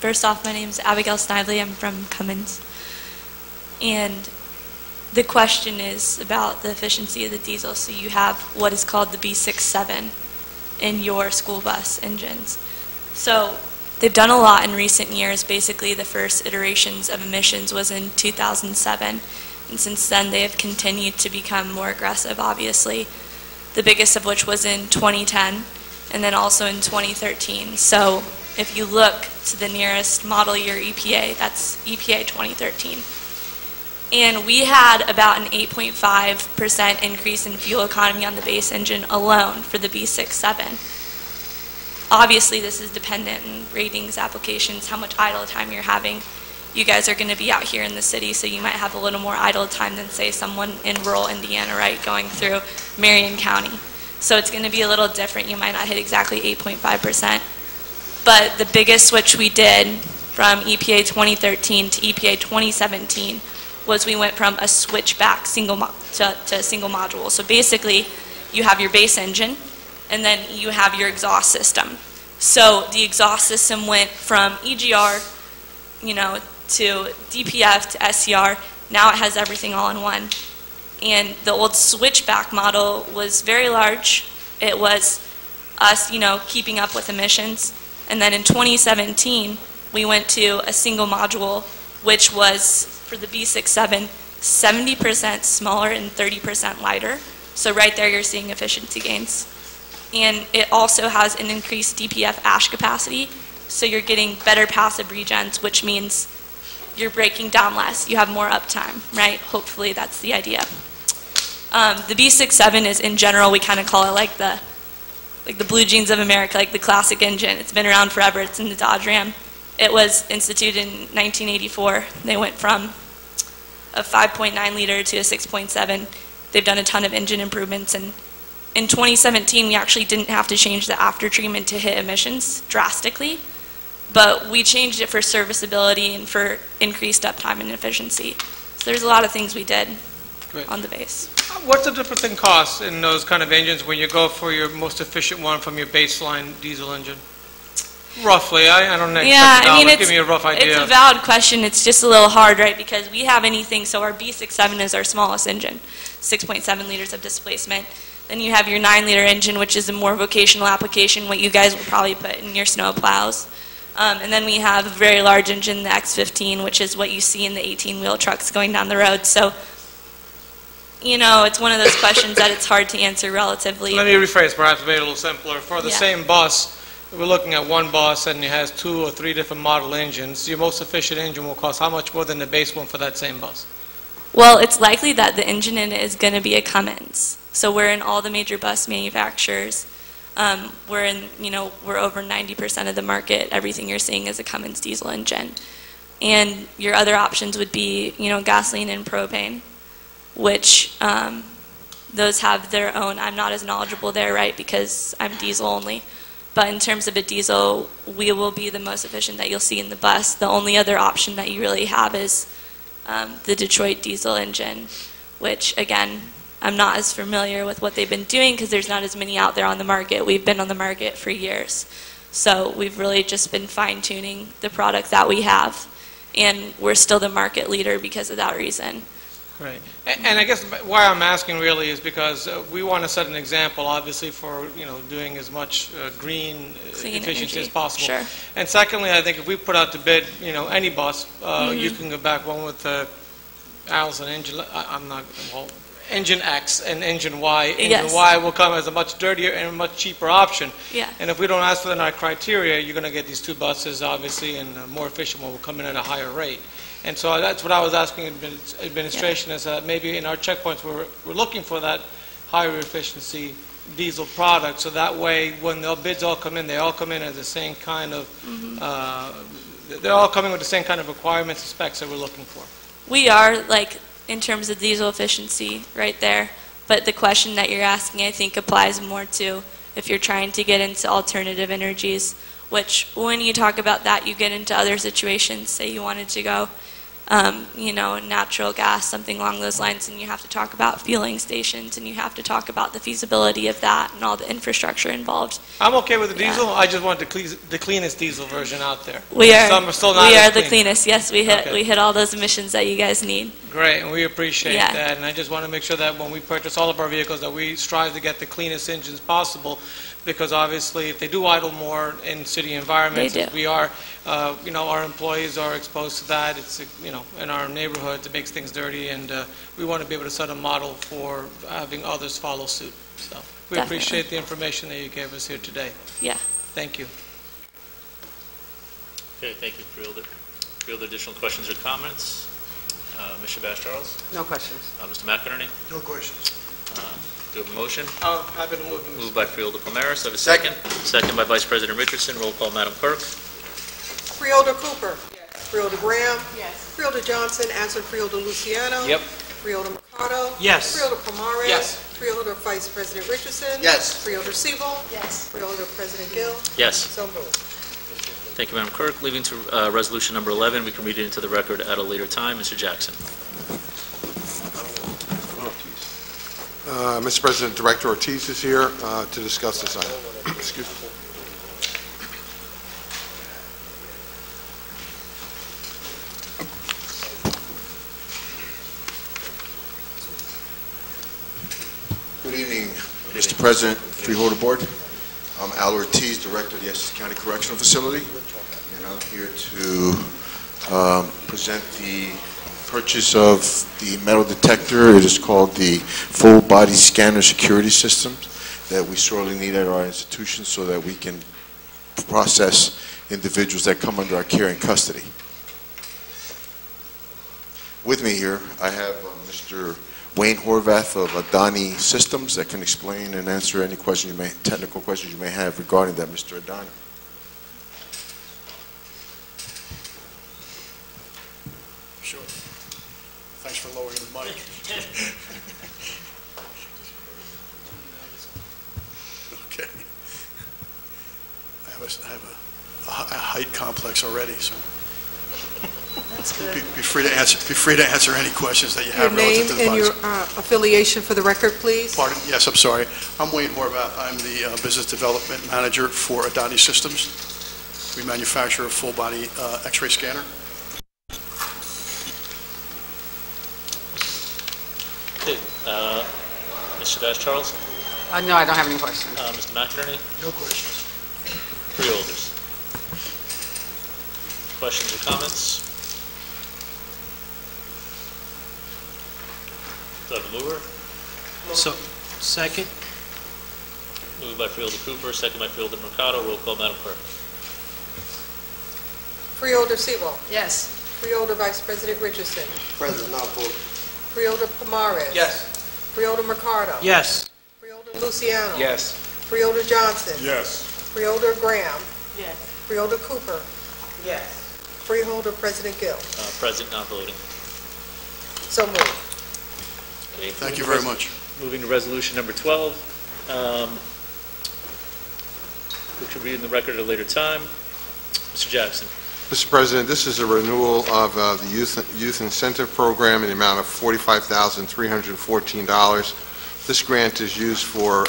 First off, my name is Abigail Snively. I'm from Cummins. And the question is about the efficiency of the diesel. So you have what is called the B67 in your school bus engines. So they've done a lot in recent years. Basically, the first iterations of emissions was in 2007. And since then, they have continued to become more aggressive, obviously. The biggest of which was in 2010, and then also in 2013. So if you look to the nearest model year EPA, that's EPA 2013. And we had about an 8.5% increase in fuel economy on the base engine alone for the B67. Obviously, this is dependent on ratings, applications, how much idle time you're having. You guys are going to be out here in the city, so you might have a little more idle time than, say, someone in rural Indiana, right, going through Marion County. So it's going to be a little different. You might not hit exactly 8.5%. But the biggest switch we did from EPA 2013 to EPA 2017 was we went from a switchback to a single module. So basically, you have your base engine, and then you have your exhaust system. So the exhaust system went from EGR, to DPF to SCR. Now it has everything all in one. And the old switchback model was very large. It was us, keeping up with emissions. And then in 2017, we went to a single module, which was, for the B67, 70% smaller and 30% lighter. So right there, you're seeing efficiency gains. And it also has an increased DPF ash capacity, so you're getting better passive regens, which means you're breaking down less. You have more uptime, right? Hopefully that's the idea. The B67 is, in general, we kind of call it like the blue jeans of America, like the classic engine. It's been around forever. It's in the Dodge Ram. It was instituted in 1984. They went from a 5.9 liter to a 6.7. They've done a ton of engine improvements, and in 2017, we actually didn't have to change the after treatment to hit emissions drastically, but we changed it for serviceability and for increased uptime and efficiency. So there's a lot of things we did on the base. What's the difference in cost in those kind of engines when you go for your most efficient one from your baseline diesel engine? Roughly, I don't know. Yeah, I mean, give me a rough idea. It's a valid question. It's just a little hard, right? Because we have anything, so our B67 is our smallest engine, 6.7 liters of displacement. Then you have your 9-liter engine, which is a more vocational application, what you guys will probably put in your snow plows. And then we have a very large engine, the X15, which is what you see in the 18-wheel trucks going down the road. So, you know, it's one of those questions that it's hard to answer relatively. Let me rephrase, perhaps make it a little simpler. For the same bus, we're looking at one bus and it has 2 or 3 different model engines. Your most efficient engine will cost how much more than the base one for that same bus? Well, it's likely that the engine in it is going to be a Cummins. So we're in all the major bus manufacturers. We're over 90% of the market. Everything you're seeing is a Cummins diesel engine. And your other options would be, gasoline and propane, which those have their own. I'm not as knowledgeable there, right, because I'm diesel only. But in terms of a diesel, we will be the most efficient that you'll see in the bus. The only other option that you really have is the Detroit diesel engine, which, again, I'm not as familiar with what they've been doing because there's not as many out there on the market. We've been on the market for years. So we've really just been fine-tuning the product that we have. And we're still the market leader because of that reason. Right. And I guess why I'm asking really is because we want to set an example, obviously, for doing as much clean efficiency energy as possible. Sure. And secondly, I think if we put out to bid, any bus, you can go back one with Allison engine. Engine X and engine Y. Engine Y will come as a much dirtier and a much cheaper option. Yeah. And if we don't ask for the right criteria, you're going to get these 2 buses, obviously, and a more efficient one will come in at a higher rate. And so that's what I was asking administration is that maybe in our checkpoints we're looking for that higher efficiency diesel product, so that way when the bids all come in, they all come in as the same kind of, they're all coming with the same kind of requirements and specs that we're looking for. We are, in terms of diesel efficiency, right there. But the question that you're asking, I think, applies more to if you're trying to get into alternative energies, which when you talk about that, you get into other situations. Say you wanted to go, natural gas, something along those lines, and you have to talk about fueling stations, and you have to talk about the feasibility of that and all the infrastructure involved. I'm okay with the diesel. I just want the cleanest diesel version out there. We are. Some are still not we as are the clean. cleanest. Yes, we hit all those emissions that you guys need. Great, and we appreciate that. And I just want to make sure that when we purchase all of our vehicles, that we strive to get the cleanest engines possible, because obviously, if they do idle more in city environments, as we are, our employees are exposed to that. It's in our neighborhoods, it makes things dirty, and we want to be able to set a model for having others follow suit. So we appreciate the information that you gave us here today. Yeah. Thank you. Okay, thank you, Freeholder. Freeholder, additional questions or comments? Ms. Shabazz-Charles? No questions. Mr. McInerney? No questions. Do we have a motion? Happy to move. Moved by Freeholder Palmaris. Have a second? Second by Vice President Richardson. Roll call, Madam Clerk. Freeholder Cooper. Yes. Freeholder Graham. Yes. Freeholder Johnson, absent Freeholder Luciano. Yep. Freeholder Mercado. Yes. Freeholder Palmaris. Yes. Freeholder Vice President Richardson. Yes. Freeholder Siebel. Yes. Freeholder President Gill. Yes. So moved. Thank you, Madam Clerk. Leaving to resolution number 11, we can read it into the record at a later time. Mr. Jackson. Mr. President, Director Ortiz is here to discuss this item. Excuse me. Good evening, Mr. President, Freeholder Board. I'm Al Ortiz, Director of the Essex County Correctional Facility, and I'm here to present the purchase of the metal detector. It is called the Full Body Scanner Security System that we sorely need at our institution so that we can process individuals that come under our care and custody. With me here, I have Mr. Wayne Horvath of Adani Systems that can explain and answer any questions technical questions you may have regarding that. Mr. Adani. Sure. Thanks for lowering the mic. Okay. I have a height complex already, so. That's good. Be free to answer any questions that you have relative to the Your name bodies. and your affiliation for the record, please. Pardon? Yes, I'm sorry. I'm Wayne Horvath. I'm the Business Development Manager for Adani Systems. We manufacture a full-body X-ray scanner. Okay, Mr. Dash Charles? No, I don't have any questions. Mr. McInerney? No questions. Freeholders? Questions or comments? Do I have a mover? So, second? Moved by Freeholder Cooper, second by Freeholder Mercado. Roll call, Madam Clerk. Freeholder Sewell. Yes. Freeholder Vice President Richardson. President, not voting. Freeholder Pomares. Yes. Freeholder Mercado. Yes. Freeholder Luciano. Yes. Freeholder Johnson. Yes. Freeholder Graham. Yes. Freeholder Cooper. Yes. Freeholder President Gill. Present, not voting. So moved. Okay, Thank you very much. Moving to resolution number 12, which will be in the record at a later time. Mr. Jackson. Mr. President, this is a renewal of the Youth Incentive Program in the amount of $45,314. This grant is used for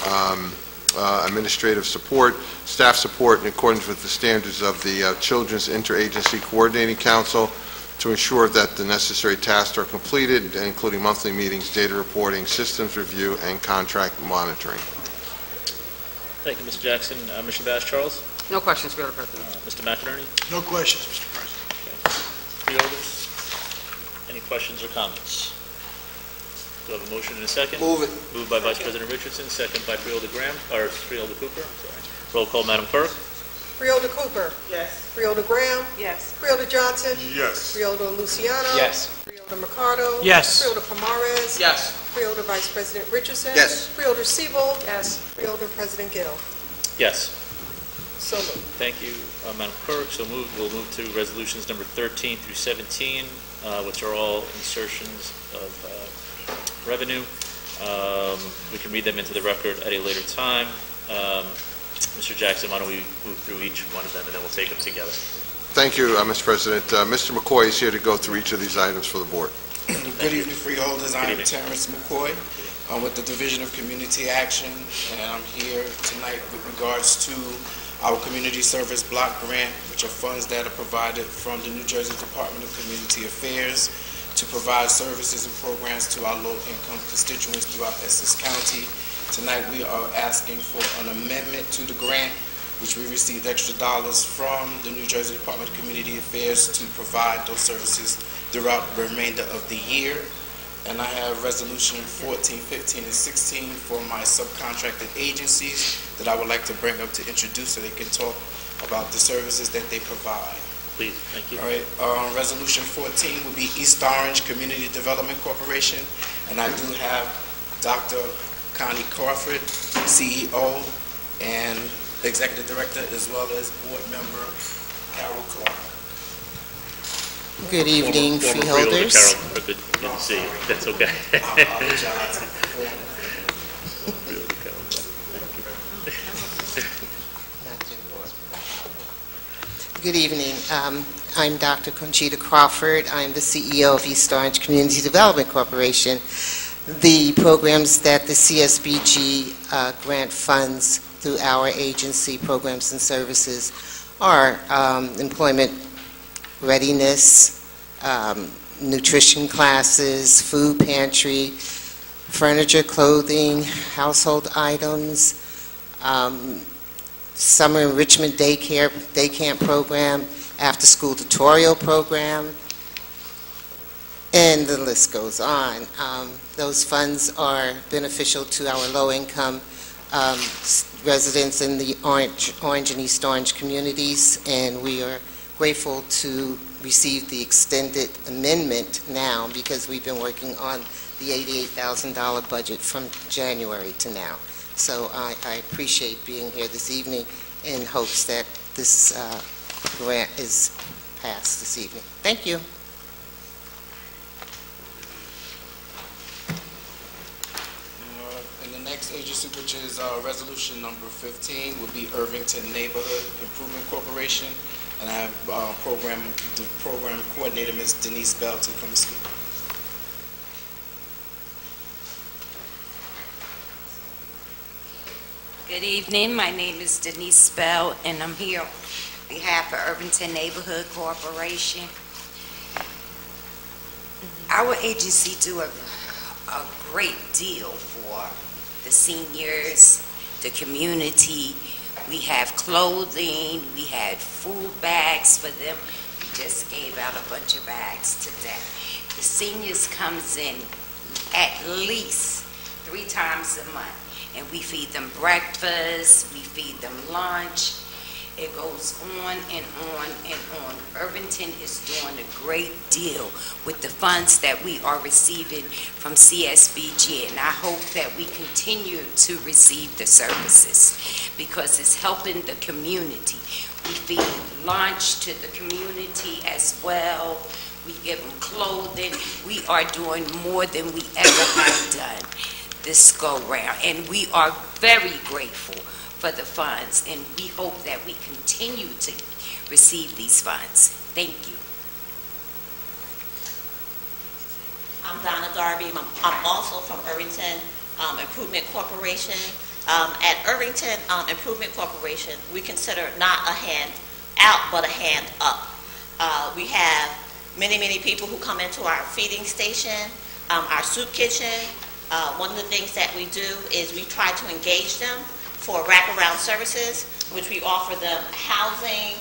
administrative support, staff support in accordance with the standards of the Children's Interagency Coordinating Council to ensure that the necessary tasks are completed, including monthly meetings, data reporting, systems review, and contract monitoring. Thank you, Mr. Jackson. Mr. Bass Charles? No questions, Mr. President. Mr. McInerney? No questions, Mr. President. Freeholders? Any questions or comments? Do I have a motion and a second? Move it. Moved by Vice President Richardson, second by Freeholder Graham, or Freeholder Cooper, sorry. Roll call, Madam Clerk. Freeholder Cooper. Yes. Freeholder Graham. Yes. Freeholder Johnson. Yes. Freeholder Luciano. Yes. Freeholder Mercado. Yes. Freeholder Pomares. Yes. Freeholder Vice President Richardson. Yes. Freeholder Sewell. Yes. Freeholder President Gill. Yes. So moved. Thank you, Madam Clerk. So moved. We'll move to resolutions number 13 through 17, which are all insertions of revenue. We can read them into the record at a later time. Mr. Jackson, why don't we move through each one of them, and then we'll take them together. Thank you, Mr. President. Mr. McCoy is here to go through each of these items for the board. Good evening, Freeholders. Good I'm evening. Terrence McCoy. I'm with the Division of Community Action, and I'm here tonight with regards to our Community Service Block Grant, which are funds that are provided from the New Jersey Department of Community Affairs to provide services and programs to our low-income constituents throughout Essex County. Tonight, we are asking for an amendment to the grant, which we received extra dollars from the New Jersey Department of Community Affairs to provide those services throughout the remainder of the year. And I have resolution 14, 15, and 16 for my subcontracted agencies that I would like to bring up to introduce so they can talk about the services that they provide. Please, thank you. All right, resolution 14 would be East Orange Community Development Corporation, and I do have Dr. Connie Crawford, CEO and Executive Director, as well as Board Member Carol Clark. Good evening, Freeholders. Carol, good to see you. That's okay. I apologize. Good evening. I'm Dr. Conchita Crawford. I'm the CEO of East Orange Community Development Corporation. The programs that the CSBG grant funds through our agency programs and services are employment readiness, nutrition classes, food pantry, furniture, clothing, household items, summer enrichment day camp program, after-school tutorial program, and the list goes on. Those funds are beneficial to our low-income residents in the Orange and East Orange communities, and we are grateful to receive the extended amendment now because we've been working on the $88,000 budget from January to now. So I appreciate being here this evening in hopes that this grant is passed this evening. Thank you. And the next agency, which is resolution number 15, will be Irvington Neighborhood Improvement Corporation. And I have the program coordinator, Ms. Denise Bell, to come speak. Good evening. My name is Denise Bell, and I'm here on behalf of Irvington Neighborhood Corporation. Our agency do a great deal for the seniors, the community. We have clothing, we had food bags for them. We just gave out a bunch of bags today. The seniors comes in at least 3 times a month, and we feed them breakfast, we feed them lunch. It goes on and on and on. Irvington is doing a great deal with the funds that we are receiving from CSBG, and I hope that we continue to receive the services because it's helping the community. We feed lunch to the community as well. We give them clothing. We are doing more than we ever have done this go-round, and we are very grateful for the funds, and we hope that we continue to receive these funds. Thank you. I'm Donna Darby. I'm also from Irvington Improvement Corporation. At Irvington Improvement Corporation, we consider not a hand out, but a hand up. We have many, many people who come into our feeding station, our soup kitchen. One of the things that we do is we try to engage them for wraparound services, which we offer them housing,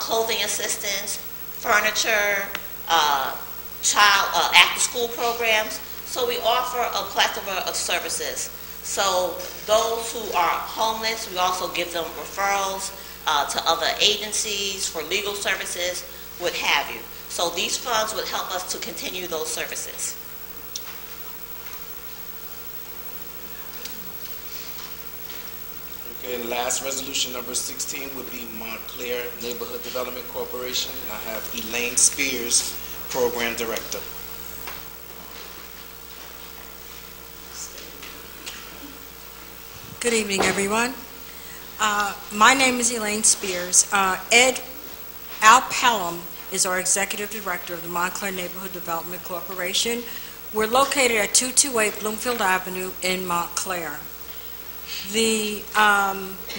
clothing assistance, furniture, child after-school programs. So we offer a plethora of services. So those who are homeless, we also give them referrals to other agencies for legal services, what have you. So these funds would help us to continue those services. Okay, and last resolution number 16 would be Montclair Neighborhood Development Corporation. And I have Elaine Spears, Program Director. Good evening, everyone. My name is Elaine Spears. Ed Alpellum is our Executive Director of the Montclair Neighborhood Development Corporation. We're located at 228 Bloomfield Avenue in Montclair. The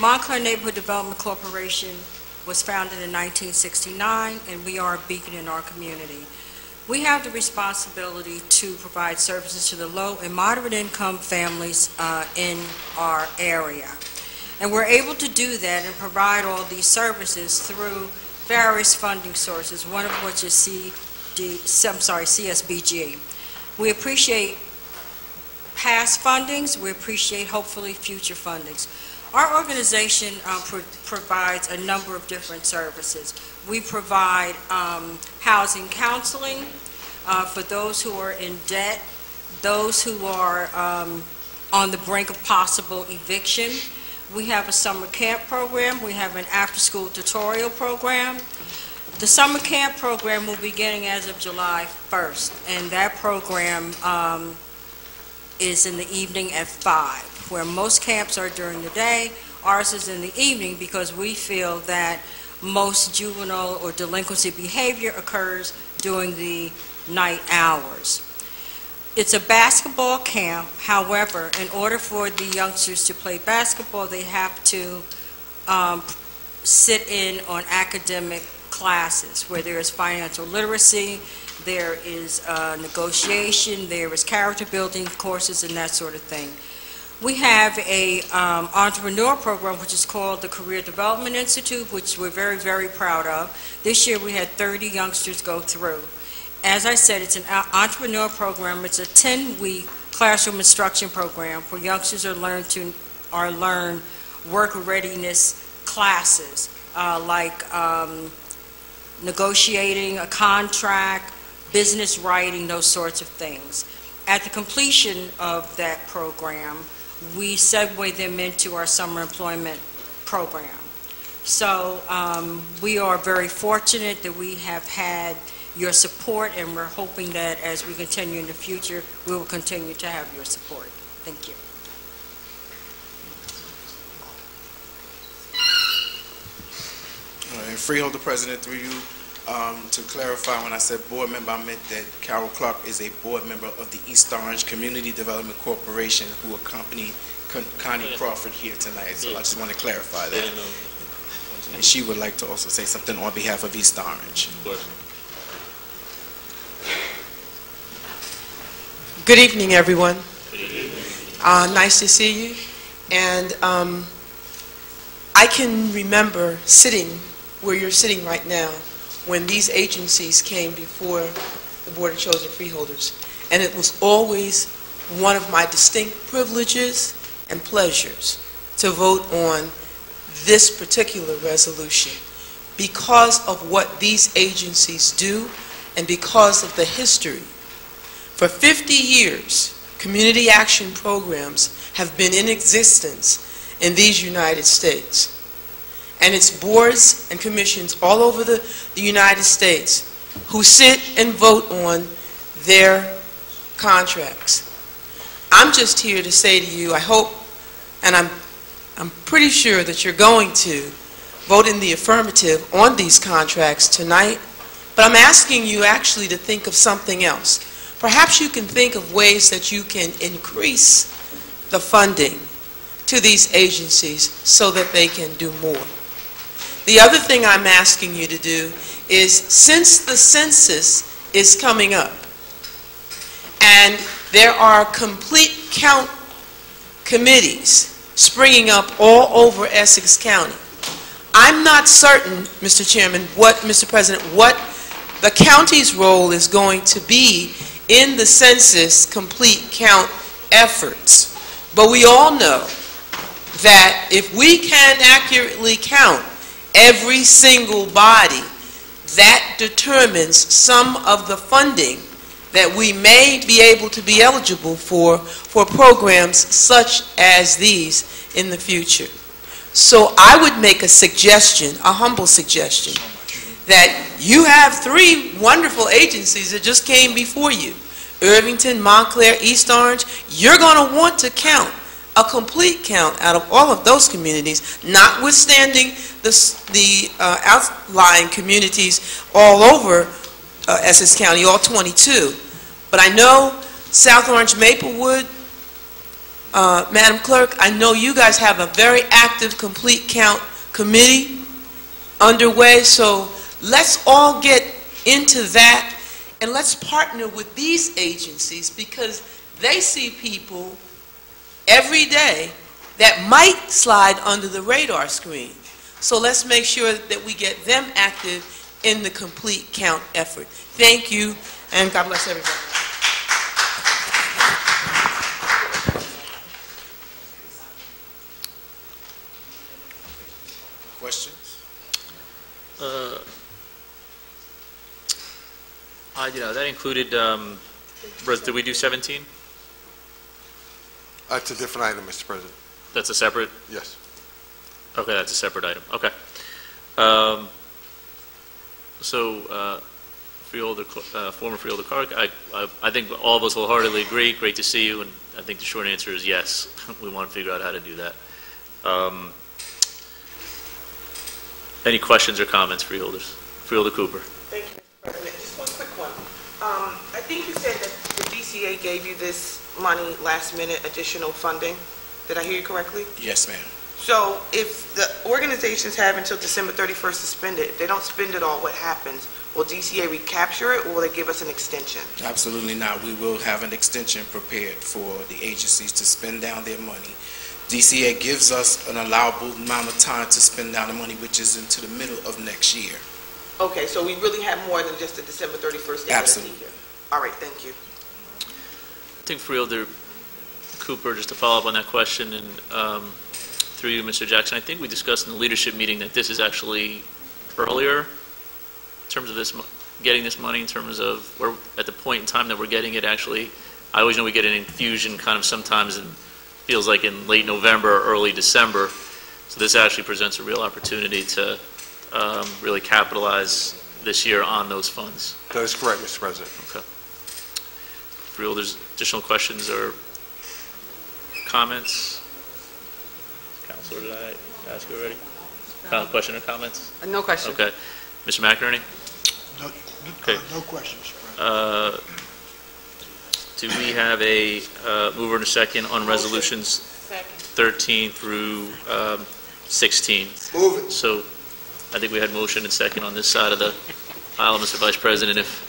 Montclair Neighborhood Development Corporation was founded in 1969, and we are a beacon in our community. We have the responsibility to provide services to the low and moderate income families in our area. And we're able to do that and provide all these services through various funding sources, one of which is CSBG. We appreciate past fundings. We appreciate, hopefully, future fundings. Our organization provides a number of different services. We provide housing counseling for those who are in debt, those who are on the brink of possible eviction. We have a summer camp program. We have an after-school tutorial program. The summer camp program will be beginning as of July 1st, and that program is in the evening at 5, where most camps are during the day. Ours is in the evening because we feel that most juvenile or delinquency behavior occurs during the night hours. It's a basketball camp. However, in order for the youngsters to play basketball, they have to sit in on academic classes where there is financial literacy, there is negotiation, there is character building courses, and that sort of thing. We have a entrepreneur program which is called the Career Development Institute, which we're very, very proud of. This year we had 30 youngsters go through. As I said, it's an entrepreneur program. It's a 10-week classroom instruction program where youngsters are learn work readiness classes like negotiating a contract, business writing, those sorts of things. At the completion of that program, we segue them into our summer employment program. So we are very fortunate that we have had your support, and we're hoping that as we continue in the future, we will continue to have your support. Thank you. Freeholder President, through you, to clarify, when I said board member, I meant that Carol Clark is a board member of the East Orange Community Development Corporation who accompanied Connie Crawford here tonight. So I just want to clarify that. And she would like to also say something on behalf of East Orange. Good evening, everyone. Good evening. Nice to see you. And I can remember sitting where you're sitting right now when these agencies came before the Board of Chosen Freeholders. And it was always one of my distinct privileges and pleasures to vote on this particular resolution because of what these agencies do and because of the history. For 50 years, community action programs have been in existence in these United States. And it's boards and commissions all over the United States who sit and vote on their contracts. I'm just here to say to you, I hope, and I'm pretty sure that you're going to vote in the affirmative on these contracts tonight, but I'm asking you actually to think of something else. Perhaps you can think of ways that you can increase the funding to these agencies so that they can do more. The other thing I'm asking you to do is, since the census is coming up, and there are complete count committees springing up all over Essex County, I'm not certain, Mr. Chairman, Mr. President, what the county's role is going to be in the census complete count efforts. But we all know that if we can accurately count every single body, that determines some of the funding that we may be able to be eligible for programs such as these in the future. So I would make a suggestion, a humble suggestion, that you have 3 wonderful agencies that just came before you, Irvington, Montclair, East Orange. You're going to want to count a complete count out of all of those communities, notwithstanding the outlying communities all over Essex County, all 22. But I know South Orange, Maplewood, Madam Clerk, I know you guys have a very active complete count committee underway, so let's all get into that and let's partner with these agencies because they see people every day that might slide under the radar screen. So let's make sure that we get them active in the complete count effort. Thank you, and God bless everybody. Questions? That included, did we do 17? That's a different item, Mr. President. That's a separate? Yes. Okay, that's a separate item. Okay. Former Freeholder Clark, I think all of us wholeheartedly agree. Great to see you, and I think the short answer is yes. We want to figure out how to do that. Any questions or comments, Freeholders? Freeholder Cooper. Thank you, Mr. President. Just one quick one. I think you said that the DCA gave you this money last minute additional funding. Did I hear you correctly? Yes, ma'am. So if the organizations have until December 31st to spend it, if they don't spend it all, what happens? Will DCA recapture it, or will they give us an extension? Absolutely not. We will have an extension prepared for the agencies to spend down their money. DCA gives us an allowable amount of time to spend down the money, which is into the middle of next year. Okay, so we really have more than just the December 31st date. Absolutely. All right, thank you. I think Freeholder Cooper, just to follow up on that question, and through you, Mr. Jackson, I think we discussed in the leadership meeting that this is actually earlier in terms of this, getting this money, in terms of we're at the point in time that we're getting it. Actually, I always know we get an infusion kind of sometimes in, feels like in late November or early December. So this actually presents a real opportunity to really capitalize this year on those funds. That is correct, Mr. President. Okay. Freeholders, additional questions or comments? Counselor, did I ask you already? Final question or comments? No question. Okay. Mr. McInerney? Okay. No questions, President. Do we have a mover and a second on resolutions 13 through 16? Move it. So I think we had motion and second on this side of the aisle, Mr. Vice President, if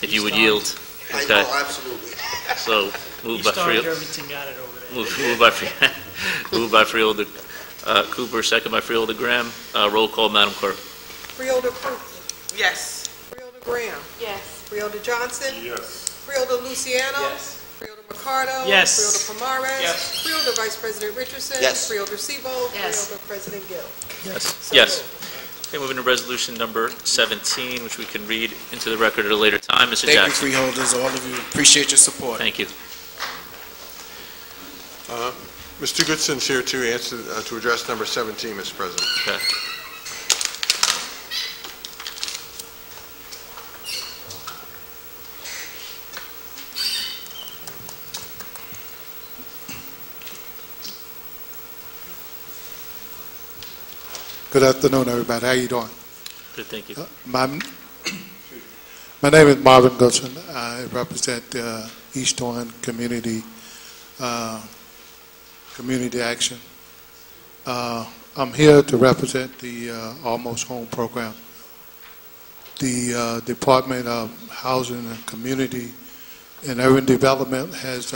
you would yield. I Okay. know, absolutely. So moved by Started everything, got it over there. moved by Freeholder Cooper, second by Freeholder Graham. Roll call, Madam Clerk. Freeholder Cooper. Yes. Freeholder Graham. Yes. Freeholder Johnson. Yes. Freeholder Luciano. Yes. Freeholder Mercado. Yes. Freeholder Pomares. Yes. Freeholder Vice President Richardson. Yes. Freeholder Sebo. Yes. Freeholder President Gill. Yes. So Yes. moved. Okay, moving to resolution number 17, which we can read into the record at a later time. Mr. Thank you, Jackson. freeholders, all of you. Appreciate your support. Thank you. Mr. Goodson's here to answer, to address number 17, Mr. President. Okay. Good afternoon, everybody. How you doing? Good, thank you. My name is Marvin Goodson. I represent East Orange Community Action. I'm here to represent the Almost Home program. The Department of Housing and Community and Urban Development has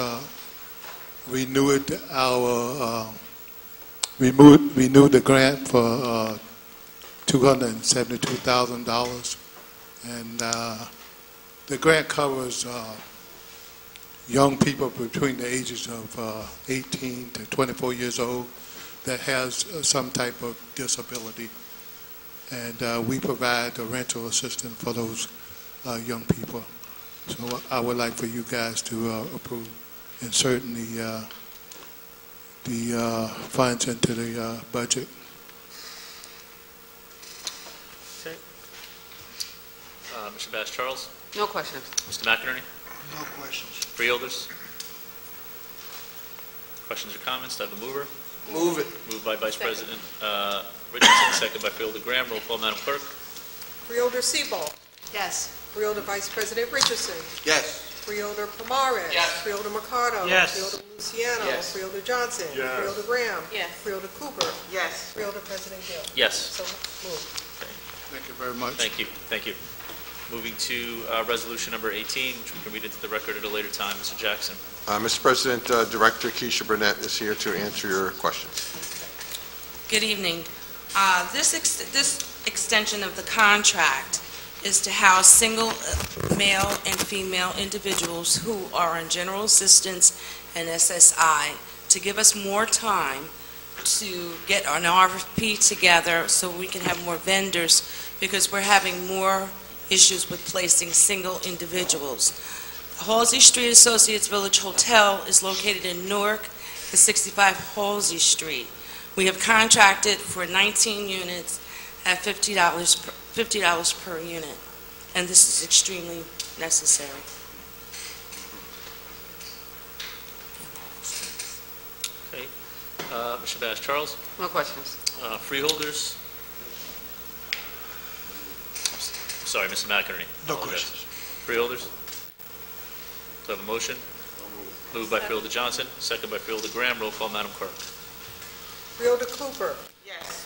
renewed the grant for $272,000, and the grant covers young people between the ages of 18 to 24 years old that has some type of disability, and we provide a rental assistance for those young people. So I would like for you guys to approve inserting the funds into the budget. Okay. Mr. Bass Charles? No questions. Mr. McInerney? No questions. Freeholders? Questions or comments? Do I have a mover? Move it. Moved by Vice President Richardson, second by Freeholder Graham. Roll call, Madam Clerk. Freeholder Sebo. Yes. Freeholder Vice President Richardson. Yes. Freeholder Pomares. Yes. Freeholder Mercado. Yes. Freeholder Luciano. Yes. Freeholder Johnson. Yes. Freeholder Graham. Yes. Freeholder Cooper. Yes. Freeholder President Gill. Yes. So moved. Thank you very much. Thank you. Thank you. Moving to resolution number 18, which we can read into the record at a later time. Mr. Jackson. Mr. President, Director Keisha Burnett is here to answer your questions. Good evening. This extension of the contract is to house single male and female individuals who are on general assistance and SSI to give us more time to get an RFP together so we can have more vendors, because we're having more issues with placing single individuals. Halsey Street Associates Village Hotel is located in Newark at 65 Halsey Street. We have contracted for 19 units at $50 per unit, and this is extremely necessary. Okay. Mr. Bass Charles. No questions. Freeholders. Sorry, Mr. McInerney. No Apologize. questions. Freeholders. Do I have a motion? Moved by Freeholder Johnson, second by Freeholder Graham. Roll call, Madam Clerk. Freeholder Cooper. Yes.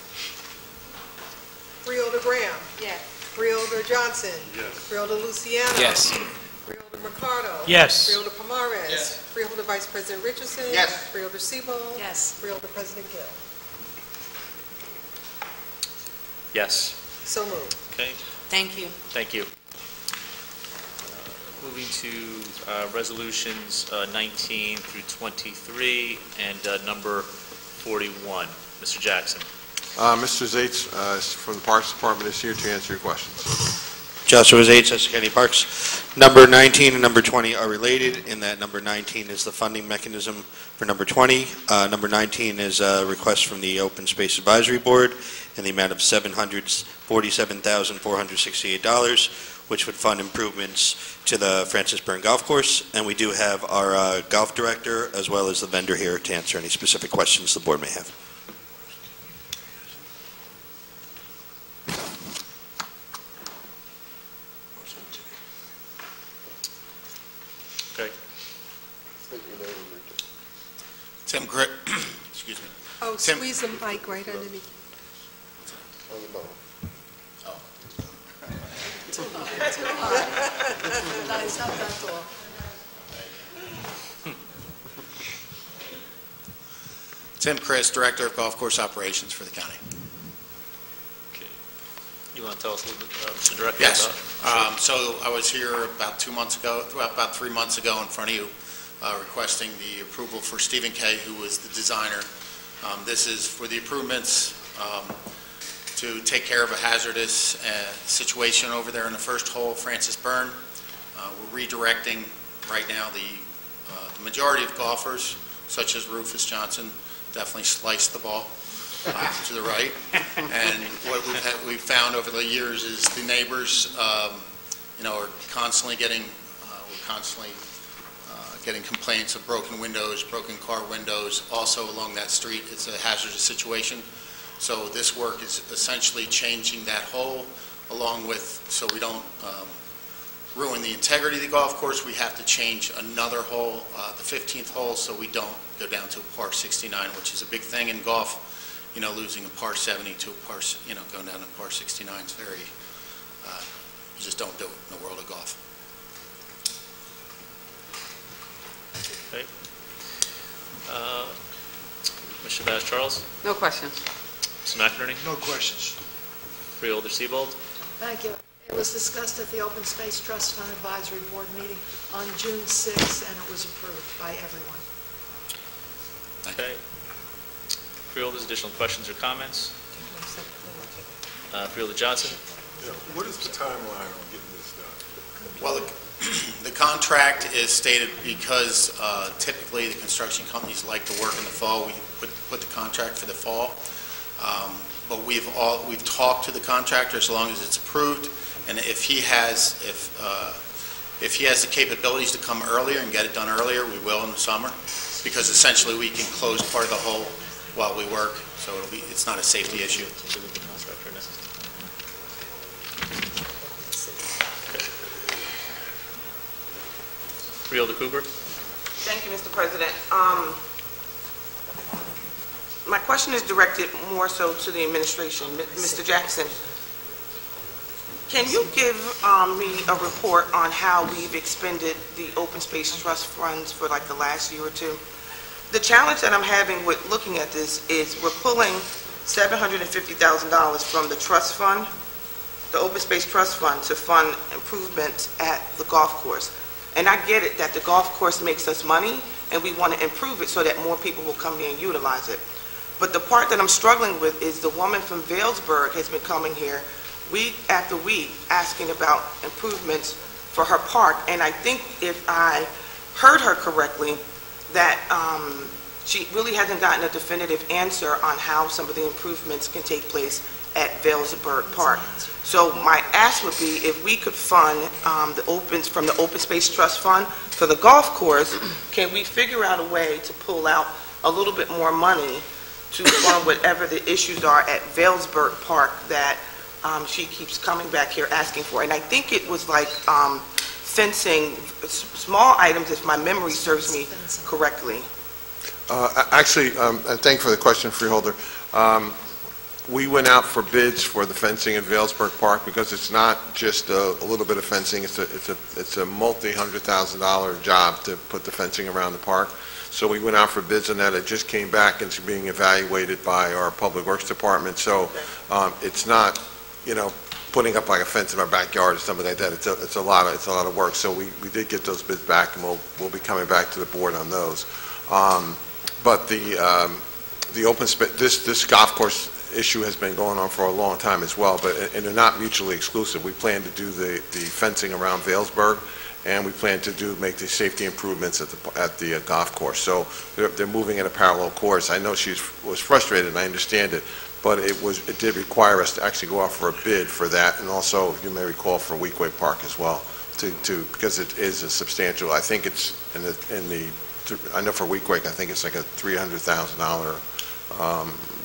Freeholder Graham. Yes. Freeholder Johnson. Yes. Freeholder Luciano. Yes. Freeholder Mercado. Yes. Freeholder Pomares. Yes. Freeholder Vice President Richardson. Yes. Freeholder Sebo. Yes. Freeholder President Gill. Yes. So moved. Okay, Thank you. thank you. Moving to resolutions 19 through 23 and number 41. Mr. Jackson. Mr. Zates from the Parks Department is here to answer your questions. Joshua Zates, Essex County Parks. Number 19 and number 20 are related in that number 19 is the funding mechanism for number 20. Number 19 is a request from the Open Space Advisory Board in the amount of $747,468, which would fund improvements to the Francis Byrne Golf Course. And we do have our golf director as well as the vendor here to answer any specific questions the board may have. Okay. Tim Grit, excuse me. Oh, Tim- squeeze the mic right underneath. Too high. No, it's not that tall. Tim Chris, Director of Golf Course Operations for the county. You want to tell us a little bit, Mr. Director? Yes. about- So I was here about 2 months ago, about 3 months ago in front of you, requesting the approval for Stephen Kay, who was the designer. This is for the improvements to take care of a hazardous situation over there in the first hole, Francis Byrne. We're redirecting right now the majority of golfers, such as Rufus Johnson, definitely sliced the ball to the right. And what we've found over the years is the neighbors, are constantly getting, getting complaints of broken windows, broken car windows. Also along that street, it's a hazardous situation. So this work is essentially changing that hole along with, so we don't ruin the integrity of the golf course, we have to change another hole, the 15th hole, so we don't go down to a par 69, which is a big thing in golf. Losing a par 70 to a par, going down to par 69 is very, you just don't do it in the world of golf. Okay. Mr. Bass Charles? No questions. Mr. McInerney? No questions. Freeholder Seabold? Thank you. It was discussed at the Open Space Trust Fund Advisory Board meeting on June 6th, and it was approved by everyone. Okay. Freeholders, additional questions or comments? Freeholder Johnson? What is the timeline on getting this done? Well, the contract is stated because typically the construction companies like to work in the fall. We put the contract for the fall. But we've talked to the contractor as long as it's approved, and if he has the capabilities to come earlier and get it done earlier, we will in the summer, because essentially we can close part of the hole while we work, so it's not a safety issue. Freeholder Cooper? Thank you, Mr. President. My question is directed more so to the administration. Mr. Jackson, can you give me a report on how we've expended the open space trust funds for like the last year or two? The challenge that I'm having with looking at this is we're pulling $750,000 from the trust fund, the open space trust fund, to fund improvements at the golf course. And I get it that the golf course makes us money and we want to improve it so that more people will come here and utilize it. But the part that I'm struggling with is the woman from Vailsburg has been coming here week after week asking about improvements for her park. And I think if I heard her correctly, that she really hasn't gotten a definitive answer on how some of the improvements can take place at Vailsburg Park. So my ask would be if we could fund from the Open Space Trust Fund for the golf course, can we figure out a way to pull out a little bit more money to fund whatever the issues are at Vailsburg Park that she keeps coming back here asking for? And I think it was like fencing, small items, if my memory serves me correctly. Actually, and thank you for the question, Freeholder. We went out for bids for the fencing in Vailsburg Park because it's not just a little bit of fencing, it's a multi-$100,000 job to put the fencing around the park. So we went out for bids on that. It just came back and it's being evaluated by our Public Works Department. So it's not, putting up like a fence in our backyard or something like that. It's a lot of work. So we did get those bids back, and we'll be coming back to the board on those. But the open space, this golf course issue has been going on for a long time as well, and they're not mutually exclusive. We plan to do the fencing around Vailsburg, and we plan to make the safety improvements at the golf course. So they're moving in a parallel course. I know she was frustrated, and I understand it, but it did require us to actually go out for a bid for that, and also, you may recall, for Weequahic Park as well, because it is a substantial. I think it's I know for Weequahic, I think it's like a $300,000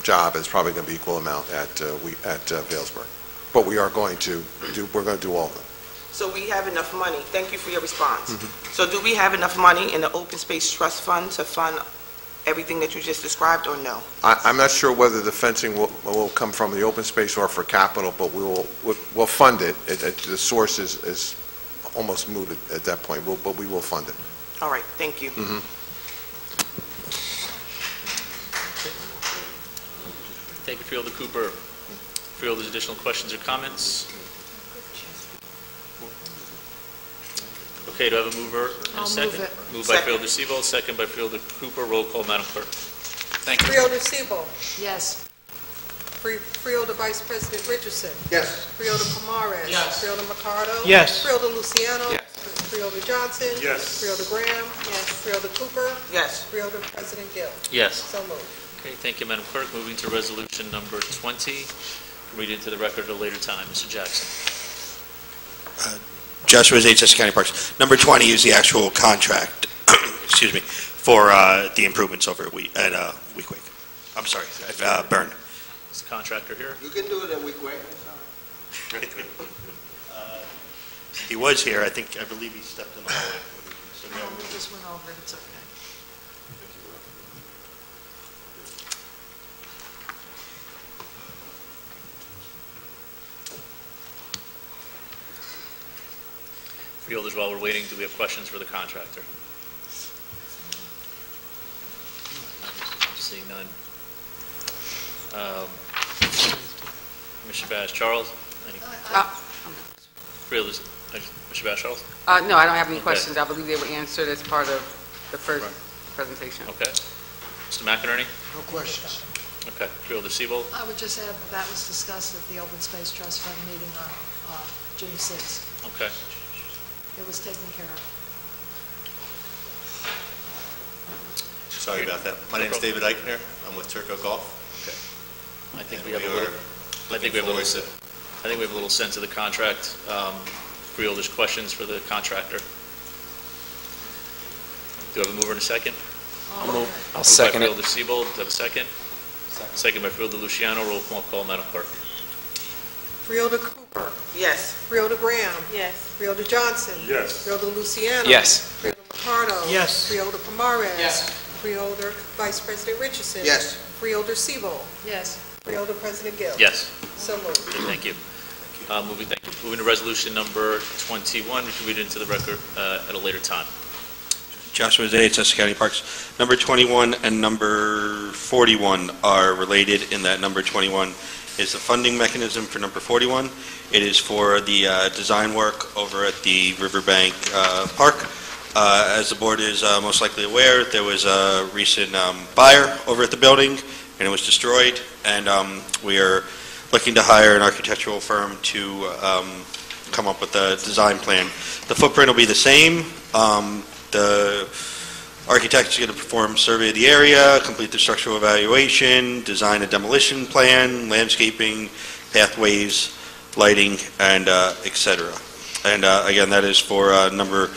job. It's probably going to be equal amount at Vailsburg, but we're going to do all of them. So we have enough money. Thank you for your response. So do we have enough money in the Open Space Trust Fund to fund everything that you just described, or no? I'm not sure whether the fencing will come from the open space or for capital, but we'll fund it. The source is almost mooted at that point, but we will fund it. All right, thank you. Thank you, Freeholder Cooper. Freeholders, additional questions or comments? Okay, do I have a mover and a second? Moved by Freeholder Sebo, second by Freeholder Cooper. Roll call, Madam Clerk. Thank you. Freeholder Sebo. Yes. Freeholder Vice President Richardson. Yes. Freeholder Pomares. Yes. Freeholder Mercado. Yes. Freeholder Luciano. Yes. Freeholder Johnson. Yes. Freeholder Graham. Yes. Freeholder Cooper. Yes. Freeholder President Gill. Yes. So moved. Okay, thank you, Madam Clerk. Moving to resolution number 20. Read into the record at a later time. Mr. Jackson. Joshua H.S. County Parks. Number 20 is the actual contract, excuse me, for the improvements over at Weequahic. I'm sorry, Byrne. Is the contractor here? You can do it at Weequahic. He was here. I believe he stepped in the hallway. We just went over it, it's okay. Freeholders, while we're waiting, do we have questions for the contractor? Seeing none. Mr. Bass, Charles? Freeholders, Mr. Bass, Charles? No, I don't have any Okay. questions. I believe they were answered as part of the first presentation. Okay. Mr. McInerney? No questions. Okay. Freeholder Sebo? I would just add that was discussed at the Open Space Trust Fund meeting on June 6th. Okay. It was taken care of. Sorry about that. My name is David Eichner. I'm with Turco Golf. I think we have a little sense of the contract. Freeholders, questions for the contractor? Do I have a mover and a second? I'll second it. Moved by Freeholder Sebo, do I have a second? Second by Freeholder Luciano. Roll call, Madam Clerk. Freeholder Cooper. Yes. Freeholder Graham. Yes. Freeholder Johnson. Yes. Freeholder Luciano. Yes. Freeholder Mercado. Yes. Freeholder Pomares. Yes. Freeholder Vice President Richardson. Yes. Freeholder Sebo. Yes. Freeholder President Gill. Yes. So moved. Okay, thank you. Moving to resolution number 21, we can read it into the record at a later time. Joshua H.S. County Parks. Number 21 and number 41 are related in that number 21 is the funding mechanism for number 41. It is for the design work over at the Riverbank Park. As the board is most likely aware, there was a recent fire over at the building, and it was destroyed, and we are looking to hire an architectural firm to come up with a design plan. The footprint will be the same. The architect is going to perform a survey of the area, complete the structural evaluation, design a demolition plan, landscaping, pathways, lighting, and etc. And again, that is for number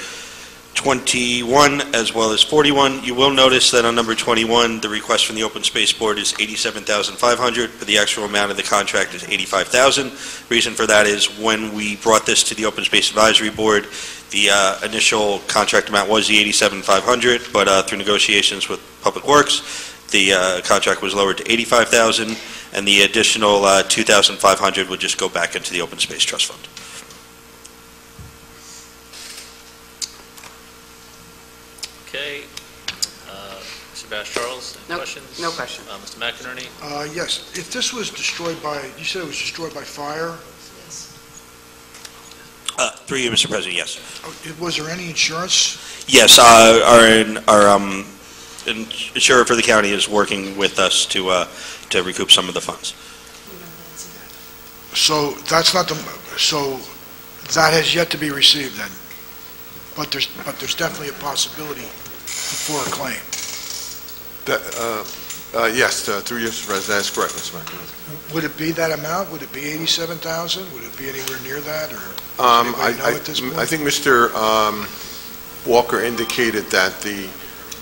21 as well as 41. You will notice that on number 21, the request from the Open Space Board is $87,500, but the actual amount of the contract is $85,000. Reason for that is when we brought this to the Open Space Advisory Board, the initial contract amount was the $87,500, but through negotiations with Public Works. The contract was lowered to $85,000, and the additional $2,500 would just go back into the Open Space Trust Fund. Okay. Mr. Bass Charles, any No- questions? no question. Mr. McInerney? Yes, if this was destroyed by, you said it was destroyed by fire, Through you, Mr. President, yes. was there any insurance? Yes, our insurer for the county is working with us to recoup some of the funds. So that's not the, so that has yet to be received then? But there's definitely a possibility for a claim? Yes, through you, Mr. President, that's correct, Mr. McInerney. Would it be that amount? Would it be 87,000? Would it be anywhere near that, or does anybody know at this point? I think Mr. Walker indicated that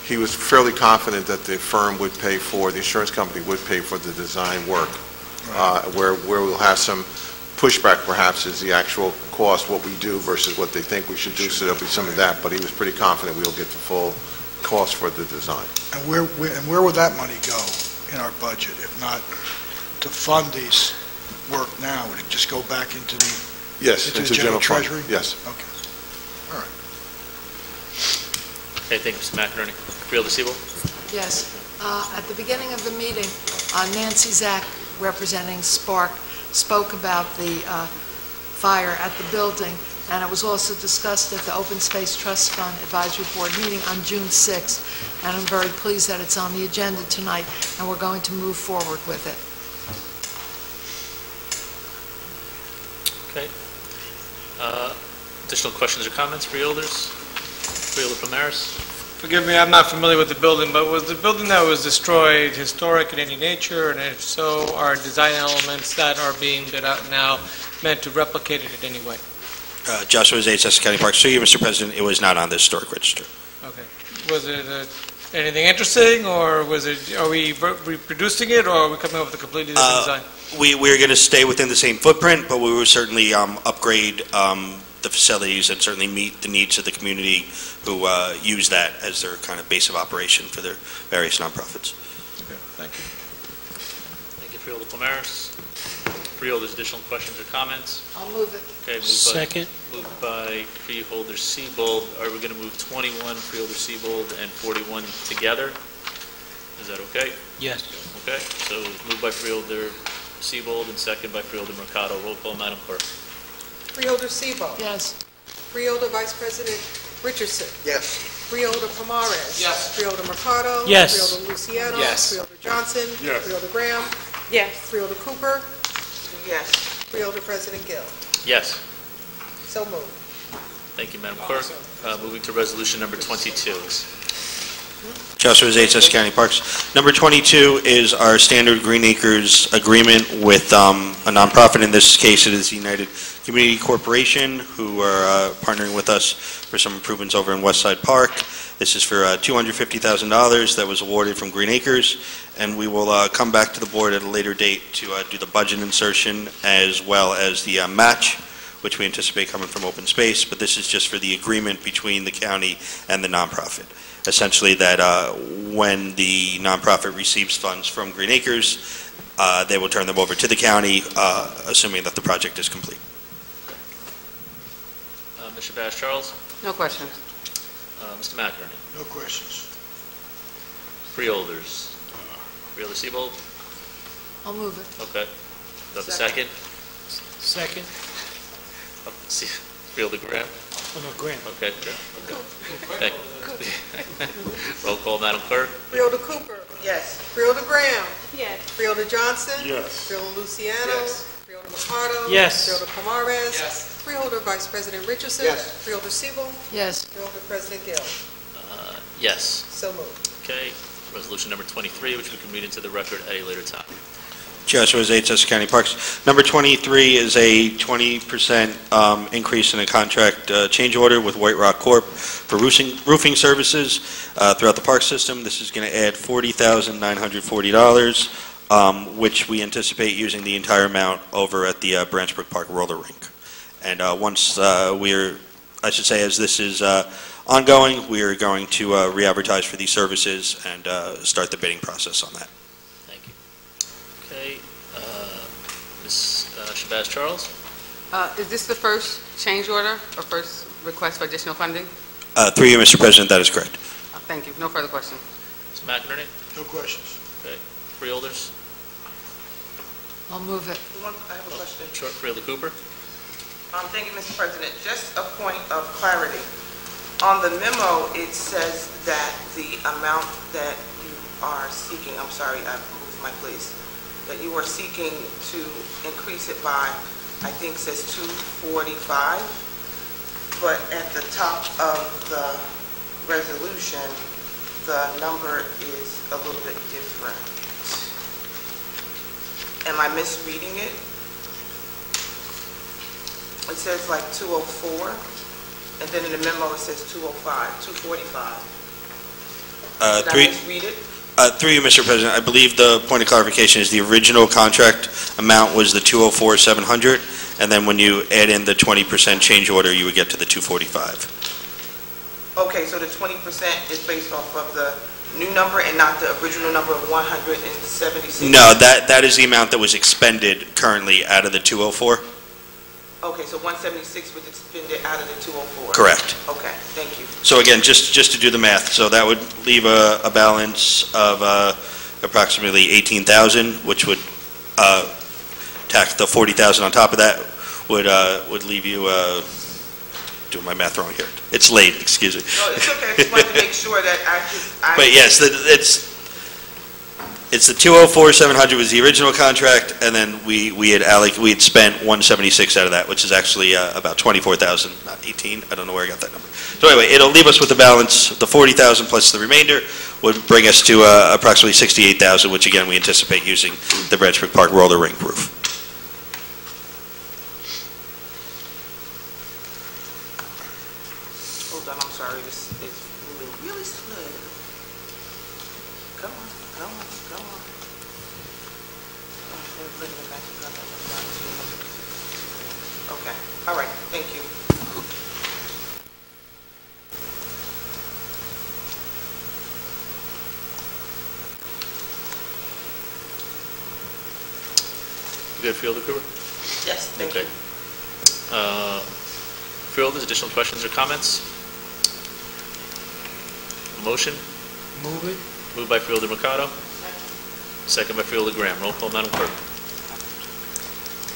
he was fairly confident that the firm would pay for, the insurance company would pay for the design work. Where we'll have some pushback perhaps is the actual cost, what we do versus what they think we should do, so there'll be some of that, but he was pretty confident we'll get the full cost for the design. And where would that money go in our budget, if not to fund these work now? Would it just go back into the Yes, into the into general fund. treasury? Yes. Okay. All right. Okay, thank you, Mr. McInerney. Freeholder Siebel? Yes. At the beginning of the meeting, Nancy Zach, representing Spark, spoke about the fire at the building, and it was also discussed at the Open Space Trust Fund Advisory Board meeting on June 6th, and I'm very pleased that it's on the agenda tonight, and we're going to move forward with it. Okay. Additional questions or comments, Freeholders? Freeholder Palmaris? Forgive me, I'm not familiar with the building, but was the building that was destroyed historic in any nature? And if so, are design elements that are being bid out now meant to replicate it in any way? Joshua Zates, Essex County Parks. Through you, Mr. President, it was not on the historic register. Okay. Was it anything interesting, or are we reproducing it, or are we coming up with a completely different design? We're going to stay within the same footprint, but we will certainly upgrade the facilities and certainly meet the needs of the community who use that as their kind of base of operation for their various nonprofits. Okay, thank you. Thank you, Freeholder Palmaris. Freeholders, additional questions or comments? I'll move it. Okay, Second. Moved by Freeholder Siebold. Are we going to move 21, Freeholder Siebold, and 41 together? Is that okay? Yes. Okay, so moved by Freeholder Siebold and second by Freeholder Mercado. Roll call, Madam Clerk. Freeholder Siebold. Yes. Freeholder Vice President Richardson. Yes. Freeholder Palmares. Yes. Freeholder Mercado. Yes. Freeholder Luciano. Yes. Freeholder Johnson. Yes. Freeholder Graham. Yes. Freeholder Cooper. Yes. Freeholder President Gill. Yes. So moved. Thank you, Madam Clerk. Moving to resolution number 22. Joshua Zates, Essex County Parks. Number 22 is our standard Green Acres agreement with a nonprofit. In this case, it is United Community Corporation, who are partnering with us for some improvements over in Westside Park. This is for $250,000 that was awarded from Green Acres, and we will come back to the board at a later date to do the budget insertion as well as the match, which we anticipate coming from open space, but this is just for the agreement between the county and the nonprofit. Essentially that when the nonprofit receives funds from Green Acres, they will turn them over to the county, assuming that the project is complete. Mr. Bass Charles? No questions. Mr. McInerney? No questions. Freeholders? Freeholder Siebold? I'll move it. Okay. Do I have a second? Second. Freeholder Graham? Oh, no, Graham. Okay, okay. Roll call, Madam Clerk. Freeholder Cooper. Yes. Freeholder Graham. Yes. Freeholder Johnson. Yes. Freeholder Luciano. Yes. Freeholder Mercado. Yes. Freeholder Palmares. Yes. Freeholder Vice President Richardson. Yes. Freeholder Siebel. Yes. Freeholder President Gill. Yes. So moved. Okay. Resolution number 23, which we can read into the record at a later time. Joshua Zates, Essex County Parks. Number 23 is a 20% increase in a contract change order with White Rock Corp. for roofing services throughout the park system. This is going to add $40,940, which we anticipate using the entire amount over at the Branchbrook Park roller rink. And once I should say, as this is ongoing. We are going to re-advertise for these services and start the bidding process on that. Thank you. Okay, Ms. Shabazz Charles? Is this the first change order or first request for additional funding? Through you, Mr. President, that is correct. Thank you. No further questions. Ms. McInerney? No questions. Okay, Freeholders? I'll move it. I have a question. Sure, Freeholder Cooper? Thank you, Mr. President. Just a point of clarity. On the memo, it says that the amount that you are seeking, I'm sorry, I moved my place, that you are seeking to increase it by, I think says 245, but at the top of the resolution, the number is a little bit different. Am I misreading it? It says like 204, and then in the memo it says 205, 245. Did I misread it? Through you, Mr. President, I believe the point of clarification is the original contract amount was the 204,700, and then when you add in the 20% change order, you would get to the 245. Okay, so the 20% is based off of the new number and not the original number of 176? No, that is the amount that was expended currently out of the 204. Okay, so 176 was expended out of the 204? Correct. Okay, thank you. So again, just to do the math, so that would leave a balance of approximately 18,000, which would tax the 40,000 on top of that, would leave you, doing my math wrong here. It's late, excuse me. No, it's okay, I just wanted to make sure that But yes, it's the 204,700 was the original contract, and then we had spent 176 out of that, which is actually about 24,000, not 18. I don't know where I got that number. So anyway, it'll leave us with the balance. The 40,000 plus the remainder would bring us to approximately 68,000, which again we anticipate using the Branchburg Park roller rink roof. Hold on, I'm sorry, this is moving really slow. Come on, come on, come on. Okay, all right, thank you. You good, Freeholder Cooper? Yes, thank you. Freeholders, additional questions or comments? Motion? Move it. Moved by Freeholder Mercado. Second by Freeholder Graham. Roll call, Madam Clerk.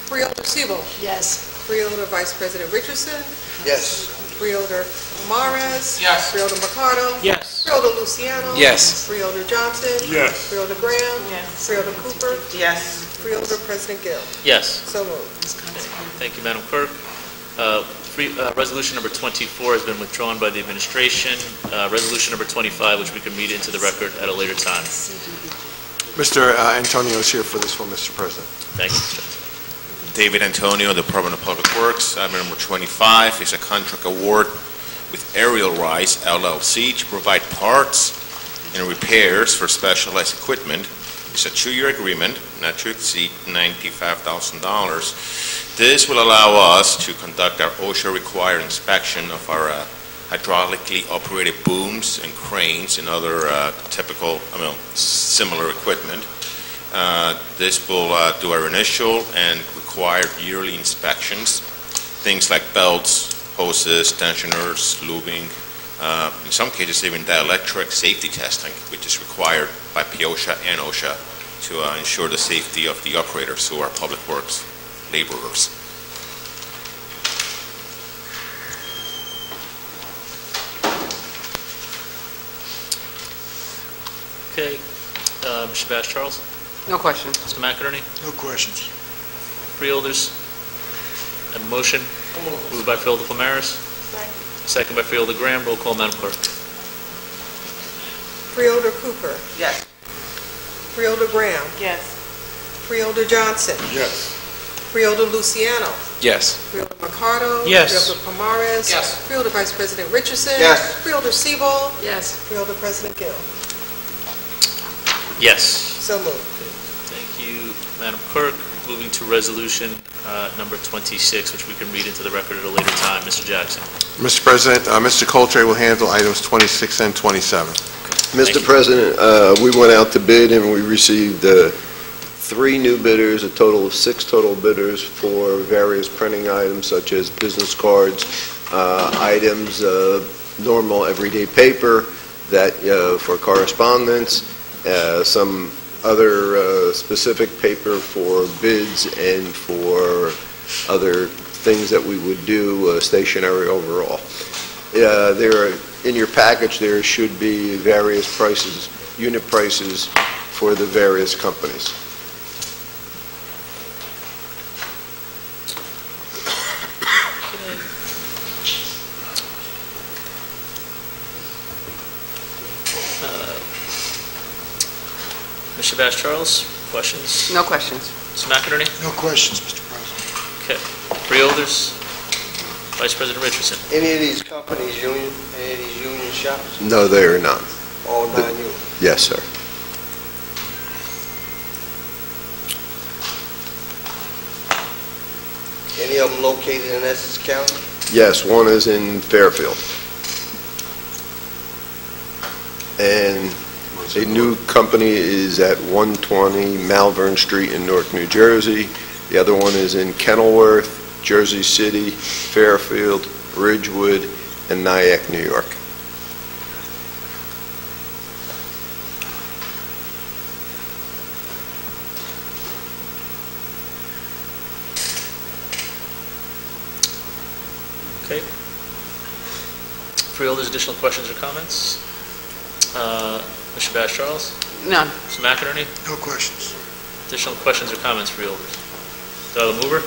Freeholder Siebel. Yes. Freeholder Vice President Richardson. Yes. Freeholder Pomares. Yes. Freeholder Mercado. Yes. Freeholder Luciano. Yes. Freeholder Johnson. Yes. Freeholder Graham. Yes. Freeholder Cooper. Yes. Freeholder President Gill. Yes. So moved. Thank you, Madam Clerk. Resolution number 24 has been withdrawn by the administration. Resolution number 25, which we can read into the record at a later time. Mr. Antonio is here for this one, Mr. President. Thank you, Mr. David Antonio, Department of Public Works. Item number 25 is a contract award with Aerial Rise LLC to provide parts and repairs for specialized equipment. It's a 2-year agreement, not to exceed $95,000. This will allow us to conduct our OSHA-required inspection of our hydraulically operated booms and cranes and other typical, similar equipment. This will do our initial and required yearly inspections, things like belts, hoses, tensioners, lubing, in some cases even dielectric safety testing, which is required by POSHA and OSHA to ensure the safety of the operators who are public works laborers. Okay, Ms. Shabazz Charles? No questions. Mr. McInerney? No questions. Freeholders? A motion? Moved by Freeholder Pomares. Second by Freeholder Graham. Roll call, Madam Clerk. Freeholder Cooper. Yes. Freeholder Graham. Yes. Freeholder Johnson. Yes. Freeholder Luciano. Yes. Freeholder Mercado. Yes. Freeholder Pomares. Yes. Freeholder Vice President Richardson. Yes. Freeholder Siebel. Yes. Freeholder President Gill. Yes. So moved. Thank you, Madam Clerk, moving to resolution number 26, which we can read into the record at a later time. Mr. Jackson. Mr. President, Mr. Coltre will handle items 26 and 27. Mr. President, we went out to bid and we received 3 new bidders, a total of 6 total bidders for various printing items such as business cards, items, normal everyday paper that for correspondence, some other specific paper for bids and for other things that we would do stationary overall. In your package, there should be various prices, unit prices for the various companies. Mr. Bass Charles, questions? No questions. Mr. McInerney? No questions, Mr. President. Okay. Freeholders, Vice President Richardson. Any of these companies union, any of these union shops? No, they are not. All non-union? Yes, sir. Any of them located in Essex County? Yes, one is in Fairfield. And a new company is at 120 Malvern Street in Newark, New Jersey. The other one is in Kenilworth, Jersey City, Fairfield, Ridgewood, and Nyack, New York. Okay. Freeholders, additional questions or comments? Mr. Bass Charles? None. Mr. McInerney? No questions. Additional questions or comments, Freeholders? Do I have a mover?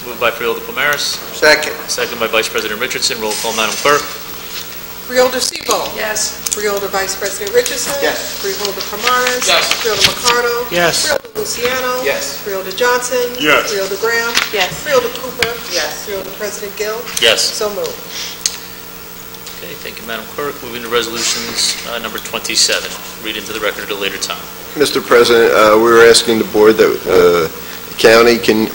Moved by Freeholder Palmaris. Second. Second by Vice President Richardson. Roll call, Madam Clerk. Freeholder Sebo. Yes. Freeholder Vice President Richardson. Yes. Freeholder Palmaris. Yes. Freeholder Mercado. Yes. Freeholder Luciano. Yes. Freeholder Johnson. Yes. Freeholder Graham. Yes. Freeholder Cooper. Yes. Freeholder President Gill. Yes. So moved. Okay, thank you, Madam Clerk. Moving to resolutions number 27. Read into the record at a later time. Mr. President, we're asking the board that the county can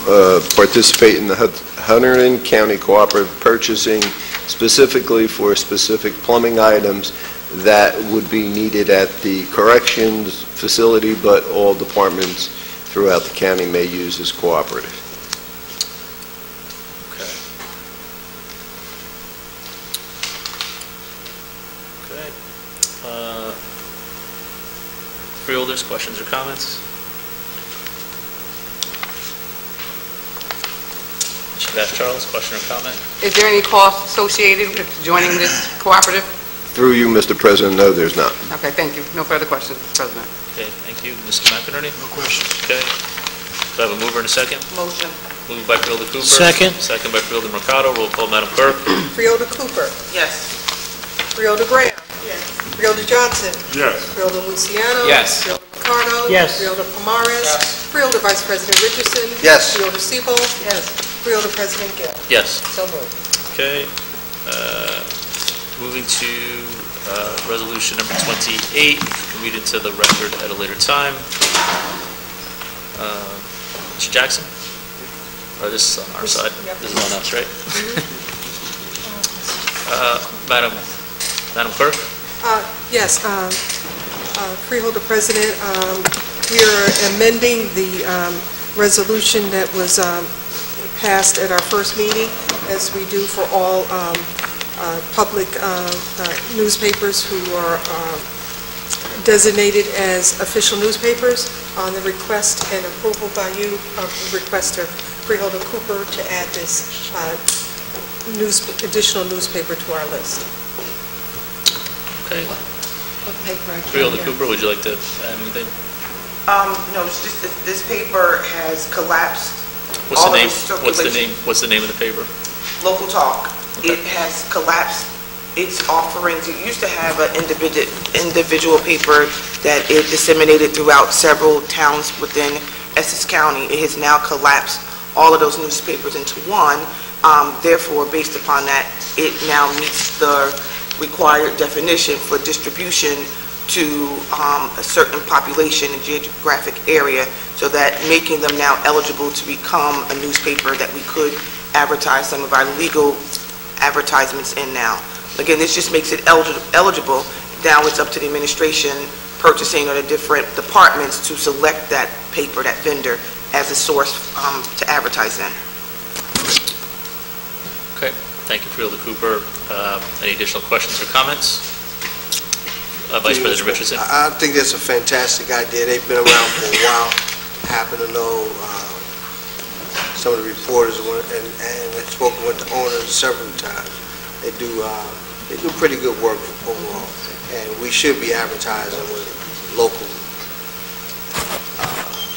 participate in the Hunterdon County Cooperative Purchasing specifically for specific plumbing items that would be needed at the corrections facility, but all departments throughout the county may use as cooperative. Okay. Okay. Freeholders, questions or comments? Mr. Bass Charles, question or comment? Is there any cost associated with joining this cooperative? Through you, Mr. President, no, there's not. Okay, thank you. No further questions, Mr. President. Okay, thank you. Mr. McInerney? No questions. Okay. Do I have a mover and a second? Motion. Moved by Freeholder Cooper. Second. Second by Freeholder Mercado. Roll call, Madam Clerk. Freeholder Cooper. Yes. Freeholder Graham. Yes. Freeholder Johnson. Yes. Freeholder Luciano. Yes. Freeholder Mercado. Yes. Freeholder Palmaris. Freeholder Vice President Richardson. Yes. Freeholder Sebo. Yes. Freeholder President Gill. Yes. So moved. Okay. Moving to resolution number 28. Can read into the record at a later time. Mr. Jackson? Or this is on our side? This is on us, right? Madam Clerk? Yes, Freeholder President, we are amending the resolution that was passed at our first meeting, as we do for all public newspapers who are designated as official newspapers, on the request and approval by you, requester Freeholder Cooper, to add this additional newspaper to our list. Okay. What paper? I can't Freeholder hear. Cooper, would you like to add anything? No, it's just that this paper has collapsed. What's All the of name? its What's the circulation. name? What's the name of the paper? Local Talk. Okay. It has collapsed its offerings. It used to have an individual paper that it disseminated throughout several towns within Essex County. It has now collapsed all of those newspapers into one. Therefore, based upon that, it now meets the required definition for distribution to a certain population and geographic area, so that making them now eligible to become a newspaper that we could advertise some of our legal advertisements in now. Again, this just makes it eligible. Now it's up to the administration, purchasing, or the different departments to select that paper, that vendor, as a source to advertise in. Okay, thank you, Freeholder Cooper. Any additional questions or comments? Vice President Richardson? I think that's a fantastic idea. They've been around for a while. I happen to know some of the reporters and I've spoken with the owners several times. They do pretty good work overall, and we should be advertising with local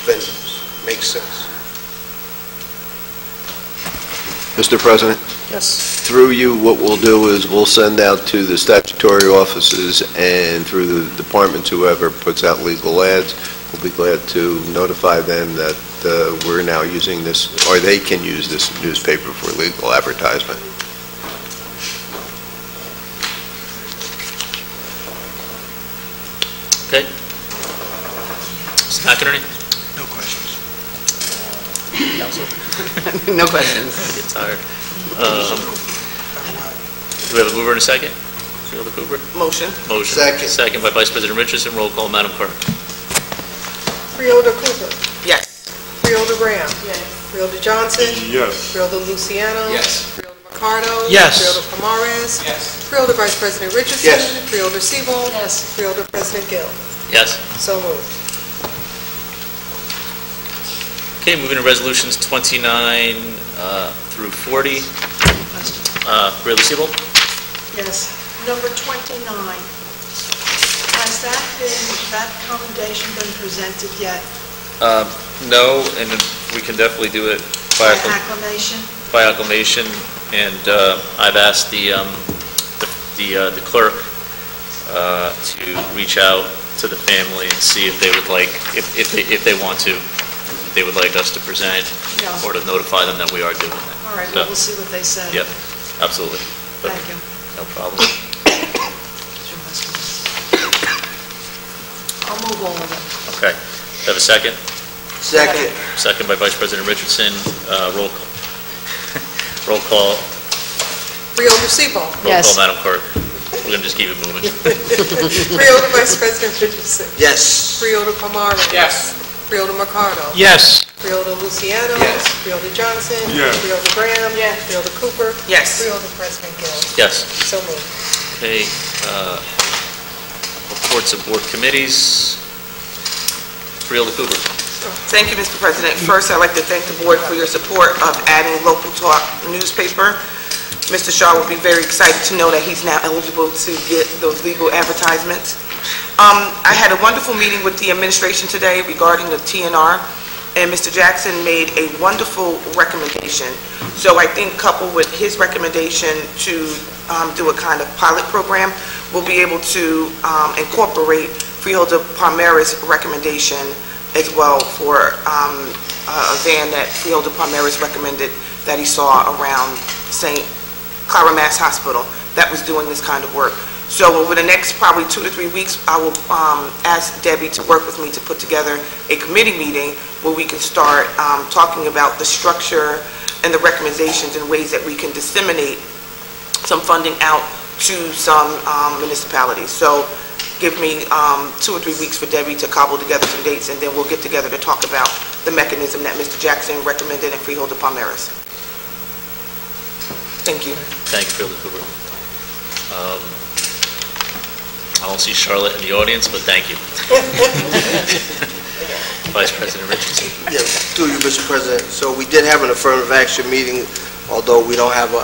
vendors. Makes sense. Mr. President? Yes. Through you, what we'll do is we'll send out to the statutory offices and through the departments, whoever puts out legal ads, we'll be glad to notify them that we're now using this, or they can use this newspaper for legal advertisement. Okay. Mr. McInerney? No questions. Council? No questions. I get tired. Do we have a mover and a second? Freeholder Cooper? Motion. Motion. Second. Second by Vice President Richardson. Roll call, Madam Clerk. Freeholder Cooper. Yes. Freeholder Graham. Yes. Freeholder Johnson. Yes. Freeholder Luciano. Yes. Freeholder Ricardo. Yes. Freeholder Pomares. Yes. Freeholder Vice President Richardson. Yes. Freeholder Sebold. Yes. Freeholder President Gill. Yes. So moved. Okay, moving to resolutions 29 through 40. Freeholder Sebold? Yes. Number 29. Has that commendation been presented yet? No, and we can definitely do it By acclamation? by acclamation, and I've asked the clerk to reach out to the family and see if they would like, if they want to, if they would like us to present Yeah. or to notify them that we are doing that. All right, So, well, we'll see what they say. Yep, absolutely. But Thank you. No problem. I'll move all of them. Okay. Have a second? Second. Second by Vice President Richardson. Roll call. Roll call. Freeholder Sebold. Roll call, Madam Clerk. We're going to just keep it moving. Freeholder Vice President Richardson. Yes. Freeholder Pomares. Yes. Freeholder Ricardo. Yes. Freeholder Luciano. Yes. Freeholder Johnson. Yes. Freeholder Graham. Yes. Freeholder Cooper. Yes. Freeholder President Gill. Yes. So moved. Okay. Reports of board committees. Freeholder Cooper. Thank you, Mr. President. First, I'd like to thank the board for your support of adding Local Talk newspaper. Mr. Shaw will be very excited to know that he's now eligible to get those legal advertisements. I had a wonderful meeting with the administration today regarding the TNR, and Mr. Jackson made a wonderful recommendation. So I think coupled with his recommendation to do a kind of pilot program, we'll be able to incorporate Freeholder Palmera's recommendation as well for a van that Freeholder Palmera's recommended that he saw around St. Clara Mass Hospital that was doing this kind of work. So over the next probably 2 to 3 weeks, I will ask Debbie to work with me to put together a committee meeting where we can start talking about the structure and the recommendations and ways that we can disseminate some funding out to some municipalities. So give me 2 or 3 weeks for Debbie to cobble together some dates, and then we'll get together to talk about the mechanism that Mr. Jackson recommended in Freeholder Palmera's. Thank you. Thank you, Freeholder Cooper. I don't see Charlotte in the audience, but thank you. Vice President Richardson. Yeah, through you, Mr. President. So we did have an affirmative action meeting, although we don't have I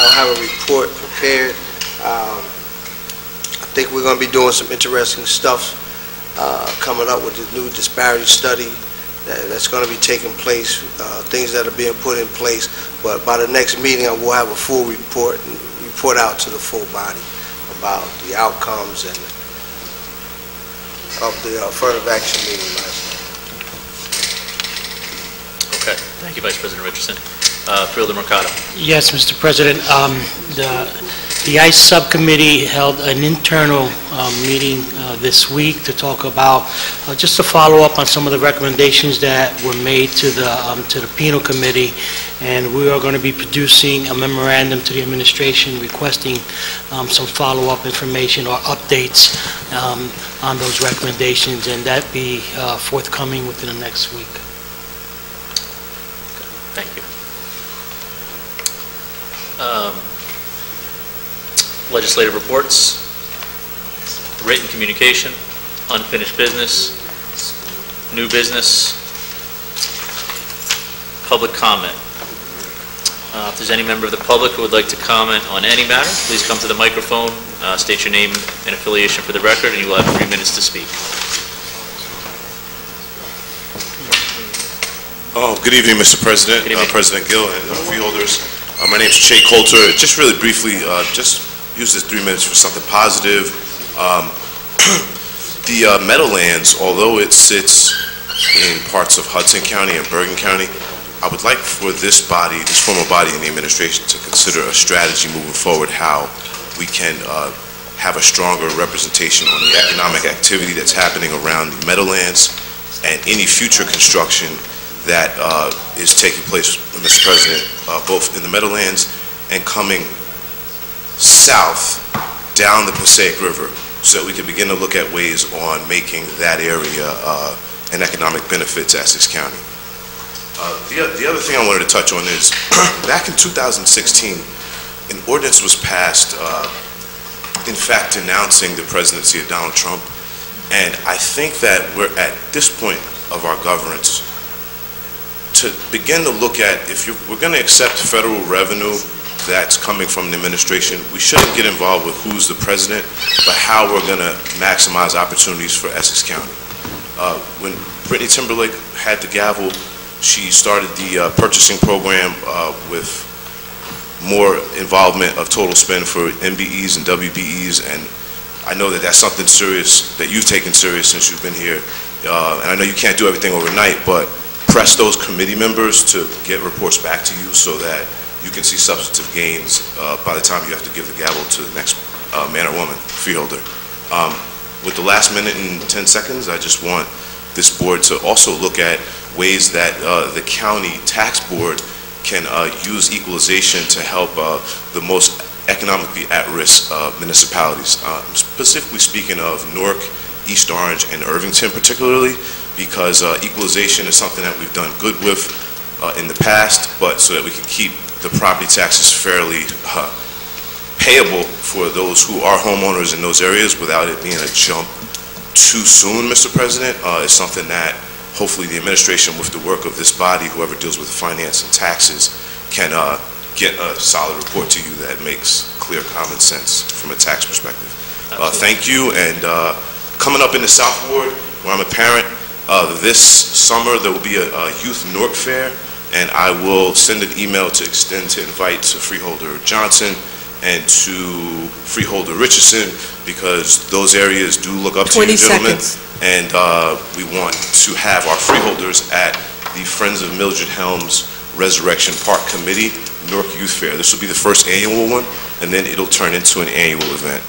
don't have a report prepared. I think we're going to be doing some interesting stuff coming up with the new disparity study that's going to be taking place, things that are being put in place. But by the next meeting, I will have a full report out to the full body about the outcomes and of the affirmative action meeting last night. Okay. Thank you, Vice President Richardson. Freeholder Mercado. Yes, Mr. President. The ICE Subcommittee held an internal meeting this week to talk about, just to follow up on some of the recommendations that were made to the Penal Committee, and we are going to be producing a memorandum to the administration requesting some follow-up information or updates on those recommendations, and that be forthcoming within the next week. Thank you. Legislative reports, written communication, unfinished business, new business, public comment. If there's any member of the public who would like to comment on any matter, please come to the microphone, state your name and affiliation for the record, and you will have 3 minutes to speak. Good evening, Mr. President, President Gill, and freeholders. My name is Che Coulter. Just really briefly, just use this 3 minutes for something positive. The Meadowlands, although it sits in parts of Hudson County and Bergen County, I would like for this body, this former body in the administration, to consider a strategy moving forward how we can have a stronger representation on the economic activity that's happening around the Meadowlands and any future construction that is taking place, Mr. President, both in the Meadowlands and coming south down the Passaic River, so that we can begin to look at ways on making that area an economic benefit to Essex County. The other thing I wanted to touch on is, back in 2016, an ordinance was passed, in fact, denouncing the presidency of Donald Trump, and I think that we're at this point of our governance to begin to look at, if we're going to accept federal revenue that's coming from the administration, we shouldn't get involved with who's the president, but how we're going to maximize opportunities for Essex County. When Brittany Timberlake had the gavel, she started the purchasing program with more involvement of total spend for MBEs and WBEs, and I know that that's something serious that you've taken serious since you've been here, and I know you can't do everything overnight, but press those committee members to get reports back to you so that you can see substantive gains by the time you have to give the gavel to the next man or woman, freeholder. With the last minute and 10 seconds, I just want this board to also look at ways that the county tax board can use equalization to help the most economically at-risk municipalities. Specifically speaking of Newark, East Orange, and Irvington particularly, because equalization is something that we've done good with in the past, but so that we can keep the property taxes fairly payable for those who are homeowners in those areas without it being a jump too soon, Mr. President, is something that hopefully the administration, with the work of this body, whoever deals with finance and taxes, can get a solid report to you that makes clear common sense from a tax perspective. Thank you, and coming up in the South Ward, where I'm a parent, this summer there will be a Youth Newark Fair, and I will send an email to extend to invite to Freeholder Johnson and to Freeholder Richardson, because those areas do look up to you, gentlemen. And we want to have our freeholders at the Friends of Mildred Helms Resurrection Park Committee Newark Youth Fair. This will be the first annual one, and then it'll turn into an annual event.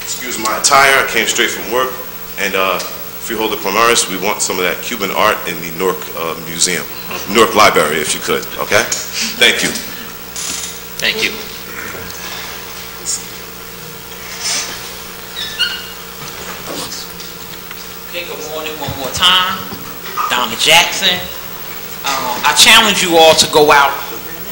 Excuse my attire, I came straight from work, and Freeholder Palmaris, we want some of that Cuban art in the Newark Museum, Newark Library, if you could, okay? Thank you. Thank you. Okay, good morning one more time. Donna Jackson. I challenge you all to go out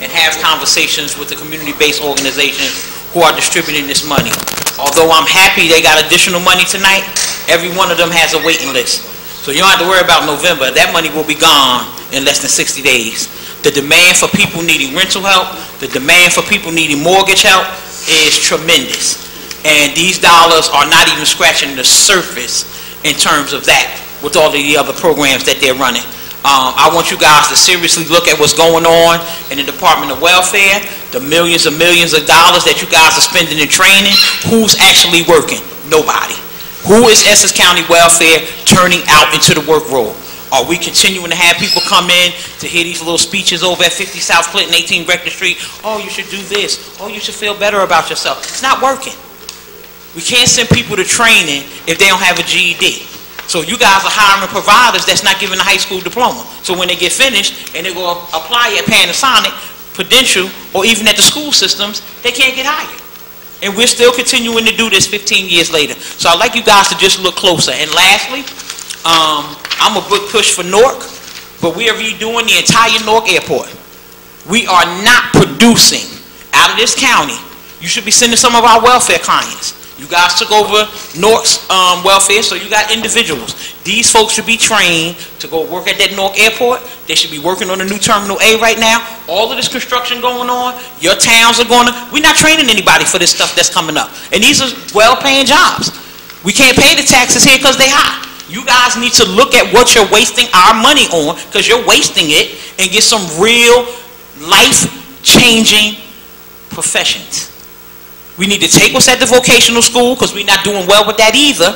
and have conversations with the community-based organizations who are distributing this money. Although I'm happy they got additional money tonight, every one of them has a waiting list. So you don't have to worry about November. That money will be gone in less than 60 days. The demand for people needing rental help, the demand for people needing mortgage help is tremendous. And these dollars are not even scratching the surface in terms of that with all of the other programs that they're running. I want you guys to seriously look at what's going on in the Department of Welfare, the millions and millions of dollars that you guys are spending in training. Who's actually working? Nobody. Who is Essex County Welfare turning out into the work role? Are we continuing to have people come in to hear these little speeches over at 50 South Clinton, 18 Rector Street? Oh, you should do this. Oh, you should feel better about yourself. It's not working. We can't send people to training if they don't have a GED. So you guys are hiring providers that's not giving a high school diploma. So when they get finished and they go apply at Panasonic, Prudential, or even at the school systems, they can't get hired. And we're still continuing to do this 15 years later. So I'd like you guys to just look closer. And lastly, I'm a big push for Newark, but we are redoing the entire Newark Airport. We are not producing out of this county. You should be sending some of our welfare clients. You guys took over Newark's welfare, so you got individuals. These folks should be trained to go work at that Newark Airport. They should be working on the new Terminal A right now. All of this construction going on, your towns are going to, we're not training anybody for this stuff that's coming up. And these are well-paying jobs. We can't pay the taxes here because they high. You guys need to look at what you're wasting our money on, because you're wasting it, and get some real life-changing professions. We need to take what's at the vocational school, because we're not doing well with that either.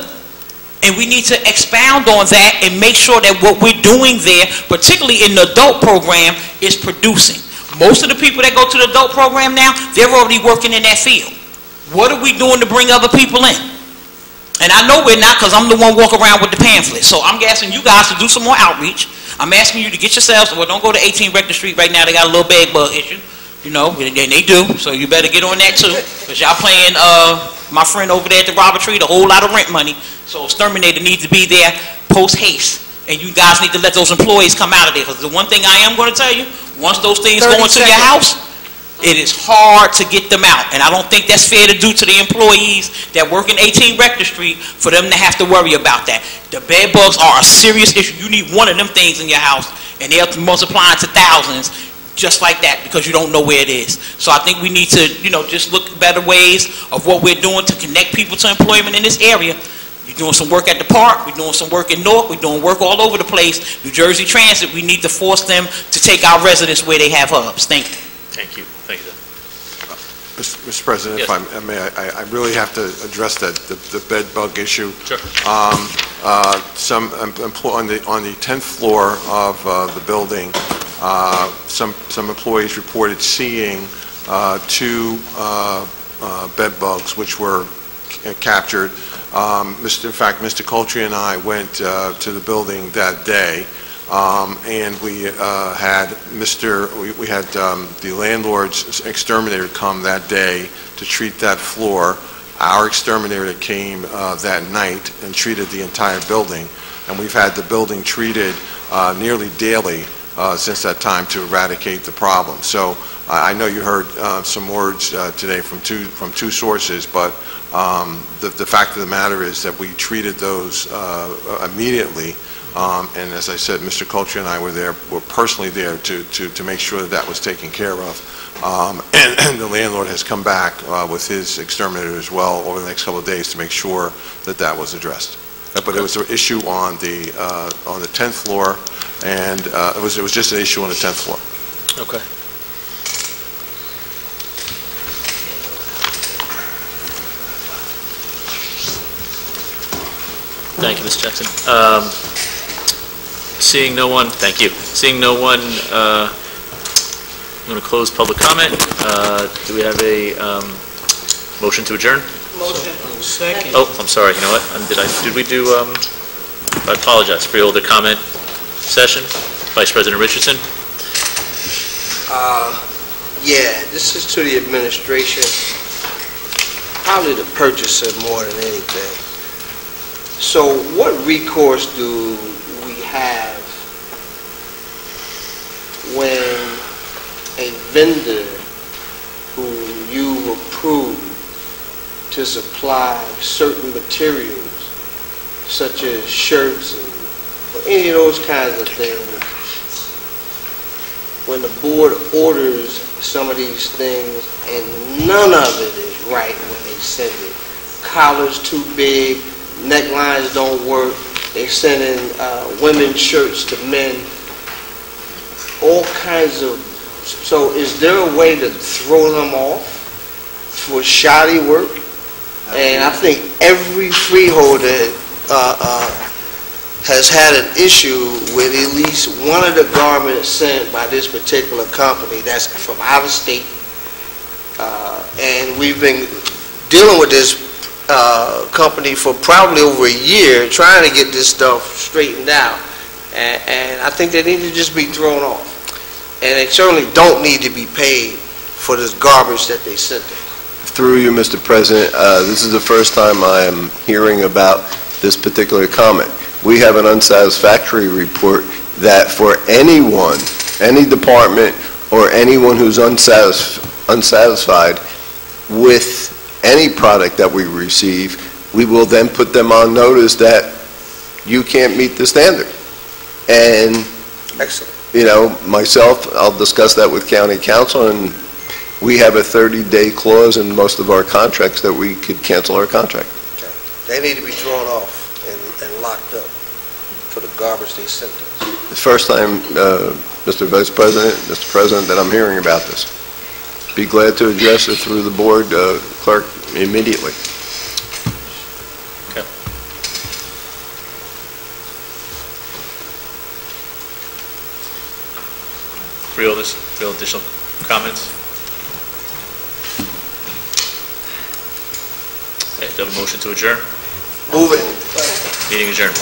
And we need to expound on that and make sure that what we're doing there, particularly in the adult program, is producing. Most of the people that go to the adult program now, they're already working in that field. What are we doing to bring other people in? And I know we're not, because I'm the one walking around with the pamphlet. So I'm asking you guys to do some more outreach. I'm asking you to get yourselves, well, don't go to 18 Rector Street right now. They got a little bed bug issue. You know, and they do, so you better get on that too, because y'all paying my friend over there at the Robert Tree a whole lot of rent money, so exterminator needs to be there post haste, and you guys need to let those employees come out of there, because the one thing I am going to tell you, once those things go into your house, it is hard to get them out, and I don't think that's fair to do to the employees that work in 18 Rector Street for them to have to worry about that. The bed bugs are a serious issue. You need one of them things in your house, and they're multiplying to thousands, just like that, because you don't know where it is. So I think we need to, you know, just look at better ways of what we're doing to connect people to employment in this area. You're doing some work at the park, we're doing some work in Newark, we're doing work all over the place. New Jersey Transit, we need to force them to take our residents where they have hubs. Thank you. Thank you. Thank you. Mr. President, Yes. if I may, I really have to address that, the bed bug issue. Sure. Some on the 10th floor of the building, some employees reported seeing two bed bugs which were captured. In fact, Mr. Coltree and I went to the building that day, and we had the landlord's exterminator come that day to treat that floor. Our exterminator came that night and treated the entire building, and we've had the building treated nearly daily since that time to eradicate the problem. So I know you heard some words today from two sources, but the fact of the matter is that we treated those immediately. And as I said, Mr. Coltree and I were personally there to make sure that was taken care of. And the landlord has come back with his exterminator as well over the next couple of days to make sure that was addressed. But it was an issue on the 10th floor, and it was just an issue on the 10th floor. Okay. Thank you, Ms. Jackson. Seeing no one, thank you. Seeing no one, I'm going to close public comment. Do we have a motion to adjourn? Motion. Second. Oh, I'm sorry. You know what? Did we do? I apologize. Freeholder comment session. Vice President Richardson. Yeah, this is to the administration, probably the purchaser more than anything. So what recourse do we have when a vendor who you approve to supply certain materials, such as shirts and any of those kinds of things, when the board orders some of these things and none of it is right when they send it? Collars too big, necklines don't work, they're sending women's shirts to men, all kinds of. So is there a way to throw them off for shoddy work? And I think every freeholder has had an issue with at least one of the garments sent by this particular company that's from out of state. And we've been dealing with this company for probably over a year, trying to get this stuff straightened out. And I think they need to just be thrown off. And they certainly don't need to be paid for this garbage that they sent them. Through you, Mr. President, this is the first time I am hearing about this particular comment. We have an unsatisfactory report that for anyone, any department, or anyone who's unsatisfied with any product that we receive, we will then put them on notice that you can't meet the standard. And, Excellent. you know, myself, I'll discuss that with county council, and we have a 30-day clause in most of our contracts that we could cancel our contract. Okay. They need to be thrown off and locked up for the garbage they sent us. The first time, Mr. Vice President, Mr. President, that I'm hearing about this. Be glad to address it through the board clerk immediately. Okay. Real additional comments? Okay, do I have a motion to adjourn? Move it. Meeting adjourned.